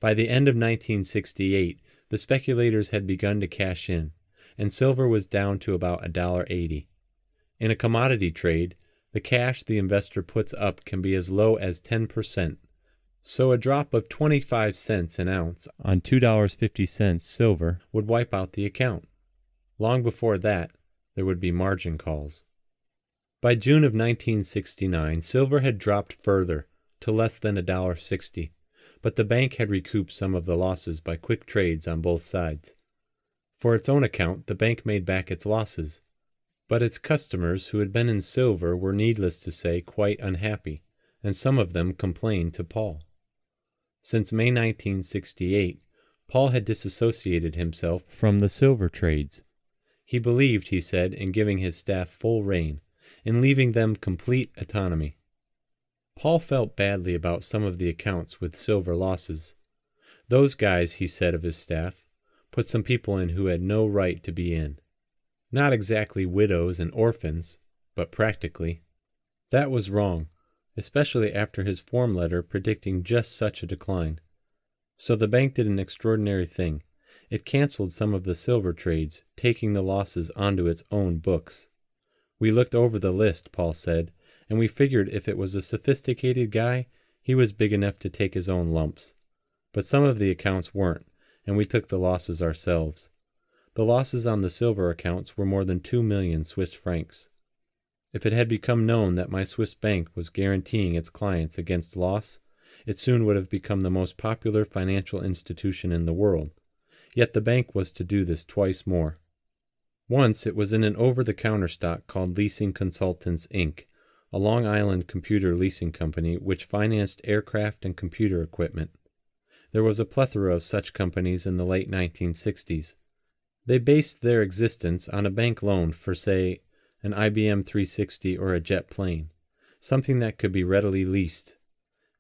By the end of 1968, the speculators had begun to cash in, and silver was down to about $1.80. In a commodity trade, the cash the investor puts up can be as low as 10%, So a drop of 25 cents an ounce on $2.50 silver would wipe out the account. Long before that, there would be margin calls. By June of 1969, silver had dropped further to less than $1.60, but the bank had recouped some of the losses by quick trades on both sides. For its own account, the bank made back its losses, but its customers who had been in silver were, needless to say, quite unhappy, and some of them complained to Paul. Since May 1968, Paul had disassociated himself from the silver trades. He believed, he said, in giving his staff full rein, in leaving them complete autonomy. Paul felt badly about some of the accounts with silver losses. Those guys, he said of his staff, put some people in who had no right to be in. Not exactly widows and orphans, but practically. That was wrong, especially after his form letter predicting just such a decline. So the bank did an extraordinary thing. It canceled some of the silver trades, taking the losses onto its own books. We looked over the list, Paul said, and we figured if it was a sophisticated guy, he was big enough to take his own lumps. But some of the accounts weren't, and we took the losses ourselves. The losses on the silver accounts were more than 2 million Swiss francs. If it had become known that my Swiss bank was guaranteeing its clients against loss, it soon would have become the most popular financial institution in the world. Yet the bank was to do this twice more. Once it was in an over-the-counter stock called Leasing Consultants, Inc., a Long Island computer leasing company which financed aircraft and computer equipment. There was a plethora of such companies in the late 1960s. They based their existence on a bank loan for, say, an IBM 360 or a jet plane, something that could be readily leased.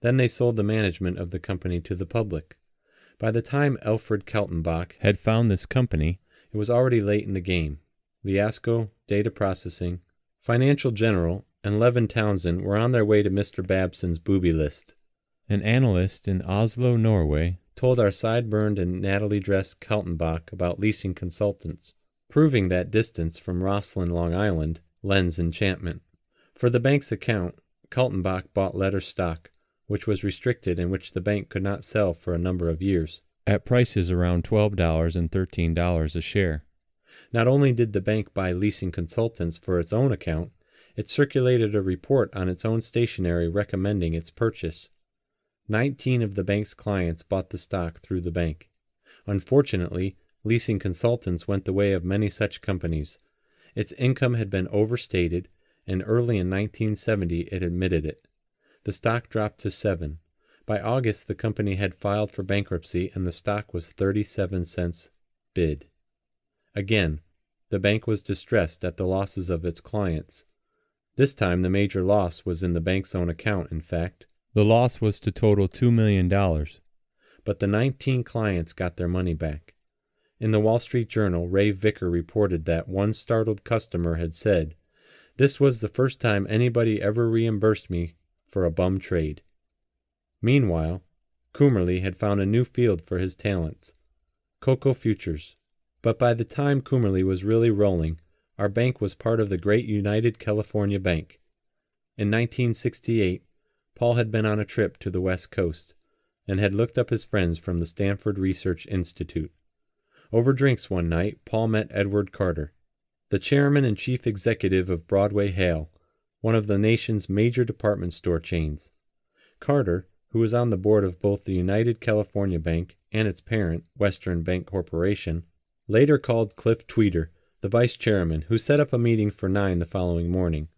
Then they sold the management of the company to the public. By the time Alfred Kaltenbach had found this company, it was already late in the game. Liasco, Data Processing, Financial General, and Levin Townsend were on their way to Mr. Babson's booby list. An analyst in Oslo, Norway, told our sideburned and Natalie-dressed Kaltenbach about Leasing Consultants, proving that distance from Roslyn, Long Island, lends enchantment. For the bank's account, Kaltenbach bought letter stock, which was restricted and which the bank could not sell for a number of years, at prices around $12 and $13 a share. Not only did the bank buy Leasing Consultants for its own account, it circulated a report on its own stationery recommending its purchase. 19 of the bank's clients bought the stock through the bank. Unfortunately, Leasing Consultants went the way of many such companies. Its income had been overstated, and early in 1970 it admitted it. The stock dropped to 7. By August, the company had filed for bankruptcy, and the stock was 37 cents bid. Again, the bank was distressed at the losses of its clients. This time, the major loss was in the bank's own account, in fact. The loss was to total $2 million. But the 19 clients got their money back. In the Wall Street Journal, Ray Vicker reported that one startled customer had said, "This was the first time anybody ever reimbursed me for a bum trade." Meanwhile, Coomerly had found a new field for his talents, cocoa futures. But by the time Coomerly was really rolling, our bank was part of the great United California Bank. In 1968, Paul had been on a trip to the West Coast and had looked up his friends from the Stanford Research Institute. Over drinks one night, Paul met Edward Carter, the chairman and chief executive of Broadway Hale, one of the nation's major department store chains. Carter, who was on the board of both the United California Bank and its parent, Western Bank Corporation, later called Cliff Tweeder, the vice chairman, who set up a meeting for 9 the following morning.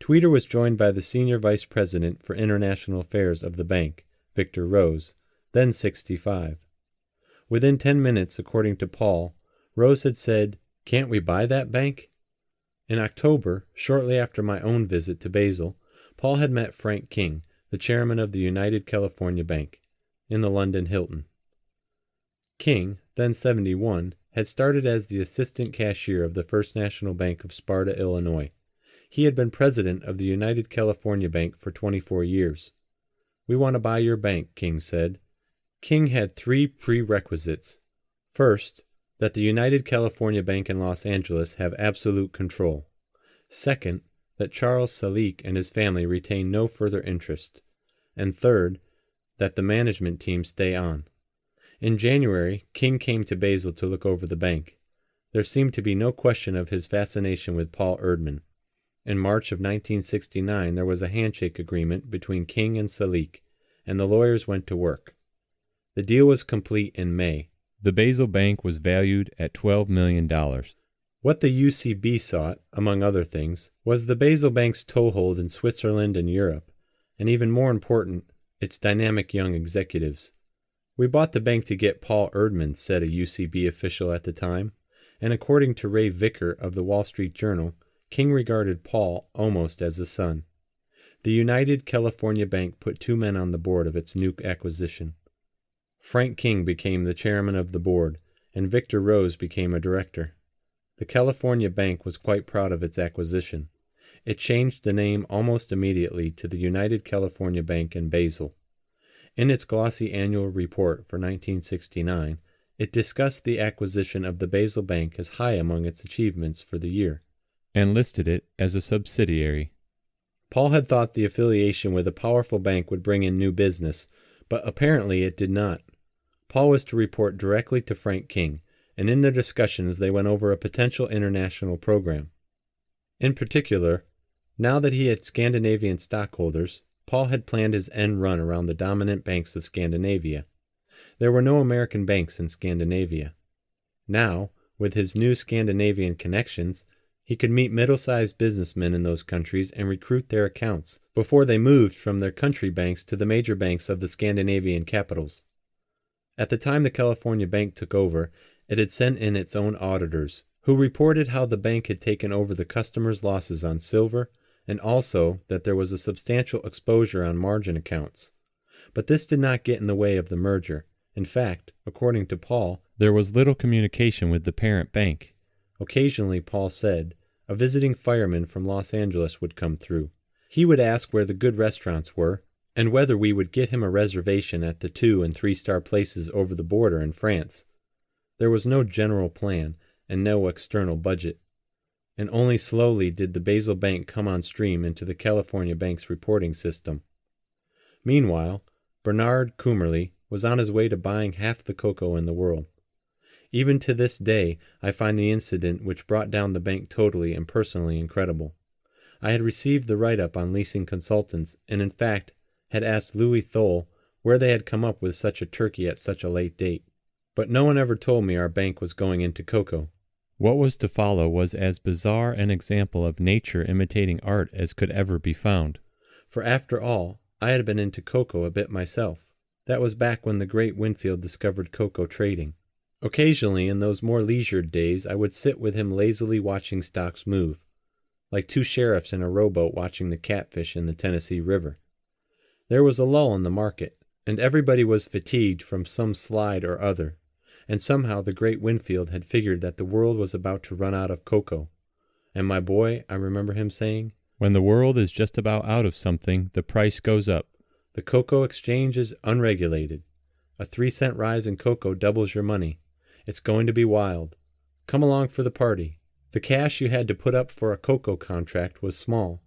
Tweeder was joined by the senior vice president for international affairs of the bank, Victor Rose, then 65. Within 10 minutes, according to Paul, Rose had said, "Can't we buy that bank?" In October, shortly after my own visit to Basel, Paul had met Frank King, the chairman of the United California Bank, in the London Hilton. King, then 71, had started as the assistant cashier of the First National Bank of Sparta, Illinois. He had been president of the United California Bank for 24 years. "We want to buy your bank," King said. King had 3 prerequisites. First, that the United California Bank in Los Angeles have absolute control. Second, that Charles Salique and his family retain no further interest. And third, that the management team stay on. In January, King came to Basel to look over the bank. There seemed to be no question of his fascination with Paul Erdmann. In March of 1969, there was a handshake agreement between King and Salik, and the lawyers went to work. The deal was complete in May. The Basel Bank was valued at $12 million. What the UCB sought, among other things, was the Basel Bank's toehold in Switzerland and Europe, and even more important, its dynamic young executives. "We bought the bank to get Paul Erdmann," said a UCB official at the time, and according to Ray Vicker of the Wall Street Journal, King regarded Paul almost as a son. The United California Bank put 2 men on the board of its new acquisition. Frank King became the chairman of the board, and Victor Rose became a director. The California Bank was quite proud of its acquisition. It changed the name almost immediately to the United California Bank in Basel. In its glossy annual report for 1969, it discussed the acquisition of the Basel Bank as high among its achievements for the year, and listed it as a subsidiary. Paul had thought the affiliation with a powerful bank would bring in new business, but apparently it did not. Paul was to report directly to Frank King, and in their discussions they went over a potential international program. In particular, now that he had Scandinavian stockholders, Paul had planned his end run around the dominant banks of Scandinavia. There were no American banks in Scandinavia. Now, with his new Scandinavian connections, he could meet middle-sized businessmen in those countries and recruit their accounts before they moved from their country banks to the major banks of the Scandinavian capitals. At the time the California Bank took over, it had sent in its own auditors, who reported how the bank had taken over the customers' losses on silver, and also that there was a substantial exposure on margin accounts. But this did not get in the way of the merger. In fact, according to Paul, there was little communication with the parent bank. Occasionally, Paul said, a visiting fireman from Los Angeles would come through. He would ask where the good restaurants were, and whether we would get him a reservation at the 2- and 3-star places over the border in France. There was no general plan, and no external budget. And only slowly did the Basel Bank come on stream into the California Bank's reporting system. Meanwhile, Bernard Kummerly was on his way to buying half the cocoa in the world. Even to this day, I find the incident which brought down the bank totally and personally incredible. I had received the write-up on leasing consultants, and in fact, had asked Louis Thole where they had come up with such a turkey at such a late date. But no one ever told me our bank was going into cocoa. What was to follow was as bizarre an example of nature imitating art as could ever be found. For after all, I had been into cocoa a bit myself. That was back when the great Winfield discovered cocoa trading. Occasionally, in those more leisured days, I would sit with him lazily watching stocks move, like 2 sheriffs in a rowboat watching the catfish in the Tennessee River. There was a lull in the market, and everybody was fatigued from some slide or other, and somehow the great Winfield had figured that the world was about to run out of cocoa. And my boy, I remember him saying, "When the world is just about out of something, the price goes up. The cocoa exchange is unregulated. A 3-cent rise in cocoa doubles your money. It's going to be wild. Come along for the party." The cash you had to put up for a cocoa contract was small.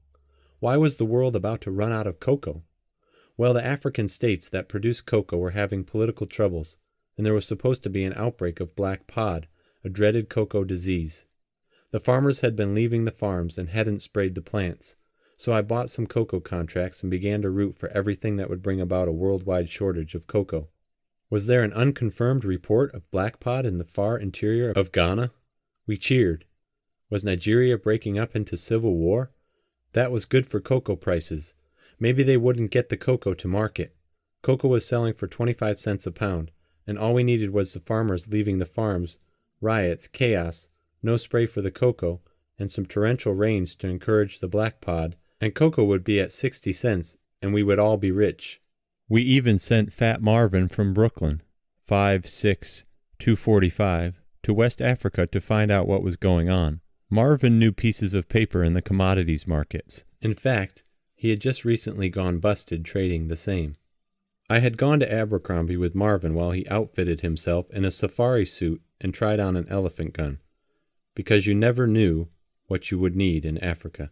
Why was the world about to run out of cocoa? Well, the African states that produce cocoa were having political troubles, and there was supposed to be an outbreak of black pod, a dreaded cocoa disease. The farmers had been leaving the farms and hadn't sprayed the plants, so I bought some cocoa contracts and began to root for everything that would bring about a worldwide shortage of cocoa. Was there an unconfirmed report of black pod in the far interior of Ghana? We cheered. Was Nigeria breaking up into civil war? That was good for cocoa prices. Maybe they wouldn't get the cocoa to market. Cocoa was selling for 25 cents a pound, and all we needed was the farmers leaving the farms, riots, chaos, no spray for the cocoa, and some torrential rains to encourage the black pod, and cocoa would be at 60 cents, and we would all be rich. We even sent Fat Marvin from Brooklyn, 5'6", 245, to West Africa to find out what was going on. Marvin knew pieces of paper in the commodities markets. In fact, he had just recently gone busted trading the same. I had gone to Abercrombie with Marvin while he outfitted himself in a safari suit and tried on an elephant gun, because you never knew what you would need in Africa.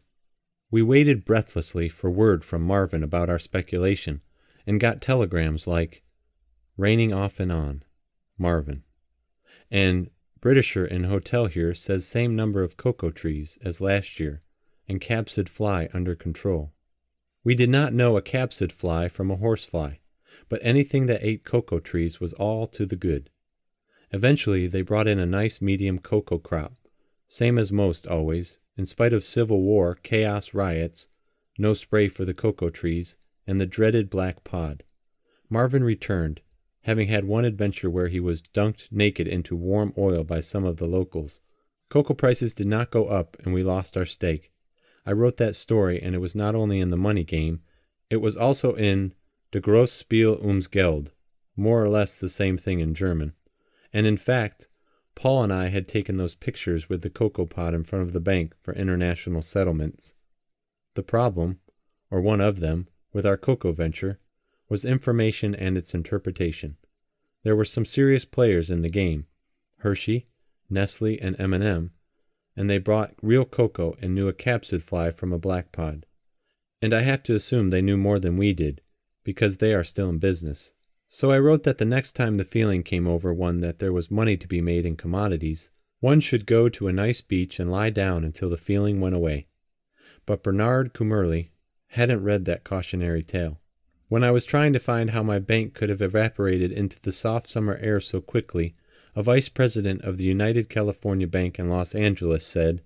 We waited breathlessly for word from Marvin about our speculation, and got telegrams like, "Raining off and on, Marvin." And Britisher in hotel here says same number of cocoa trees as last year, and capsid fly under control. We did not know a capsid fly from a horsefly, but anything that ate cocoa trees was all to the good. Eventually, they brought in a nice medium cocoa crop, same as most always, in spite of civil war, chaos, riots, no spray for the cocoa trees, and the dreaded black pod. Marvin returned, having had one adventure where he was dunked naked into warm oil by some of the locals. Cocoa prices did not go up, and we lost our stake. I wrote that story, and it was not only in the money game, it was also in De Grosse Spiel ums Geld, more or less the same thing in German. And in fact, Paul and I had taken those pictures with the cocoa pod in front of the bank for international settlements. The problem, or one of them, with our cocoa venture, was information and its interpretation. There were some serious players in the game, Hershey, Nestle, and M&M, and they brought real cocoa and knew a capsid fly from a black pod. And I have to assume they knew more than we did, because they are still in business. So I wrote that the next time the feeling came over one that there was money to be made in commodities, one should go to a nice beach and lie down until the feeling went away. But Bernard Kummerly hadn't read that cautionary tale. When I was trying to find how my bank could have evaporated into the soft summer air so quickly, a vice president of the United California Bank in Los Angeles said,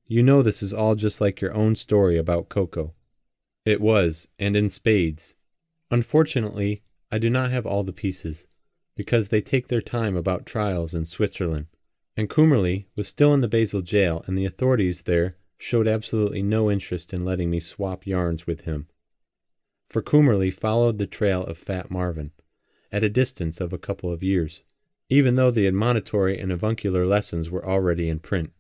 "You know this is all just like your own story about cocoa." It was, and in spades. Unfortunately, I do not have all the pieces, because they take their time about trials in Switzerland. And Kummerly was still in the Basel jail, and the authorities there showed absolutely no interest in letting me swap yarns with him. For Kummerly followed the trail of Fat Marvin, at a distance of a couple of years, even though the admonitory and avuncular lessons were already in print.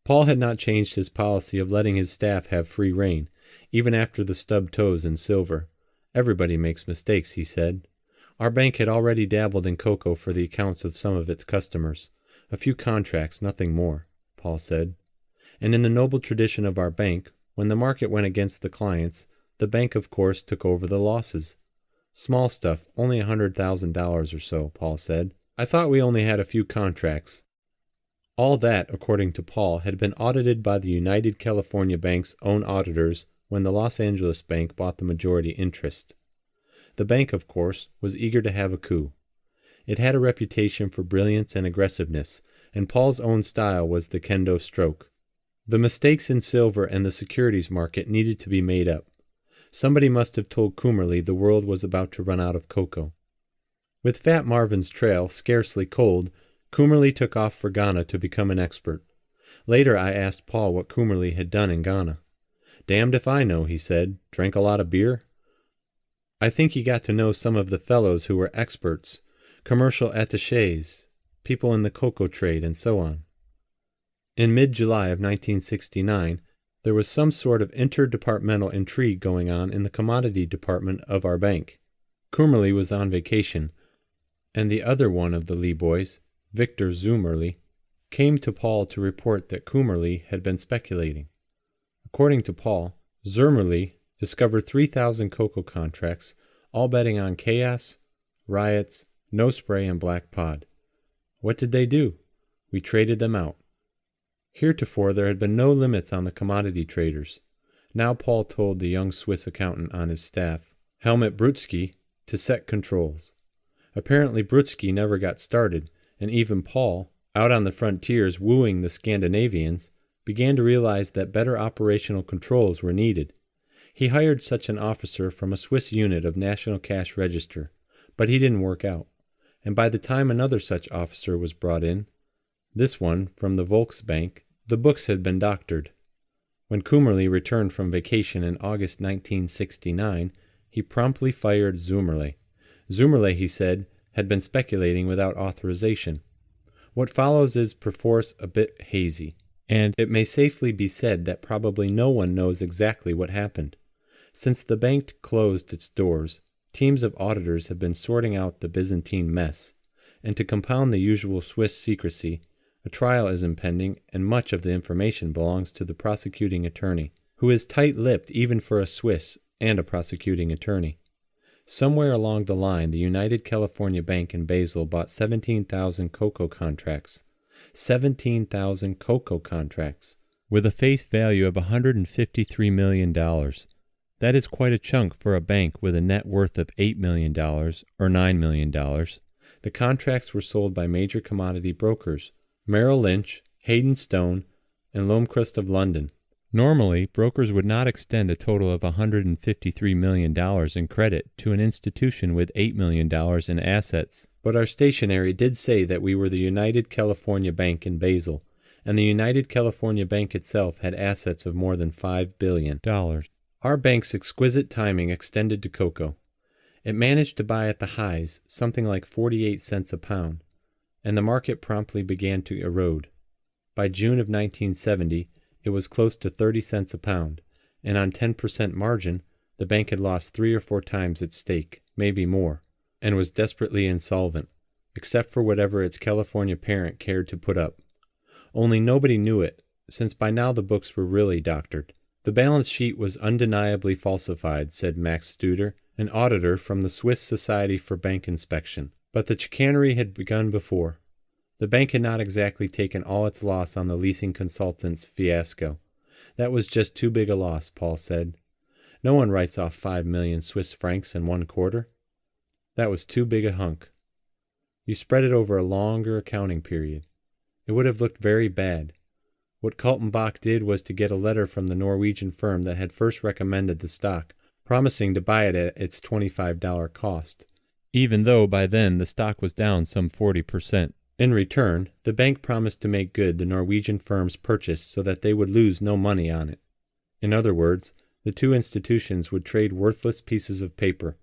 Paul had not changed his policy of letting his staff have free rein, even after the stubbed toes in silver. Everybody makes mistakes, he said. Our bank had already dabbled in cocoa for the accounts of some of its customers. A few contracts, nothing more, Paul said. And in the noble tradition of our bank, when the market went against the clients, the bank, of course, took over the losses. Small stuff, only $100,000 or so, Paul said. I thought we only had a few contracts. All that, according to Paul, had been audited by the United California Bank's own auditors when the Los Angeles Bank bought the majority interest. The bank, of course, was eager to have a coup. It had a reputation for brilliance and aggressiveness, and Paul's own style was the kendo stroke. The mistakes in silver and the securities market needed to be made up. Somebody must have told Kummerly the world was about to run out of cocoa. With Fat Marvin's trail scarcely cold, Kummerly took off for Ghana to become an expert. Later I asked Paul what Kummerly had done in Ghana. "Damned if I know," he said. "Drank a lot of beer?" I think he got to know some of the fellows who were experts, commercial attachés, people in the cocoa trade, and so on. In mid-July of 1969, there was some sort of interdepartmental intrigue going on in the commodity department of our bank. Kummerly was on vacation, and the other one of the Lee boys, Victor Zummerly, came to Paul to report that Kummerly had been speculating. According to Paul, Zummerly discovered 3,000 cocoa contracts, all betting on chaos, riots, no spray, and black pod. What did they do? We traded them out. Heretofore there had been no limits on the commodity traders. Now Paul told the young Swiss accountant on his staff, Helmut Brutzky, to set controls. Apparently Brutzky never got started, and even Paul, out on the frontiers wooing the Scandinavians, began to realize that better operational controls were needed. He hired such an officer from a Swiss unit of National Cash Register, but he didn't work out. And by the time another such officer was brought in, this one from the Volksbank, the books had been doctored. When Kummerly returned from vacation in August 1969, he promptly fired Zummerle. Zummerle, he said, had been speculating without authorization. What follows is perforce a bit hazy, and it may safely be said that probably no one knows exactly what happened. Since the bank closed its doors, teams of auditors have been sorting out the Byzantine mess, and to compound the usual Swiss secrecy, a trial is impending, and much of the information belongs to the prosecuting attorney, who is tight-lipped even for a Swiss and a prosecuting attorney. Somewhere along the line, the United California Bank in Basel bought 17,000 cocoa contracts. 17,000 cocoa contracts. With a face value of $153 million. That is quite a chunk for a bank with a net worth of $8 million or $9 million. The contracts were sold by major commodity brokers, Merrill Lynch, Hayden Stone, and Lomcrest of London. Normally, brokers would not extend a total of $153 million in credit to an institution with $8 million in assets. But our stationery did say that we were the United California Bank in Basel, and the United California Bank itself had assets of more than $5 billion. Our bank's exquisite timing extended to cocoa. It managed to buy at the highs something like 48 cents a pound, and the market promptly began to erode. By June of 1970, it was close to 30 cents a pound, and on 10% margin, the bank had lost 3 or 4 times its stake, maybe more, and was desperately insolvent, except for whatever its California parent cared to put up. Only nobody knew it, since by now the books were really doctored. The balance sheet was undeniably falsified, said Max Studer, an auditor from the Swiss Society for Bank Inspection. But the chicanery had begun before. The bank had not exactly taken all its loss on the leasing consultant's fiasco. That was just too big a loss, Paul said. No one writes off 5 million Swiss francs in 1 quarter. That was too big a hunk. You spread it over a longer accounting period. It would have looked very bad. What Kaltenbach did was to get a letter from the Norwegian firm that had first recommended the stock, promising to buy it at its $25 cost. Even though by then the stock was down some 40%. In return, the bank promised to make good the Norwegian firm's purchase so that they would lose no money on it. In other words, the two institutions would trade worthless pieces of paper.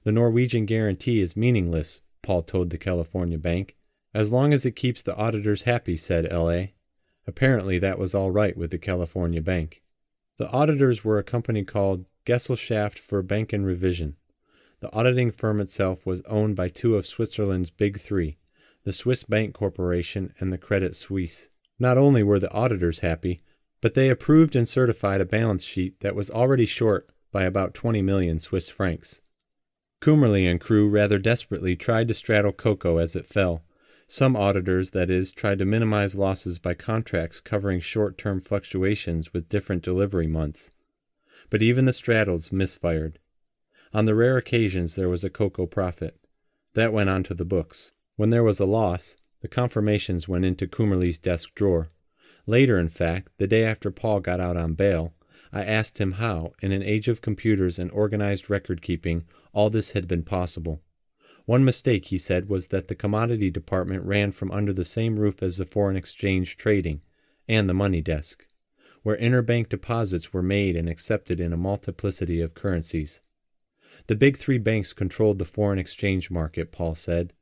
The Norwegian guarantee is meaningless, Paul told the California Bank. As long as it keeps the auditors happy, said L.A. Apparently that was all right with the California Bank. The auditors were a company called Gesellschaft für Bankenrevision. The auditing firm itself was owned by 2 of Switzerland's big 3, the Swiss Bank Corporation and the Credit Suisse. Not only were the auditors happy, but they approved and certified a balance sheet that was already short by about 20 million Swiss francs. Kummerly and crew rather desperately tried to straddle cocoa as it fell. Some auditors, that is, tried to minimize losses by contracts covering short-term fluctuations with different delivery months. But even the straddles misfired. On the rare occasions there was a cocoa profit. That went onto the books. When there was a loss, the confirmations went into Kummerly's desk drawer. Later, in fact, the day after Paul got out on bail, I asked him how, in an age of computers and organized record-keeping, all this had been possible. One mistake, he said, was that the commodity department ran from under the same roof as the foreign exchange trading and the money desk, where interbank deposits were made and accepted in a multiplicity of currencies. The big 3 banks controlled the foreign exchange market, Paul said.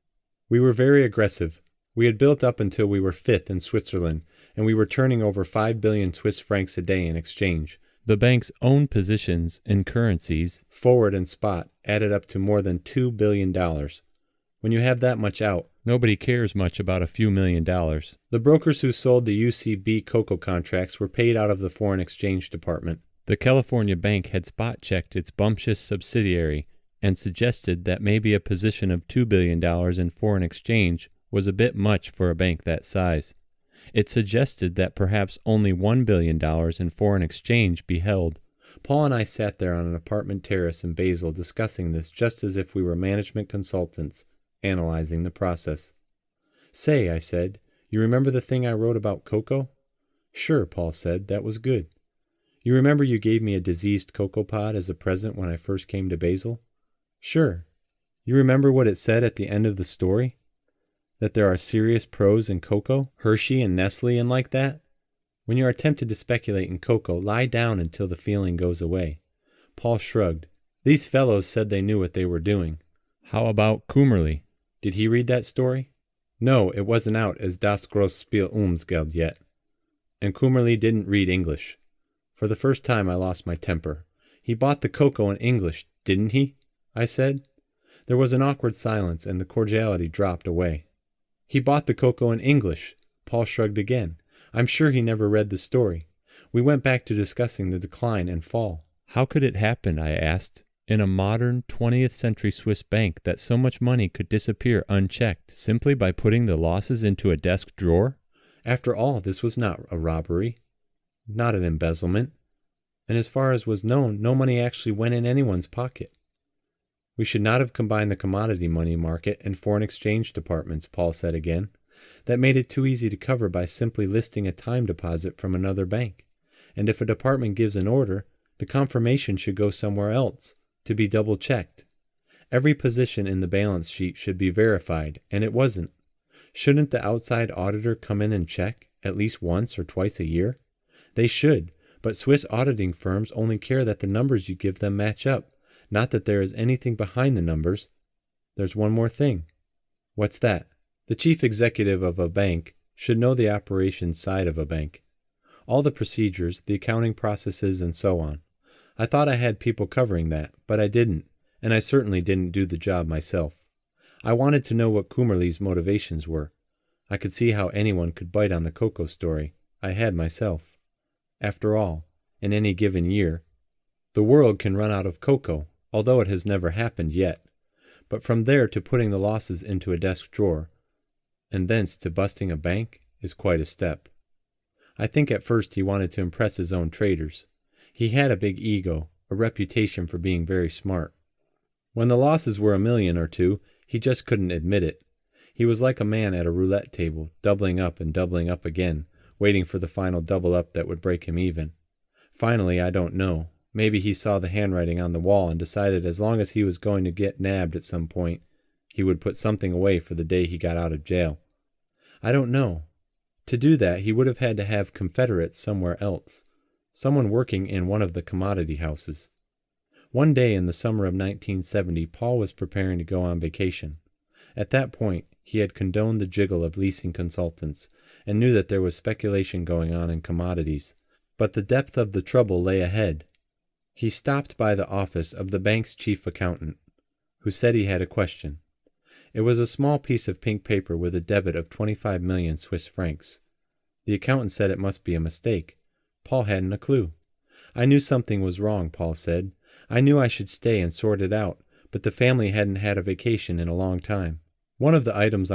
We were very aggressive. We had built up until we were 5th in Switzerland, and we were turning over 5 billion Swiss francs a day in exchange. The bank's own positions in currencies, forward and spot, added up to more than $2 billion. When you have that much out, nobody cares much about a few $1 million. The brokers who sold the UCB cocoa contracts were paid out of the foreign exchange department. The California Bank had spot-checked its bumptious subsidiary and suggested that maybe a position of $2 billion in foreign exchange was a bit much for a bank that size. It suggested that perhaps only $1 billion in foreign exchange be held. Paul and I sat there on an apartment terrace in Basel discussing this just as if we were management consultants, analyzing the process. Say, I said, you remember the thing I wrote about cocoa? Sure, Paul said, that was good. You remember you gave me a diseased cocoa pod as a present when I first came to Basel? Sure. You remember what it said at the end of the story? That there are serious pros in cocoa, Hershey and Nestle and like that? When you are tempted to speculate in cocoa, lie down until the feeling goes away. Paul shrugged. These fellows said they knew what they were doing. How about Kummerly? Did he read that story? No, it wasn't out as Das große Spiel Umsgeld yet. And Kummerly didn't read English. For the first time I lost my temper. He bought the cocoa in English, didn't he? I said. There was an awkward silence and the cordiality dropped away. He bought the cocoa in English. Paul shrugged again. I'm sure he never read the story. We went back to discussing the decline and fall. How could it happen, I asked. in a modern 20th century Swiss bank that so much money could disappear unchecked simply by putting the losses into a desk drawer? After all, this was not a robbery, not an embezzlement, and as far as was known, no money actually went in anyone's pocket. We should not have combined the commodity money market and foreign exchange departments, Paul said again. That made it too easy to cover by simply listing a time deposit from another bank. And if a department gives an order, the confirmation should go somewhere else, to be double-checked. Every position in the balance sheet should be verified, and it wasn't. Shouldn't the outside auditor come in and check, at least once or twice a year? They should, but Swiss auditing firms only care that the numbers you give them match up, not that there is anything behind the numbers. There's one more thing. What's that? The chief executive of a bank should know the operations side of a bank. All the procedures, the accounting processes, and so on. I thought I had people covering that, but I didn't, and I certainly didn't do the job myself. I wanted to know what Coomerly's motivations were. I could see how anyone could bite on the cocoa story. I had myself. After all, in any given year, the world can run out of cocoa, although it has never happened yet. But from there to putting the losses into a desk drawer, and thence to busting a bank, is quite a step. I think at first he wanted to impress his own traders. He had a big ego, a reputation for being very smart. When the losses were $1 million or $2 million, he just couldn't admit it. He was like a man at a roulette table, doubling up and doubling up again, waiting for the final double up that would break him even. Finally, I don't know. Maybe he saw the handwriting on the wall and decided as long as he was going to get nabbed at some point, he would put something away for the day he got out of jail. I don't know. To do that, he would have had to have confederates somewhere else, someone working in one of the commodity houses. One day in the summer of 1970, Paul was preparing to go on vacation. At that point, he had condoned the jiggle of leasing consultants and knew that there was speculation going on in commodities, but the depth of the trouble lay ahead. He stopped by the office of the bank's chief accountant, who said he had a question. It was a small piece of pink paper with a debit of 25 million Swiss francs. The accountant said it must be a mistake. Paul hadn't a clue. I knew something was wrong, Paul said. I knew I should stay and sort it out, but the family hadn't had a vacation in a long time. One of the items